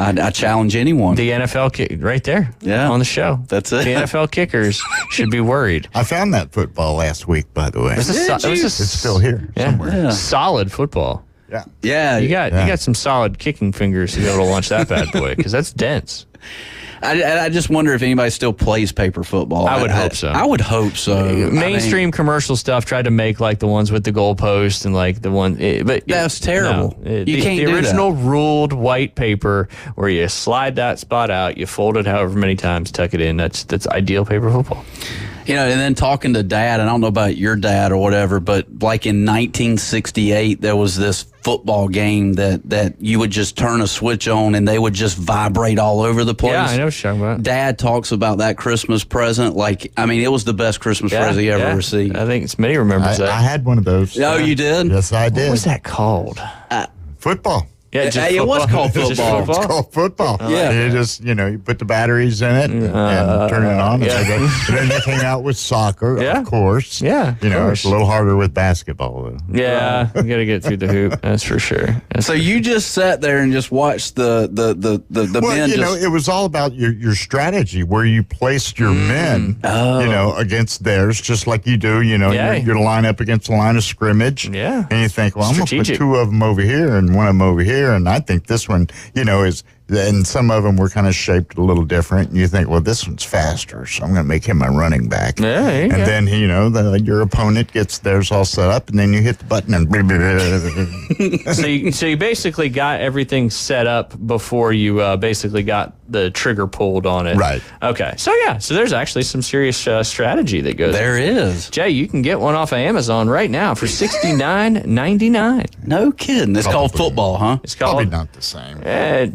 I challenge anyone. The NFL kick right there on the show. That's it. The NFL kickers should be worried. I found that football last week, by the way. It's still here somewhere. Yeah. Solid football. Yeah. You got some solid kicking fingers to be able to launch that bad boy because that's dense. I just wonder if anybody still plays paper football. I would hope so. I would hope so. Mainstream commercial stuff tried to make like the ones with the goalpost and like the one, but that's terrible. No, you can't the do original ruled white paper where you slide that spot out, you fold it however many times, tuck it in. That's ideal paper football. And then talking to Dad, and I don't know about your dad or whatever, but like in 1968, there was this football game that you would just turn a switch on and they would just vibrate all over the place. Yeah, I know what you're talking about. Dad talks about that Christmas present. It was the best Christmas present he ever received. I think Smitty remembers that. I had one of those. Oh, you did? Yes, I did. What was that called? Football. Yeah, it was called football. It's called football. Yeah. You just, you put the batteries in it and turn it on. And then they came out with soccer, of course. Yeah. It's a little harder with basketball, though. Yeah, you got to get through the hoop. That's for sure. So you just sat there and just watched the men. It was all about your strategy, where you placed your men, against theirs, just like you do. You're line up against the line of scrimmage. Yeah. And you think, well, I'm going to put two of them over here and one of them over here. And I think this one, is And some of them were kind of shaped a little different. And you think, well, this one's faster, so I'm going to make him my running back. Yeah, and then, your opponent gets theirs all set up, and then you hit the button and... So you basically got everything set up before you basically got the trigger pulled on it. Right. Okay. So there's actually some serious strategy that goes. There is. Jay, you can get one off of Amazon right now for $69.99. No kidding. It's called football, huh? It's called. Probably not the same. I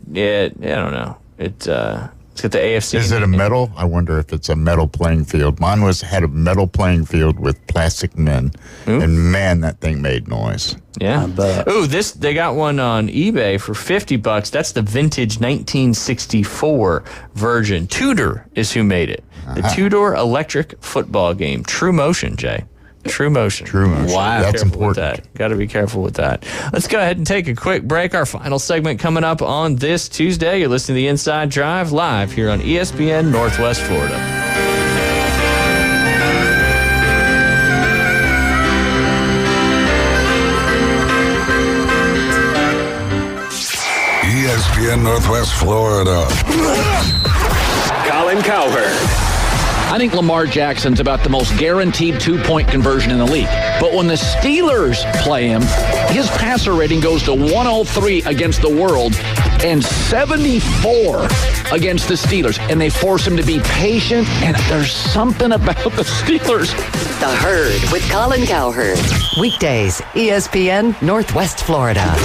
don't know. It's got the AFC. Is it a metal? I wonder if it's a metal playing field. Mine had a metal playing field with plastic men, and man, that thing made noise. Yeah. Ooh, they got one on eBay for $50. That's the vintage 1964 version. Tudor is who made it. The Tudor electric football game. True Motion, Jay. True Motion. Wow. That's important. Got to be careful with that. Let's go ahead and take a quick break. Our final segment coming up on this Tuesday. You're listening to The Inside Drive live here on ESPN Northwest Florida. ESPN Northwest Florida. Colin Cowherd. I think Lamar Jackson's about the most guaranteed two-point conversion in the league. But when the Steelers play him, his passer rating goes to 103 against the world and 74 against the Steelers. And they force him to be patient, and there's something about the Steelers. The Herd with Colin Cowherd. Weekdays, ESPN Northwest Florida.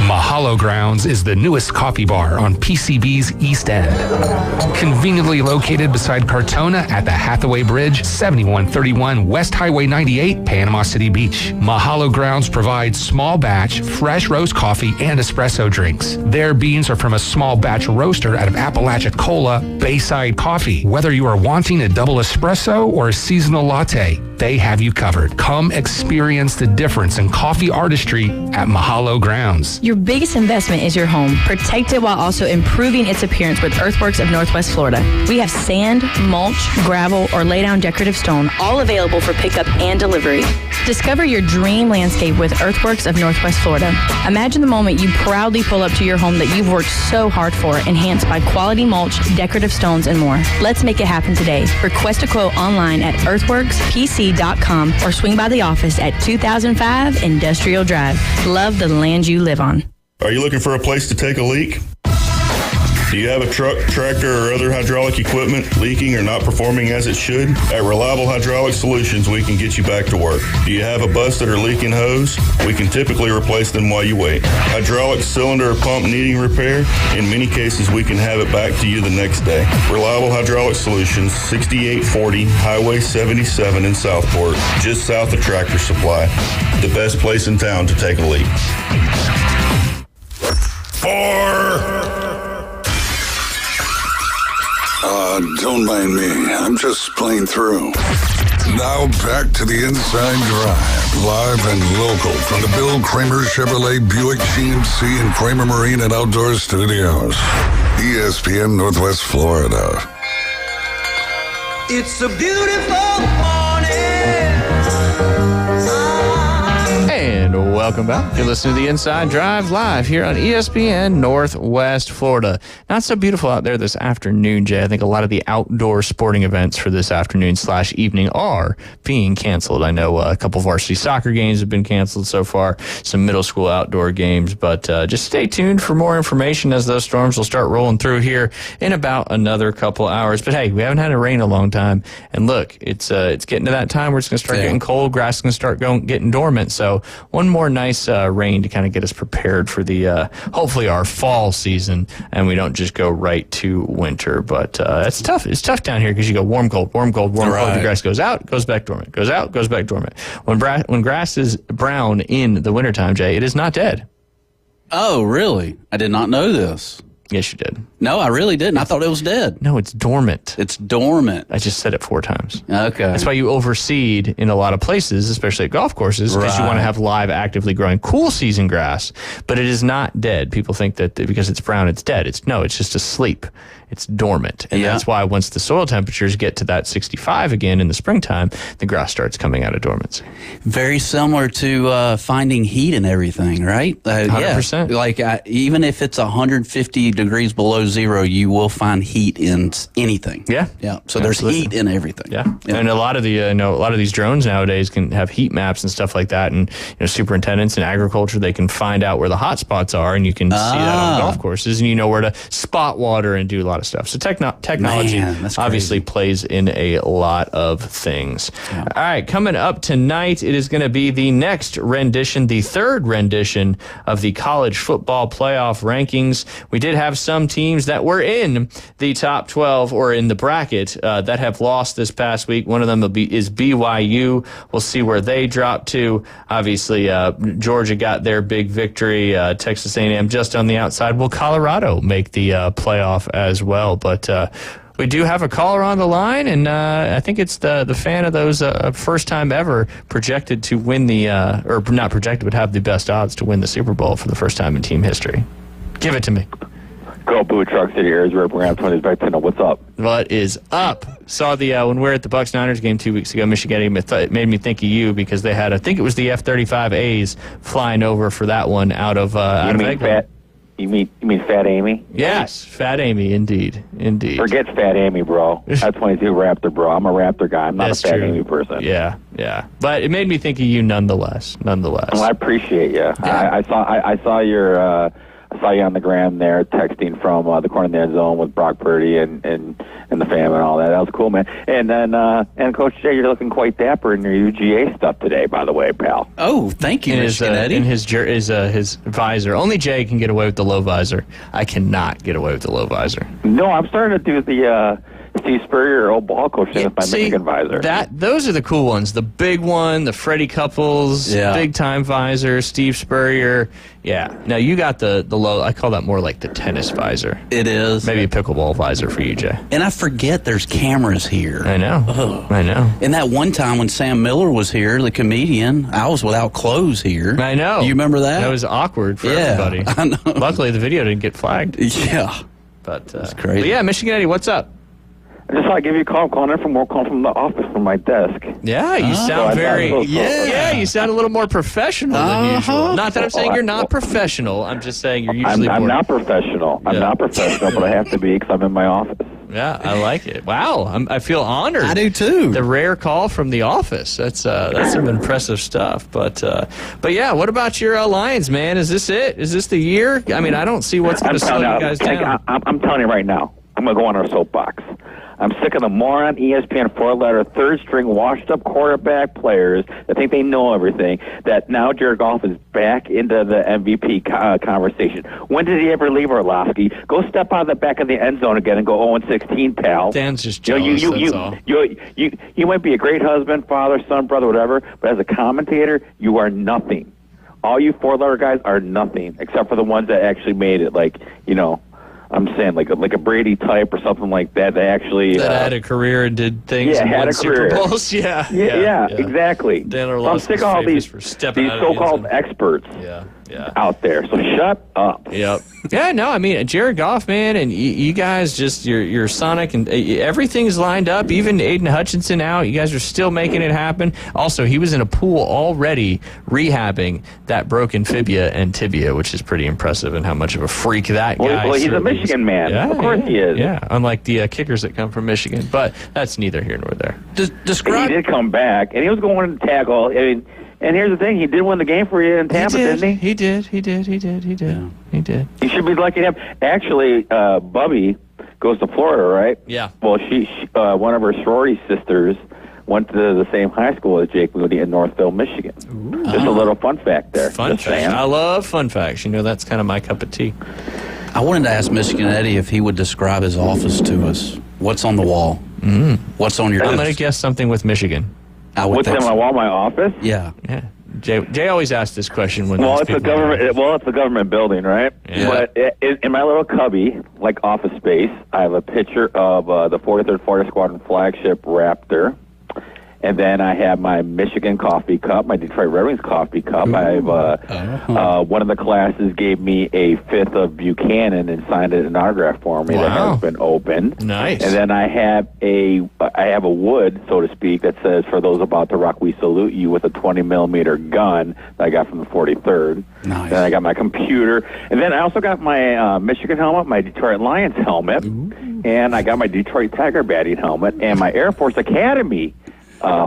Mahalo Grounds is the newest coffee bar on PCB's East End. Conveniently located beside Cartona at the Hathaway Bridge, 7131 West Highway 98, Panama City Beach. Mahalo Grounds provides small batch, fresh roast coffee and espresso drinks. Their beans are from a small batch roaster out of Apalachicola, Bayside Coffee. Whether you are wanting a double espresso or a seasonal latte, they have you covered. Come experience the difference in coffee artistry at Mahalo Grounds. Your biggest investment is your home. Protect it while also improving its appearance with Earthworks of Northwest Florida. We have sand, mulch, gravel, or lay down decorative stone, all available for pickup and delivery. Discover your dream landscape with Earthworks of Northwest Florida. Imagine the moment you proudly pull up to your home that you've worked so hard for, enhanced by quality mulch, decorative stones, and more. Let's make it happen today. Request a quote online at earthworkspc.com or swing by the office at 2005 Industrial Drive. Love the land you live on. Are you looking for a place to take a leak? Do you have a truck, tractor, or other hydraulic equipment leaking or not performing as it should? At Reliable Hydraulic Solutions, we can get you back to work. Do you have a busted or leaking hose? We can typically replace them while you wait. Hydraulic cylinder or pump needing repair? In many cases, we can have it back to you the next day. Reliable Hydraulic Solutions, 6840 Highway 77 in Southport, just south of Tractor Supply. The best place in town to take a leak. 4. Don't mind me. I'm just playing through. Now back to the Inside Drive, live and local from the Bill Kramer Chevrolet Buick GMC and Kramer Marine and Outdoor Studios. ESPN Northwest Florida. It's a beautiful morning. And welcome back. You're listening to The Inside Drive live here on ESPN Northwest Florida. Not so beautiful out there this afternoon, Jay. I think a lot of the outdoor sporting events for this afternoon/evening are being canceled. I know a couple varsity soccer games have been canceled so far, some middle school outdoor games, but just stay tuned for more information as those storms will start rolling through here in about another couple hours. But hey, we haven't had a rain in a long time, and look, it's getting to that time where it's going to start getting cold, grass is going to start getting dormant, so one more nice rain to kind of get us prepared for the hopefully our fall season, and we don't just go right to winter. But it's tough. It's tough down here because you go warm, cold, warm, cold, warm, cold. The grass goes out, goes back dormant, goes out, goes back dormant. When grass is brown in the wintertime, Jay, it is not dead. Oh, really? I did not know this. Yes, you did. No, I really didn't. I thought it was dead. No, it's dormant. It's dormant. I just said it 4 times. Okay. That's why you overseed in a lot of places, especially at golf courses, because you want to have live, actively growing, cool season grass. But it is not dead. People think that because it's brown, it's dead. It's just asleep. it's dormant. And that's why once the soil temperatures get to that 65 again in the springtime, the grass starts coming out of dormancy. Very similar to finding heat and everything, right? 100%. Yeah. Like even if it's 150 degrees below zero, you will find heat in anything. Yeah. Yeah. So there's heat in everything. Yeah. And a lot of the a lot of these drones nowadays can have heat maps and stuff like that, and superintendents in agriculture, they can find out where the hot spots are, and you can see that on golf courses, and you know where to spot water and do a lot of stuff. So technology obviously plays in a lot of things. Yeah. All right, coming up tonight, it is going to be the next rendition, the third rendition of the college football playoff rankings. We did have some teams that were in the top 12 or in the bracket that have lost this past week. One of them is BYU. We'll see where they drop to. Obviously, Georgia got their big victory. Texas A&M just on the outside. Will Colorado make the playoff as well? But we do have a caller on the line, and I think it's the fan of those first time ever projected to win the, or not projected, but have the best odds to win the Super Bowl for the first time in team history. Give it to me. Go Blue Truck City Airs, we're going to have 20s back to know what's up. What is up? Saw the when we were at the Bucs-Niners game 2 weeks ago, Michigan, it made me think of you because they had, I think it was the F-35As flying over for that one out of Eggman. You mean Fat Amy? Yes, Fat Amy, indeed. Forget Fat Amy, bro. That's 22 Raptor, bro. I'm a Raptor guy. I'm not a Fat Amy person. Yeah. But it made me think of you nonetheless. Well, I appreciate you. Yeah. I saw your. I saw you on the gram there texting from the corner of the end zone with Brock Purdy and the fam and all that. That was cool, man. And then and Coach Jay, you're looking quite dapper in your UGA stuff today, by the way, pal. Oh, thank you, Michigan Eddie. In his visor. Only Jay can get away with the low visor. I cannot get away with the low visor. No, I'm starting to do the Steve Spurrier, old ball coach, thing with my Michigan visor. Those are the cool ones. The big one, the Freddie Couples, big time visor, Steve Spurrier. Yeah. Now you got the low. I call that more like the tennis visor. It is. Maybe a pickleball visor for you, Jay. And I forget there's cameras here. I know. Oh. I know. And that one time when Sam Miller was here, the comedian, I was without clothes here. I know. Do you remember that? That was awkward for everybody. I know. Luckily, the video didn't get flagged. Yeah. But that's crazy. But yeah, Michigan Eddie, what's up? I just thought I'd give you a call. I'm calling in from work, calling from the office from my desk. Yeah, you sound you sound a little more professional than usual. Not that I'm saying you're not professional. I'm just saying you're usually I'm not professional. I'm not professional, but I have to be because I'm in my office. Yeah, I like it. Wow, I feel honored. I do too. The rare call from the office. That's some impressive stuff. But yeah, what about your Lions, man? Is this it? Is this the year? I mean, I don't see what's going to slow you guys down. I'm telling you right now. I'm going to go on our soapbox. I'm sick of the moron ESPN four-letter, third-string, washed-up quarterback players that think they know everything, that now Jared Goff is back into the MVP conversation. When did he ever leave Orlovsky? Go step out of the back of the end zone again and go 0-16, pal. Dan's just jealous, that's all. You might be a great husband, father, son, brother, whatever, but as a commentator, you are nothing. All you four-letter guys are nothing, except for the ones that actually made it, like, I'm saying like a Brady type or something like that. They actually had a career and did things. Yeah, and had won a career. Super Bowls. Yeah, exactly. So I'm sick of all these so-called experts. Out there. So shut up. Yep. Yeah, no, I mean, Jared Goff, man, and you guys just, you're Sonic, and everything's lined up. Even Aiden Hutchinson out. You guys are still making it happen. Also, he was in a pool already rehabbing that broken fibia and tibia, which is pretty impressive, and how much of a freak that guy is. Well, he's a Michigan man. Yeah, of course he is. Yeah, unlike the kickers that come from Michigan. But that's neither here nor there. He did come back, and he was going to tackle. I mean, and here's the thing: he did win the game for you in Tampa, didn't he? He did. Yeah. He did. You should be lucky to have. Actually, Bubby goes to Florida, right? Yeah. Well, she one of her sorority sisters went to the same high school as Jake Moody in Northville, Michigan. Ooh. Just a little fun fact there. Fun fact. I love fun facts. That's kind of my cup of tea. I wanted to ask Michigan Eddie if he would describe his office to us. What's on the wall? What's on your? I'm going to guess something with Michigan. What's on my wall? My office? Yeah. Jay always asks this question when. Well, it's a government. Well, it's a government building, right? Yeah. But in my little cubby, like office space, I have a picture of the 43rd Florida Squadron flagship Raptor, And then I have my Michigan coffee cup, my Detroit Red Wings coffee cup. I have one of the classes gave me a fifth of Buchanan and signed it an autograph for me that has been opened. Nice. And then I have a wood, so to speak, that says, "For those about to rock, we salute you," with a 20-millimeter gun that I got from the 43rd. Nice. Then I got my computer. And then I also got my Michigan helmet, my Detroit Lions helmet, and I got my Detroit Tiger batting helmet, and my Air Force Academy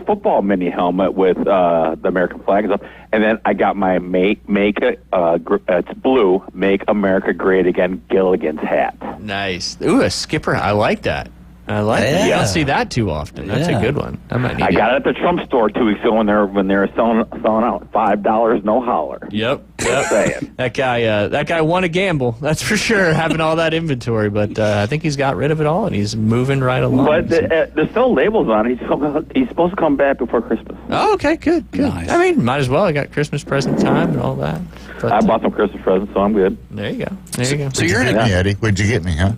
football mini helmet with the American flag and stuff. And then I got my it's blue, Make America Great Again Gilligan's hat. Nice. Ooh, a skipper. I like that. I like that. You don't see that too often. That's a good one. I might need I got it at the Trump store 2 weeks ago when they were selling out $5, no holler. Yep. Just saying. That guy won a gamble. That's for sure. Having all that inventory, but I think he's got rid of it all and he's moving right along. But there's still labels on it. He's supposed to come back before Christmas. Oh, okay, good. Nice. I mean, might as well. I got Christmas present time and all that. But, I bought some Christmas presents, so I'm good. There you go. So you're in Eddie. What'd you get me, huh?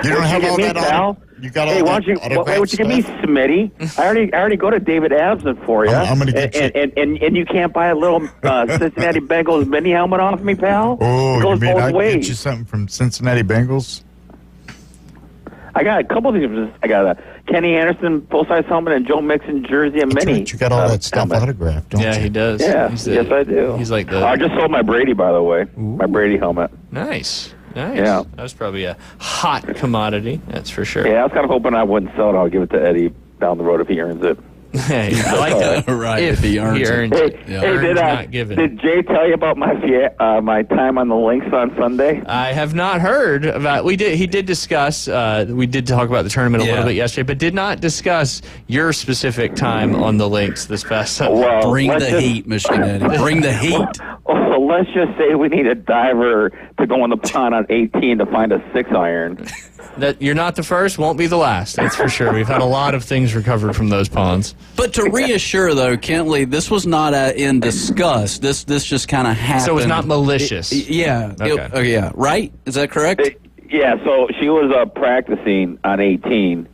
You don't have all that on. You got all hey, why that don't you give me Smitty? I already go to David Absent for you. I'm gonna get and you can't buy a little Cincinnati Bengals mini helmet off me, pal? Oh, it goes you mean both I ways. get you something from Cincinnati Bengals? I got a couple of things. I got a Kenny Anderson full-size helmet and Joe Mixon jersey and mini. You got all that stuff autographed, don't you? Yeah, he does. Yeah, yes, I do. He's like the. I just sold my Brady, by the way. My Brady helmet. Nice. Yeah. That was probably a hot commodity, that's for sure. Yeah, I was kind of hoping I wouldn't sell it. I'll give it to Eddie down the road if he earns it. Hey, I like that. Right, if he earns it. Hey, not given. did Jay tell you about my time on the links on Sunday? I have not heard about. He did discuss. We did talk about the tournament a little bit yesterday, but did not discuss your specific time on the links this past Sunday. Well, Bring the heat, Michigan Eddie. Bring the heat. Well, let's just say we need a diver to go in the pond on 18 to find a 6-iron. That you're not the first, won't be the last. That's for sure. We've had a lot of things recovered from those ponds. But to reassure, though, Kentley, this was not in disgust. This just kind of happened. So it's not malicious. Yeah. Okay. Yeah. Right? Is that correct? Yeah. So she was practicing on 18,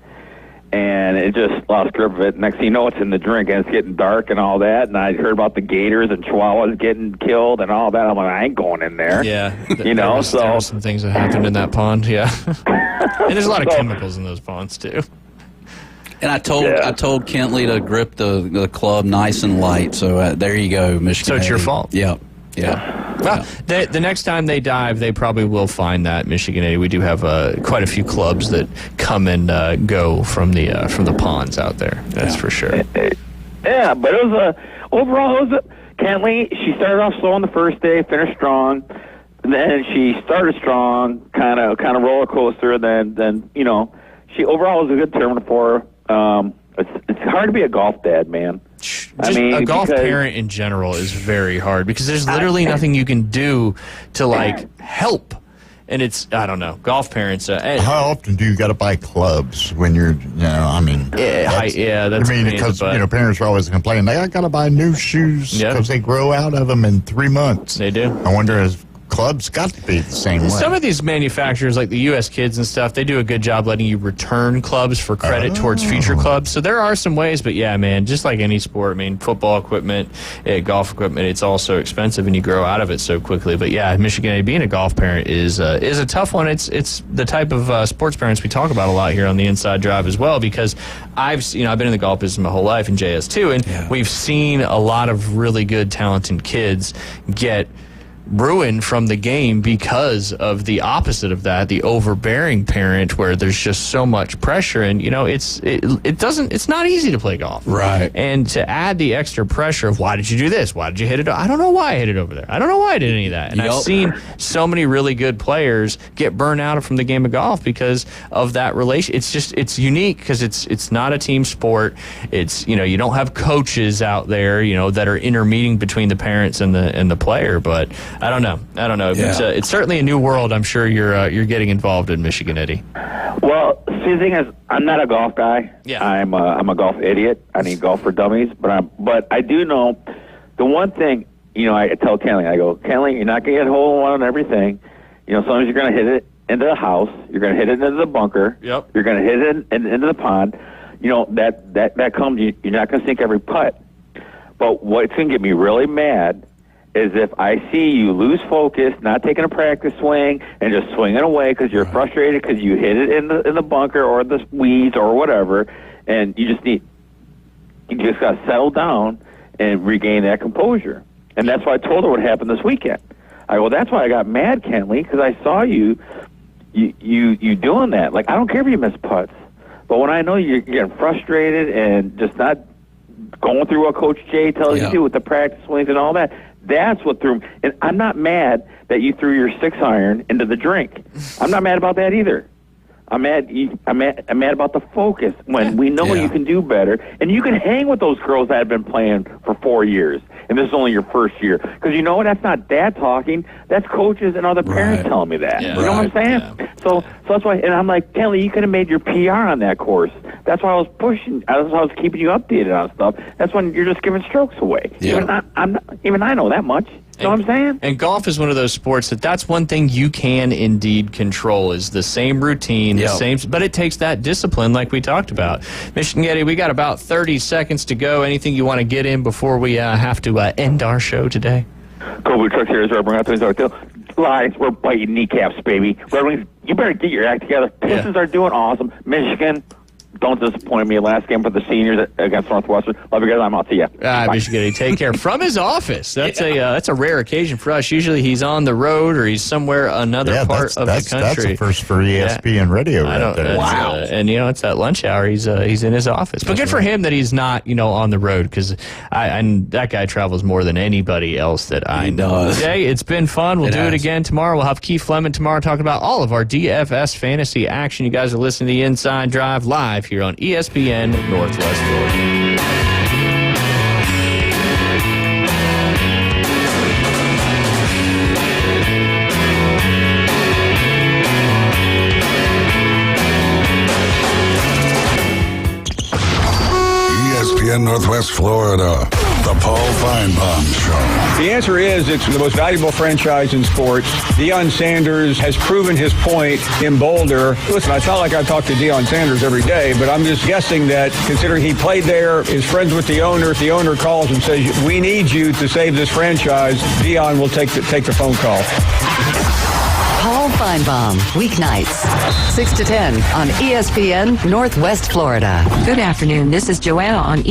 and it just lost grip of it. Next thing you know, it's in the drink, and it's getting dark and all that. And I heard about the gators and chihuahuas getting killed and all that. I'm like, I ain't going in there. Yeah. There were some things that happened in that pond. Yeah. And there's a lot of chemicals in those ponds too. And I told Kentley to grip the club nice and light. So there you go, Michigan. So it's your Eddie. fault. Yep. Yeah. Well, the next time they dive, they probably will find that Michigan Eddie. We do have quite a few clubs that come and go from the ponds out there. That's for sure. Yeah, but it was overall. Kentley. She started off slow on the first day, finished strong. Then she started strong, kind of roller coaster. Then she overall was a good tournament for her. It's hard to be a golf dad, man. A golf parent in general is very hard because there's literally nothing you can do to help. And it's, I don't know, golf parents. How often do you got to buy clubs when you're, that's because parents are always complaining. I got to buy new shoes because they grow out of them in 3 months. They do. I wonder if clubs got to be the same way. Some of these manufacturers, like the U.S. Kids and stuff, they do a good job letting you return clubs for credit towards future clubs. So there are some ways, but yeah, man, just like any sport, I mean, football equipment, golf equipment, it's all so expensive and you grow out of it so quickly. But yeah, Michigan, being a golf parent is a tough one. It's the type of sports parents we talk about a lot here on the Inside Drive as well, because I've been in the golf business my whole life, and JS too, and we've seen a lot of really good, talented kids get ruined from the game because of the opposite of that, the overbearing parent, where there's just so much pressure, and it's not easy to play golf, right? And to add the extra pressure of why did you do this, why did you hit it, I don't know why I hit it over there, I don't know why I did any of that, and I've seen so many really good players get burned out from the game of golf because of that relation. It's unique because it's not a team sport. It's you don't have coaches out there that are intermeeting between the parents and the player, but I don't know. Yeah. It's certainly a new world. I'm sure you're getting involved in, Michigan Eddie. Well, see, the thing is, I'm not a golf guy. Yeah. I'm a golf idiot. I need golf for dummies. But I do know the one thing. I tell Kenley, I go, Kenley, you're not gonna get hole in one on everything. Sometimes you're gonna hit it into the house. You're gonna hit it into the bunker. Yep. You're gonna hit it into the pond. that comes. You're not going to sink every putt. But what's going to get me really mad is if I see you lose focus, not taking a practice swing, and just swinging away because you're frustrated because you hit it in the bunker or the weeds or whatever, and you just got to settle down and regain that composure. And that's why I told her what happened this weekend. That's why I got mad, Kenley, because I saw you doing that. Like, I don't care if you miss putts, but when I know you're getting frustrated and just not going through what Coach Jay tells you to with the practice swings and all that, that's what threw me. And I'm not mad that you threw your 6-iron into the drink. I'm not mad about that either. I'm mad about the focus when we know you can do better. And you can hang with those girls that have been playing for 4 years, and this is only your first year. Because you know what? That's not dad talking. That's coaches and other parents telling me that. Yeah. You know what I'm saying? Yeah. So that's why, and I'm like, Kelly, you could have made your PR on that course. That's why I was pushing. That's why I was keeping you updated on stuff. That's when you're just giving strokes away. Yeah. Even I know that much. You know what I'm saying? And golf is one of those sports that's one thing you can indeed control is the same routine, the same, but it takes that discipline like we talked about. Michigan Getty, we got about 30 seconds to go. Anything you want to get in before we have to end our show today? Kobe Truck Series, Red Wings, Lions, we're biting kneecaps, baby. Red Wings, you better get your act together. Pistons are doing awesome. Michigan, don't disappoint me. Last game for the seniors against Northwestern. Love you guys. I'm out to you. Michigan, take care. From his office. That's a rare occasion for us. Usually he's on the road or he's somewhere part of the country. That's a first for ESPN radio right there. Wow. And it's that lunch hour. He's in his office. But good for him that he's not on the road because that guy travels more than anybody else that I know. Jay, it's been fun. We'll do it again tomorrow. We'll have Keith Fleming tomorrow talking about all of our DFS fantasy action. You guys are listening to the Inside Drive live here on ESPN Northwest Florida. ESPN Northwest Florida, the Paul Feinbaum Show. The answer is it's the most valuable franchise in sports. Deion Sanders has proven his point in Boulder. Listen, it's not like I talk to Deion Sanders every day, but I'm just guessing that considering he played there, is friends with the owner, if the owner calls and says, we need you to save this franchise, Deion will take the phone call. Paul Feinbaum, weeknights, 6 to 10 on ESPN Northwest Florida. Good afternoon. This is Joanna on